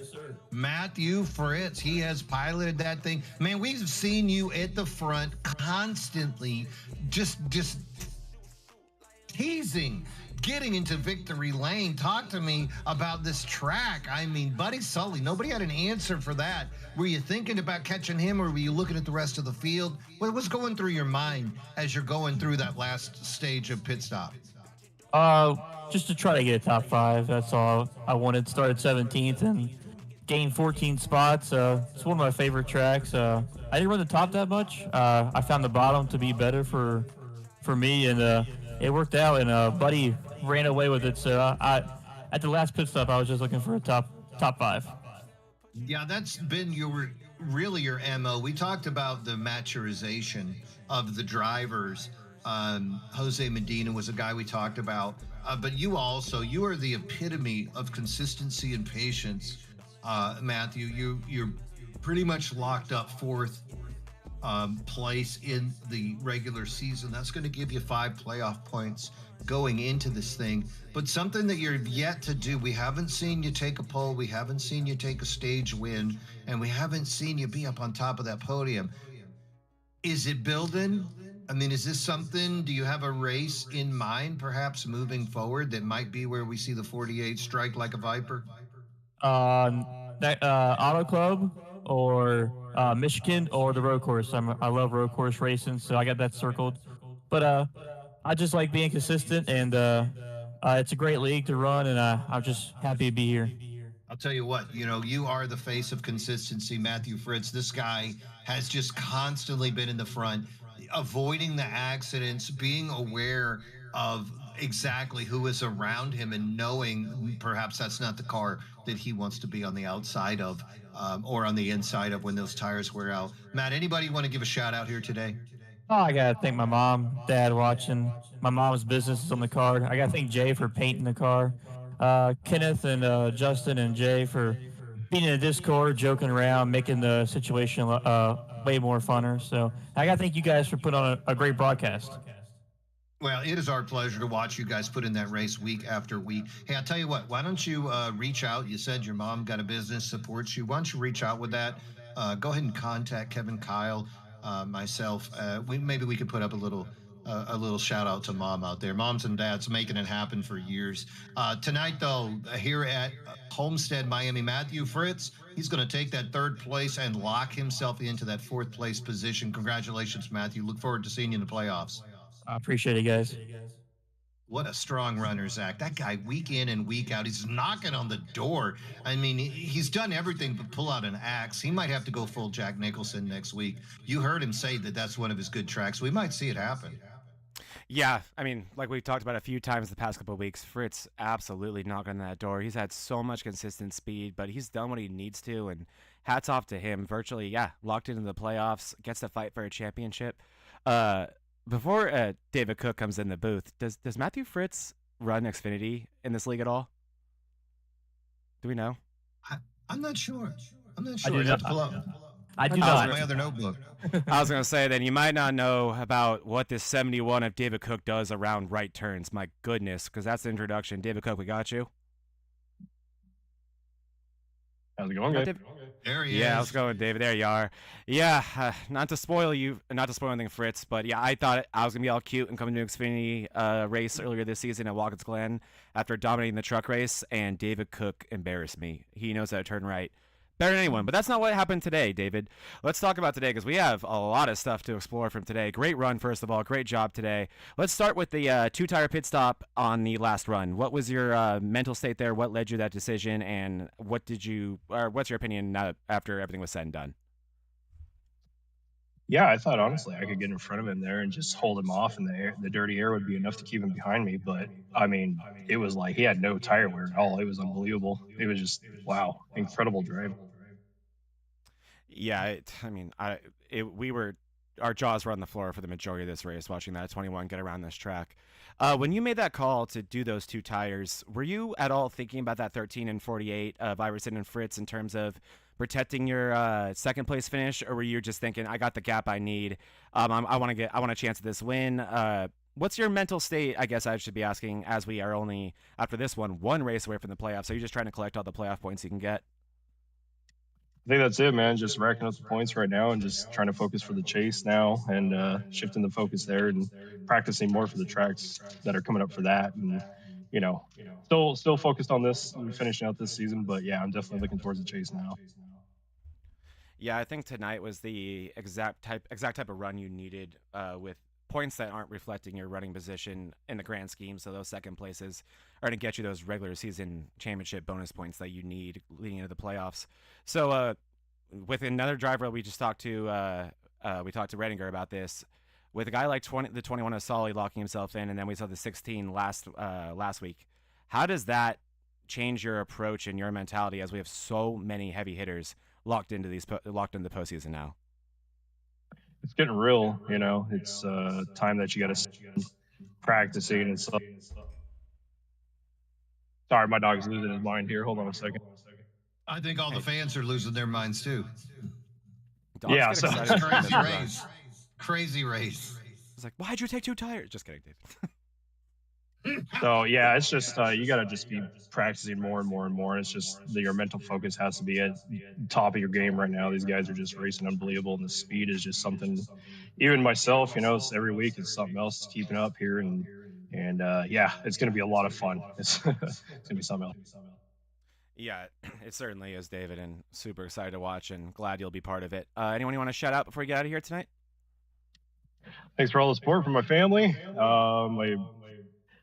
Matthew Fritz, he has piloted that thing. Man, we've seen you at the front constantly, just teasing, getting into victory lane. Talk to me about this track. I mean, Buddy Sully, nobody had an answer for that. Were you thinking about catching him, or were you looking at the rest of the field? What was going through your mind as you're going through that last stage of pit stop? Just to try to get a top 5. That's all. I wanted. Started 17th and gained 14 spots. It's one of my favorite tracks. I didn't run the top that much. I found the bottom to be better for me, and it worked out. And Buddy ran away with it. So at the last pit stop, I was just looking for a top 5. Yeah, that's been your MO. We talked about the maturization of the drivers. Jose Medina was a guy we talked about, but you are the epitome of consistency and patience. Matthew, you're pretty much locked up 4th place in the regular season. That's going to give you 5 playoff points going into this thing. But something that you're yet to do, we haven't seen you take a pole, we haven't seen you take a stage win, and we haven't seen you be up on top of that podium. Is it building? I mean, is this something, do you have a race in mind, perhaps moving forward, that might be where we see the 48 strike like a viper? Auto Club or Michigan or the road course. I love road course racing, so I got that circled. But I just like being consistent, and it's a great league to run, and I'm just happy to be here. I'll tell you what, you are the face of consistency, Matthew Fritz. This guy has just constantly been in the front, avoiding the accidents, being aware of exactly who is around him, and knowing perhaps that's not the car that he wants to be on the outside of or on the inside of when those tires wear out. Matt, anybody want to give a shout out here today? Oh, I got to thank my mom, dad watching. My mom's business is on the car. I got to thank Jay for painting the car. Kenneth and Justin and Jay for being in the Discord, joking around, making the situation way more funner. So I got to thank you guys for putting on a great broadcast. Well, it is our pleasure to watch you guys put in that race week after week. Hey, I'll tell you what, why don't you reach out? You said your mom got a business, supports you. Why don't you reach out with that? Go ahead and contact Kevin, Kyle, myself. Maybe we could put up a little shout out to mom out there. Moms and dads making it happen for years. Tonight, though, here at Homestead, Miami, Matthew Fritz, he's going to take that 3rd place and lock himself into that 4th place position. Congratulations, Matthew. Look forward to seeing you in the playoffs. I appreciate it, guys. What a strong runner, Zach. That guy, week in and week out, he's knocking on the door. I mean, he's done everything but pull out an axe. He might have to go full Jack Nicholson next week. You heard him say that that's one of his good tracks. We might see it happen. Yeah, I mean, like we talked about a few times the past couple of weeks, Fritz absolutely knocking on that door. He's had so much consistent speed, but he's done what he needs to, and hats off to him. Virtually, locked into the playoffs, gets to fight for a championship. Before David Cook comes in the booth, does Matthew Fritz run Xfinity in this league at all? Do we know? I'm not sure. I do I have not. to pull up. I do not. My other notebook. I was going to say, then you might not know about what this 71 of David Cook does around right turns. My goodness, because that's the introduction. David Cook, we got you. How's it going, guys? There he is. Yeah, how's it going, David? There you are. Yeah, not to spoil anything, Fritz, but yeah, I thought I was gonna be all cute and coming to an Xfinity race earlier this season at Watkins Glen after dominating the truck race, and David Cook embarrassed me. He knows how to turn right better than anyone, but that's not what happened today, David. Let's talk about today because we have a lot of stuff to explore from today. Great run, first of all. Great job today. Let's start with the two-tire pit stop on the last run. What was your mental state there? What led you to that decision, and what's your opinion after everything was said and done? Yeah, I thought honestly I could get in front of him there and just hold him off, and the dirty air would be enough to keep him behind me. But I mean, it was like he had no tire wear at all. It was unbelievable. It was just wow, incredible drive. Yeah, our jaws were on the floor for the majority of this race, watching that 21 get around this track. When you made that call to do those two tires, were you at all thinking about that 13 and 48 of Iverson and Fritz in terms of protecting your second place finish, or were you just thinking, I got the gap I need, I want a chance at this win? What's your mental state, I guess I should be asking, as we are only, after this one race away from the playoffs? Are you just trying to collect all the playoff points you can get? I think that's it, man. Just racking up the points right now and just trying to focus for the chase now, and shifting the focus there and practicing more for the tracks that are coming up for that. And still focused on this and finishing out this season. But yeah, I'm definitely looking towards the chase now. Yeah, I think tonight was the exact type of run you needed, with points that aren't reflecting your running position in the grand scheme. So those second places are going to get you those regular season championship bonus points that you need leading into the playoffs. So with another driver we just talked to, we talked to Redinger about this. With a guy like the 21 of Solly locking himself in, and then we saw the 16 last week, how does that change your approach and your mentality as we have so many heavy hitters locked into the postseason now? It's getting real, It's time that you got to practicing and stuff. Sorry, my dog's losing his mind here. Hold on a second. I think all the fans are losing their minds too. Dogs yeah, so crazy race. It's like, why'd you take two tires? Just kidding, Dave. So yeah, it's just you got to just be practicing more and more and more. It's just that your mental focus has to be at the top of your game right now. These guys are just racing unbelievable, and the speed is just something. Even myself, every week it's something else keeping up here, and yeah, it's going to be a lot of fun. It's going to be something else. Yeah, it certainly is, David, and super excited to watch and glad you'll be part of it. Anyone you want to shout out before you get out of here tonight? Thanks for all the support from my family, my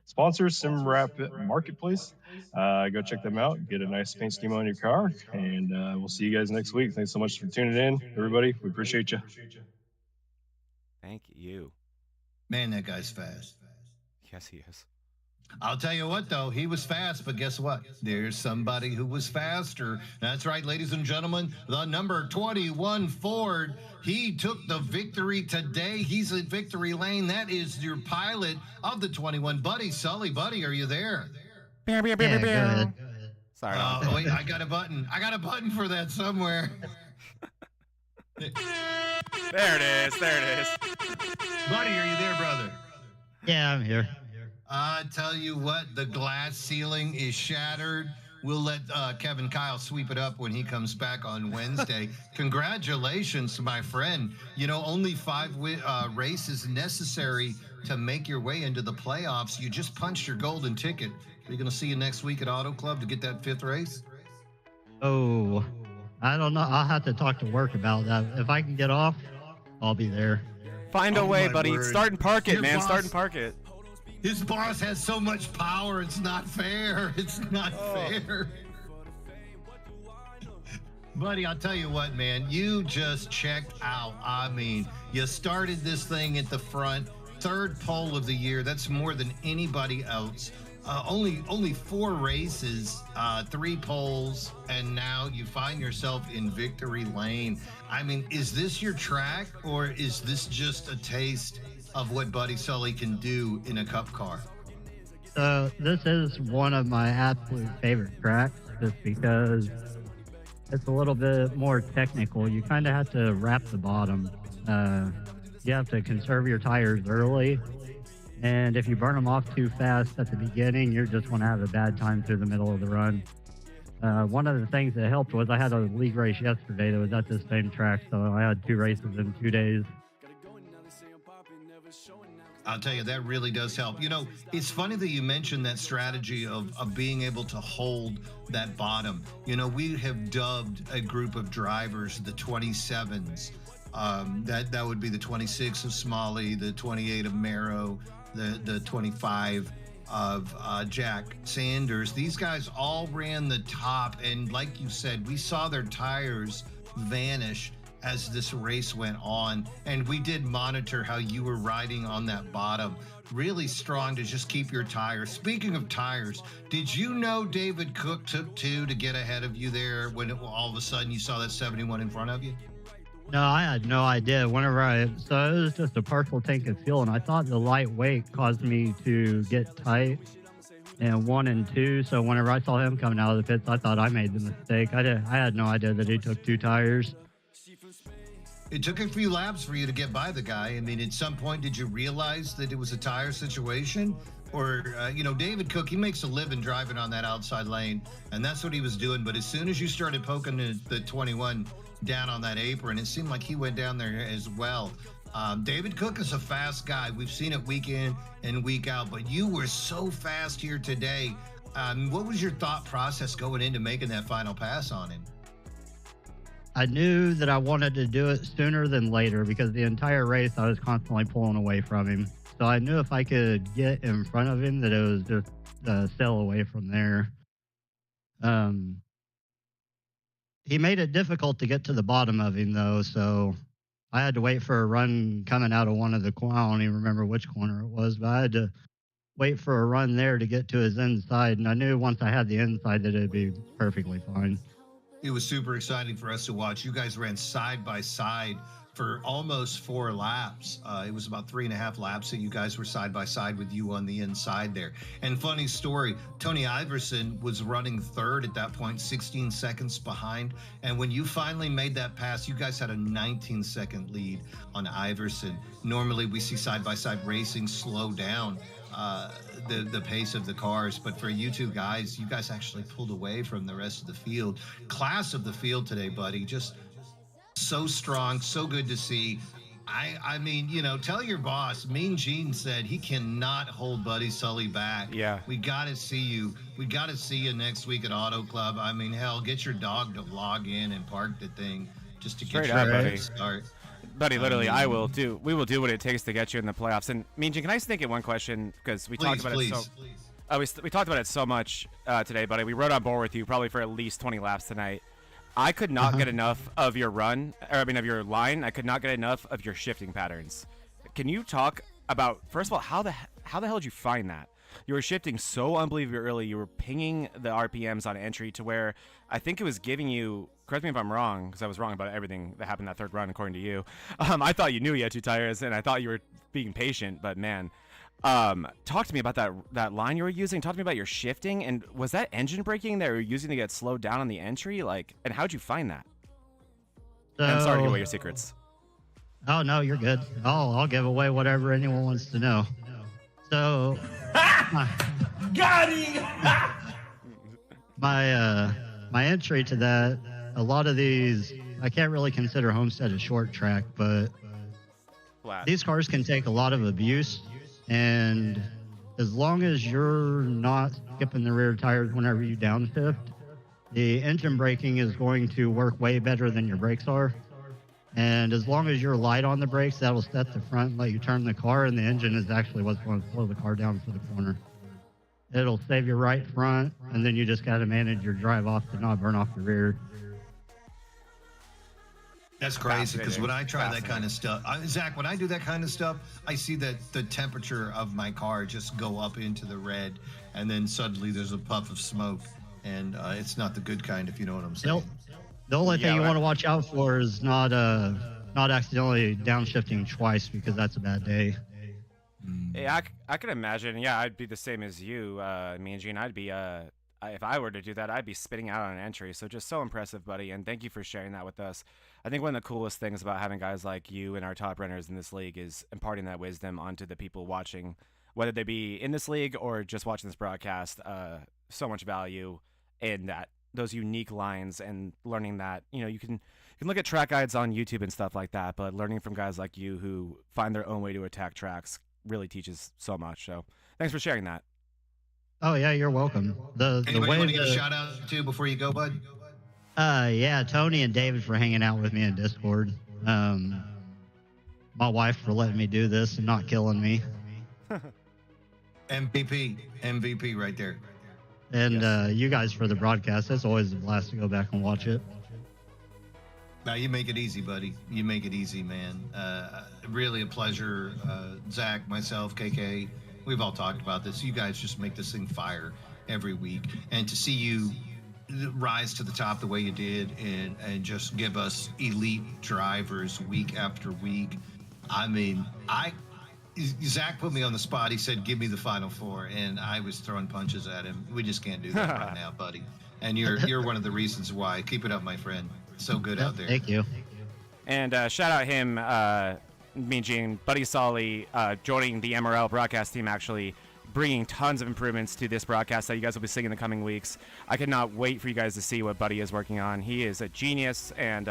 sponsor, SimWrap Marketplace. Go check them out. Get a nice paint scheme on your car, and we'll see you guys next week. Thanks so much for tuning in, everybody. We appreciate you. Thank you. Man, that guy's fast. Yes, he is. I'll tell you what, though, he was fast, but guess what? There's somebody who was faster. That's right, ladies and gentlemen, the number 21 Ford. He took the victory today. He's in victory lane. That is your pilot of the 21. Buddy Sully, buddy, are you there? Go ahead. Sorry. Oh, wait, I got a button. I got a button for that somewhere. There it is. Buddy, are you there, brother? Yeah, I'm here. I tell you what, the glass ceiling is shattered. We'll let Kevin Kyle sweep it up when he comes back on Wednesday. Congratulations, my friend. Only 5 races necessary to make your way into the playoffs. You just punched your golden ticket. Are you going to see you next week at Auto Club to get that 5th race? Oh, I don't know. I'll have to talk to work about that. If I can get off, I'll be there. Find a way, buddy. Word. Start and park it, Your man. boss, Start and park it. His boss has so much power. It's not fair. It's not fair. Buddy, I'll tell you what, man. You just checked out. I mean, you started this thing at the front. 3rd pole of the year. That's more than anybody else. Only 4 races, 3 poles, and now you find yourself in victory lane. I mean, is this your track, or is this just a taste of what Buddy Sully can do in a cup car? So this is one of my absolute favorite tracks, just because it's a little bit more technical. You kind of have to wrap the bottom. You have to conserve your tires early, and if you burn them off too fast at the beginning, you're just going to have a bad time through the middle of the run. One of the things that helped was I had a league race yesterday that was at this same track, so I had 2 races in 2 days. I'll tell you, that really does help. You know, it's funny that you mentioned that strategy of being able to hold that bottom. You know, we have dubbed a group of drivers the 27s. That would be the 26 of Smalley, the 28 of Marrow, the 25 of Jack Sanders. These guys all ran the top, and like you said, we saw their tires vanish as this race went on, and we did monitor how you were riding on that bottom. Really strong to just keep your tires. Speaking of tires, did you know David Cook took 2 to get ahead of you there when all of a sudden you saw that 71 in front of you? No, I had no idea. So it was just a partial tank of fuel, and I thought the light weight caused me to get tight in 1 and 2. So whenever I saw him coming out of the pits, I thought I made the mistake. I had no idea that he took 2 tires. It took a few laps for you to get by the guy. I mean, at some point, did you realize that it was a tire situation? Or, you know, David Cook, he makes a living driving on that outside lane, and that's what he was doing. But as soon as you started poking the 21 down on that apron, it seemed like he went down there as well. David Cook is a fast guy. We've seen it week in and week out, but you were so fast here today. What was your thought process going into making that final pass on him? I knew that I wanted to do it sooner than later because the entire race I was constantly pulling away from him. So I knew if I could get in front of him that it was just a sail away from there. He made it difficult to get to the bottom of him, though, so I had to wait for a run coming out of one of the corners. I don't even remember which corner it was, but I had to wait for a run there to get to his inside, and I knew once I had the inside that it'd be perfectly fine. It was super exciting for us to watch. You guys ran side by side for almost 4 laps. It was about 3.5 laps that you guys were side by side with you on the inside there. And funny story, Tony Iverson was running 3rd at that point, 16 seconds behind. And when you finally made that pass, you guys had a 19-second lead on Iverson. Normally we see side by side racing slow down the pace of the cars, but for you two guys, you guys actually pulled away from the rest of the field. Class of the field today, buddy. Just so strong, so good to see. I mean, you know, tell your boss, Mean Gene said he cannot hold Buddy Sully back. Yeah. We got to see you. We got to see you next week at Auto Club. I mean, hell, get your dog to log in and park the thing just to get your head start. Buddy, literally, we will do what it takes to get you in the playoffs. And Mean Gene, can I sneak in one question? Because we talked about it so we talked about it so much today, buddy. We rode on board with you probably for at least 20 laps tonight. I could not get enough of your of your line. I could not get enough of your shifting patterns. Can you talk about, first of all, how the hell did you find that? You were shifting so unbelievably early. You were pinging the RPMs on entry to where I think it was giving you, correct me if I'm wrong, because I was wrong about everything that happened that 3rd run, according to you. I thought you knew you had 2 tires, and I thought you were being patient, but man. Talk to me about that line you were using. Talk to me about your shifting, and was that engine braking that you were using to get slowed down on the entry? And how'd you find that? I'm sorry to give away your secrets. Oh no, you're good. I'll give away whatever anyone wants to know. So, got him. my entry to that, a lot of these, I can't really consider Homestead a short track, but these cars can take a lot of abuse. And as long as you're not skipping the rear tires whenever you downshift, the engine braking is going to work way better than your brakes are. And as long as you're light on the brakes, that'll set the front and let you turn the car, and the engine is actually what's going to slow the car down for the corner. It'll save your right front, and then you just got to manage your drive off to not burn off the rear. That's crazy, because when I try that kind of stuff, Zach, when I do that kind of stuff, I see that the temperature of my car just go up into the red, and then suddenly there's a puff of smoke, and it's not the good kind, if you know what I'm saying. The only thing you want to watch out for is not accidentally downshifting twice, because that's a bad day. Yeah, I can imagine. Yeah, I'd be the same as you, Mean Gene. I'd be if I were to do that, I'd be spitting out on an entry. So just so impressive, buddy, and thank you for sharing that with us. I think one of the coolest things about having guys like you and our top runners in this league is imparting that wisdom onto the people watching, whether they be in this league or just watching this broadcast. So much value in that those unique lines and learning that, you can look at track guides on YouTube and stuff like that, but learning from guys like you who find their own way to attack tracks really teaches so much. So thanks for sharing that. Oh yeah, you're welcome. Anybody want to give a shout out to before you go, bud? Yeah, Tony and David for hanging out with me in Discord. My wife for letting me do this and not killing me. MVP right there. And you guys for the broadcast. It's always a blast to go back and watch it. Now you make it easy, buddy. You make it easy, man. Really a pleasure. Zach, myself, KK, we've all talked about this. You guys just make this thing fire every week. And to see you rise to the top the way you did and just give us elite drivers week after week. I mean, Zach put me on the spot. He said, give me the Final Four. And I was throwing punches at him. We just can't do that right now, buddy. And you're one of the reasons why. Keep it up, my friend. So good out there. Thank you. And shout out him, Mean Gene, Buddy Solly, joining the MRL broadcast team, actually bringing tons of improvements to this broadcast that you guys will be seeing in the coming weeks. I cannot wait for you guys to see what Buddy is working on. He is a genius, and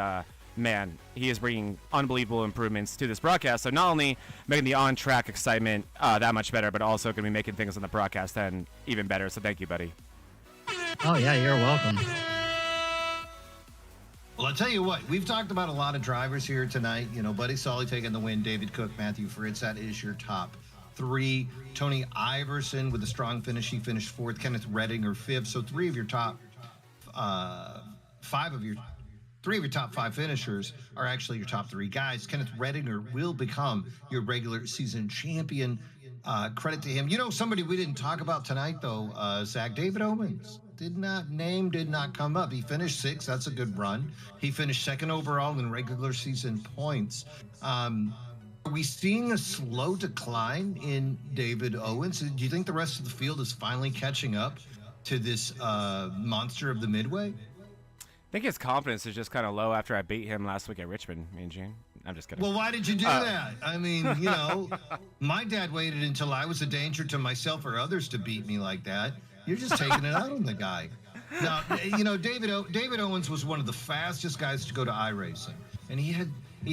man, he is bringing unbelievable improvements to this broadcast. So not only making the on-track excitement that much better, but also going to be making things on the broadcast then even better. So thank you, Buddy. Oh yeah, you're welcome. Well, I'll tell you what, we've talked about a lot of drivers here tonight. Buddy Solly taking the win, David Cook, Matthew Fritz, that is your top three. Tony Iverson with a strong finish, he finished fourth. Kenneth Redinger fifth. So three of your top five finishers are actually your top three guys. Kenneth Redinger will become your regular season champion. Credit to him. Somebody we didn't talk about tonight, though, Zach, David Owens. Did not come up. He finished sixth. That's a good run. He finished second overall in regular season points. Are we seeing a slow decline in David Owens? Do you think the rest of the field is finally catching up to this monster of the Midway? I think his confidence is just kind of low after I beat him last week at Richmond, Mean Gene. I'm just kidding. Well, why did you do that? I mean, my dad waited until I was a danger to myself or others to beat me like that. You're just taking it out on the guy. Now, David Owens was one of the fastest guys to go to iRacing, and he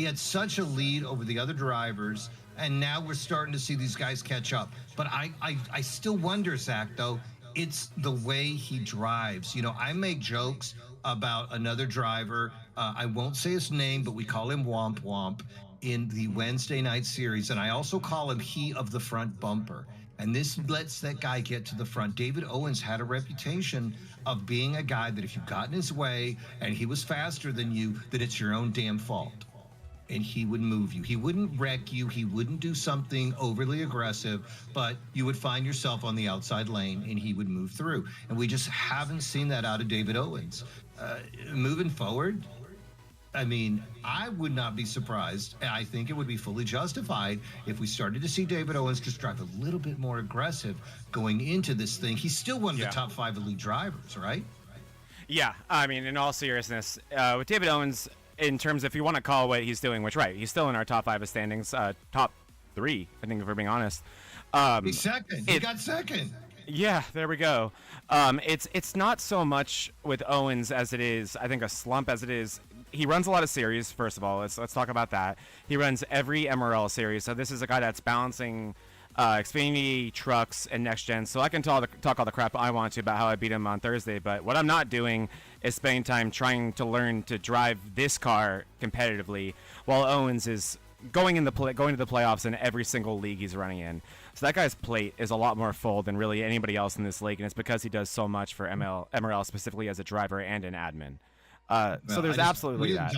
had such a lead over the other drivers, and now we're starting to see these guys catch up. But I still wonder, Zach, though, it's the way he drives. I make jokes about another driver. I won't say his name, but we call him Womp Womp in the Wednesday night series, and I also call him He of the Front Bumper. And this lets that guy get to the front. David Owens had a reputation of being a guy that if you got in his way and he was faster than you, that it's your own damn fault. And he would move you. He wouldn't wreck you. He wouldn't do something overly aggressive, but you would find yourself on the outside lane and he would move through. And we just haven't seen that out of David Owens. Moving forward, I mean, I would not be surprised. I think it would be fully justified if we started to see David Owens just drive a little bit more aggressive going into this thing. He's still one of the top 5 elite drivers, right? Yeah, I mean, in all seriousness, with David Owens, in terms of if you want to call what he's doing, which, right, he's still in our top 5 of standings, top 3, I think, if we're being honest. He's second. He got second. Yeah, there we go. It's not so much with Owens as it is, I think, a slump as it is. He runs a lot of series, first of all. Let's talk about that. He runs every MRL series, so this is a guy that's balancing Xfinity, trucks, and next gen. So I can talk all the crap I want to about how I beat him on Thursday, but what I'm not doing is spending time trying to learn to drive this car competitively, while Owens is going to the playoffs in every single league he's running in. So that guy's plate is a lot more full than really anybody else in this league, and it's because he does so much for MRL specifically as a driver and an admin. So there's absolutely that.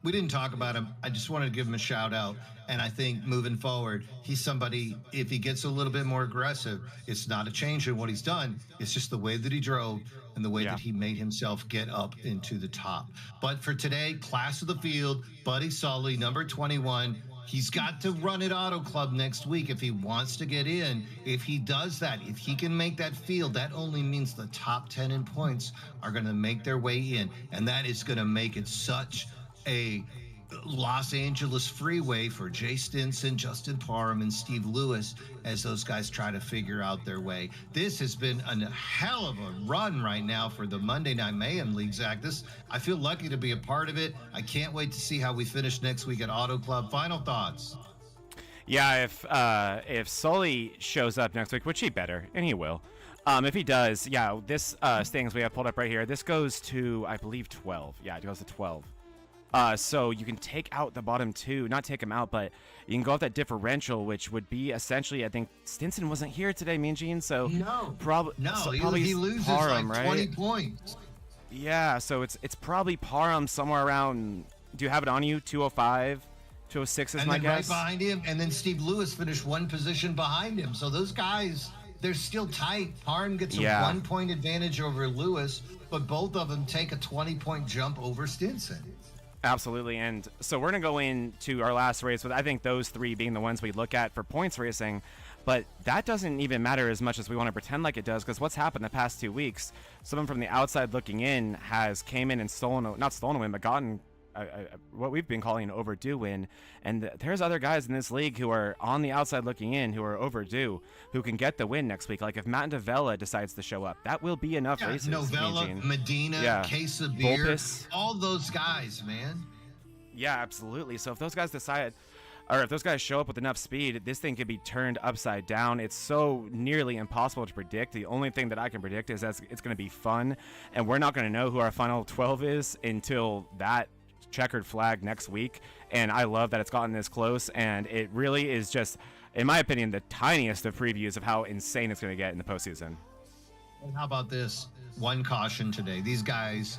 We didn't talk about him. I just wanted to give him a shout out. And I think moving forward, he's somebody, if he gets a little bit more aggressive, it's not a change in what he's done. It's just the way that he drove and the way that he made himself get up into the top. But for today, class of the field, Buddy Solly, number 21. He's got to run at Auto Club next week if he wants to get in. If he does that, if he can make that field, that only means the top 10 in points are going to make their way in. And that is going to make it such a Los Angeles Freeway for Jay Stinson, Justin Parham, and Steve Lewis as those guys try to figure out their way. This has been a hell of a run right now for the Monday Night Mayhem League, Zach. I feel lucky to be a part of it. I can't wait to see how we finish next week at Auto Club. Final thoughts? Yeah, if Sully shows up next week, which he better, and he will. If he does, yeah, this standings we have pulled up right here, this goes to, I believe, 12. Yeah, it goes to 12. So you can take out the bottom two, not take them out, but you can go off that differential, which would be essentially, I think Stinson wasn't here today, Mean Gene, so probably he loses Parham, like 20 points. Yeah, so it's probably Parham somewhere around. Do you have it on you? 205, 206 is and my then guess. Right behind him, and then Steve Lewis finished one position behind him. So those guys, they're still tight. Parham gets a 1 point advantage over Lewis, but both of them take a 20-point jump over Stinson. Absolutely, and so we're going to go into our last race with, I think, those three being the ones we look at for points racing, but that doesn't even matter as much as we want to pretend like it does, because what's happened the past 2 weeks, someone from the outside looking in has came in and not stolen a win, but gotten what we've been calling an overdue win, and there's other guys in this league who are on the outside looking in who are overdue, who can get the win next week. Like if Matt Novella decides to show up, that will be enough races. Novella, Medina, Case of Beer, all those guys, man. Yeah, absolutely. So if those guys decide, or if those guys show up with enough speed, this thing could be turned upside down. It's so nearly impossible to predict. The only thing that I can predict is that it's going to be fun, and we're not going to know who our final 12 is until that checkered flag next week. And I love that it's gotten this close, and it really is just, in my opinion, the tiniest of previews of how insane it's going to get in the postseason. And how about this? One caution today. These guys,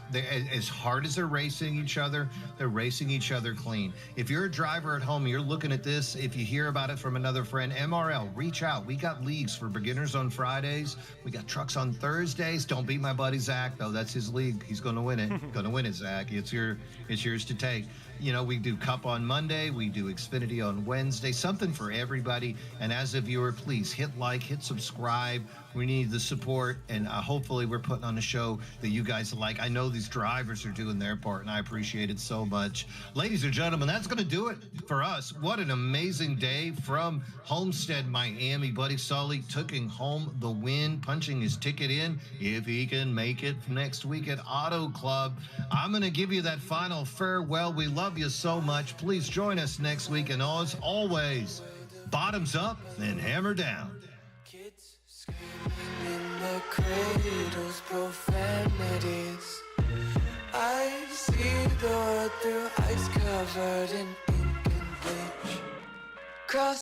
as hard as they're racing each other, they're racing each other clean. If you're a driver at home, you're looking at this, if you hear about it from another friend, MRL, reach out. We got leagues for beginners on Fridays. We got trucks on Thursdays. Don't beat my buddy Zach, though. That's his league. He's going to win it. Going to win it, Zach. It's yours to take. You know, we do Cup on Monday. We do Xfinity on Wednesday. Something for everybody. And as a viewer, please hit like, hit subscribe. We need the support. And hopefully we're putting on a show that you guys like. I know these drivers are doing their part, and I appreciate it so much. Ladies and gentlemen, that's going to do it for us. What an amazing day from Homestead, Miami. Buddy Sully taking home the win, punching his ticket in if he can make it next week at Auto Club. I'm going to give you that final farewell. We love you so much. Please join us next week, and as always, bottoms up and hammer down. Kids screaming in the cradles, profanities. I see the world through ice covered in ink and bleach. Cross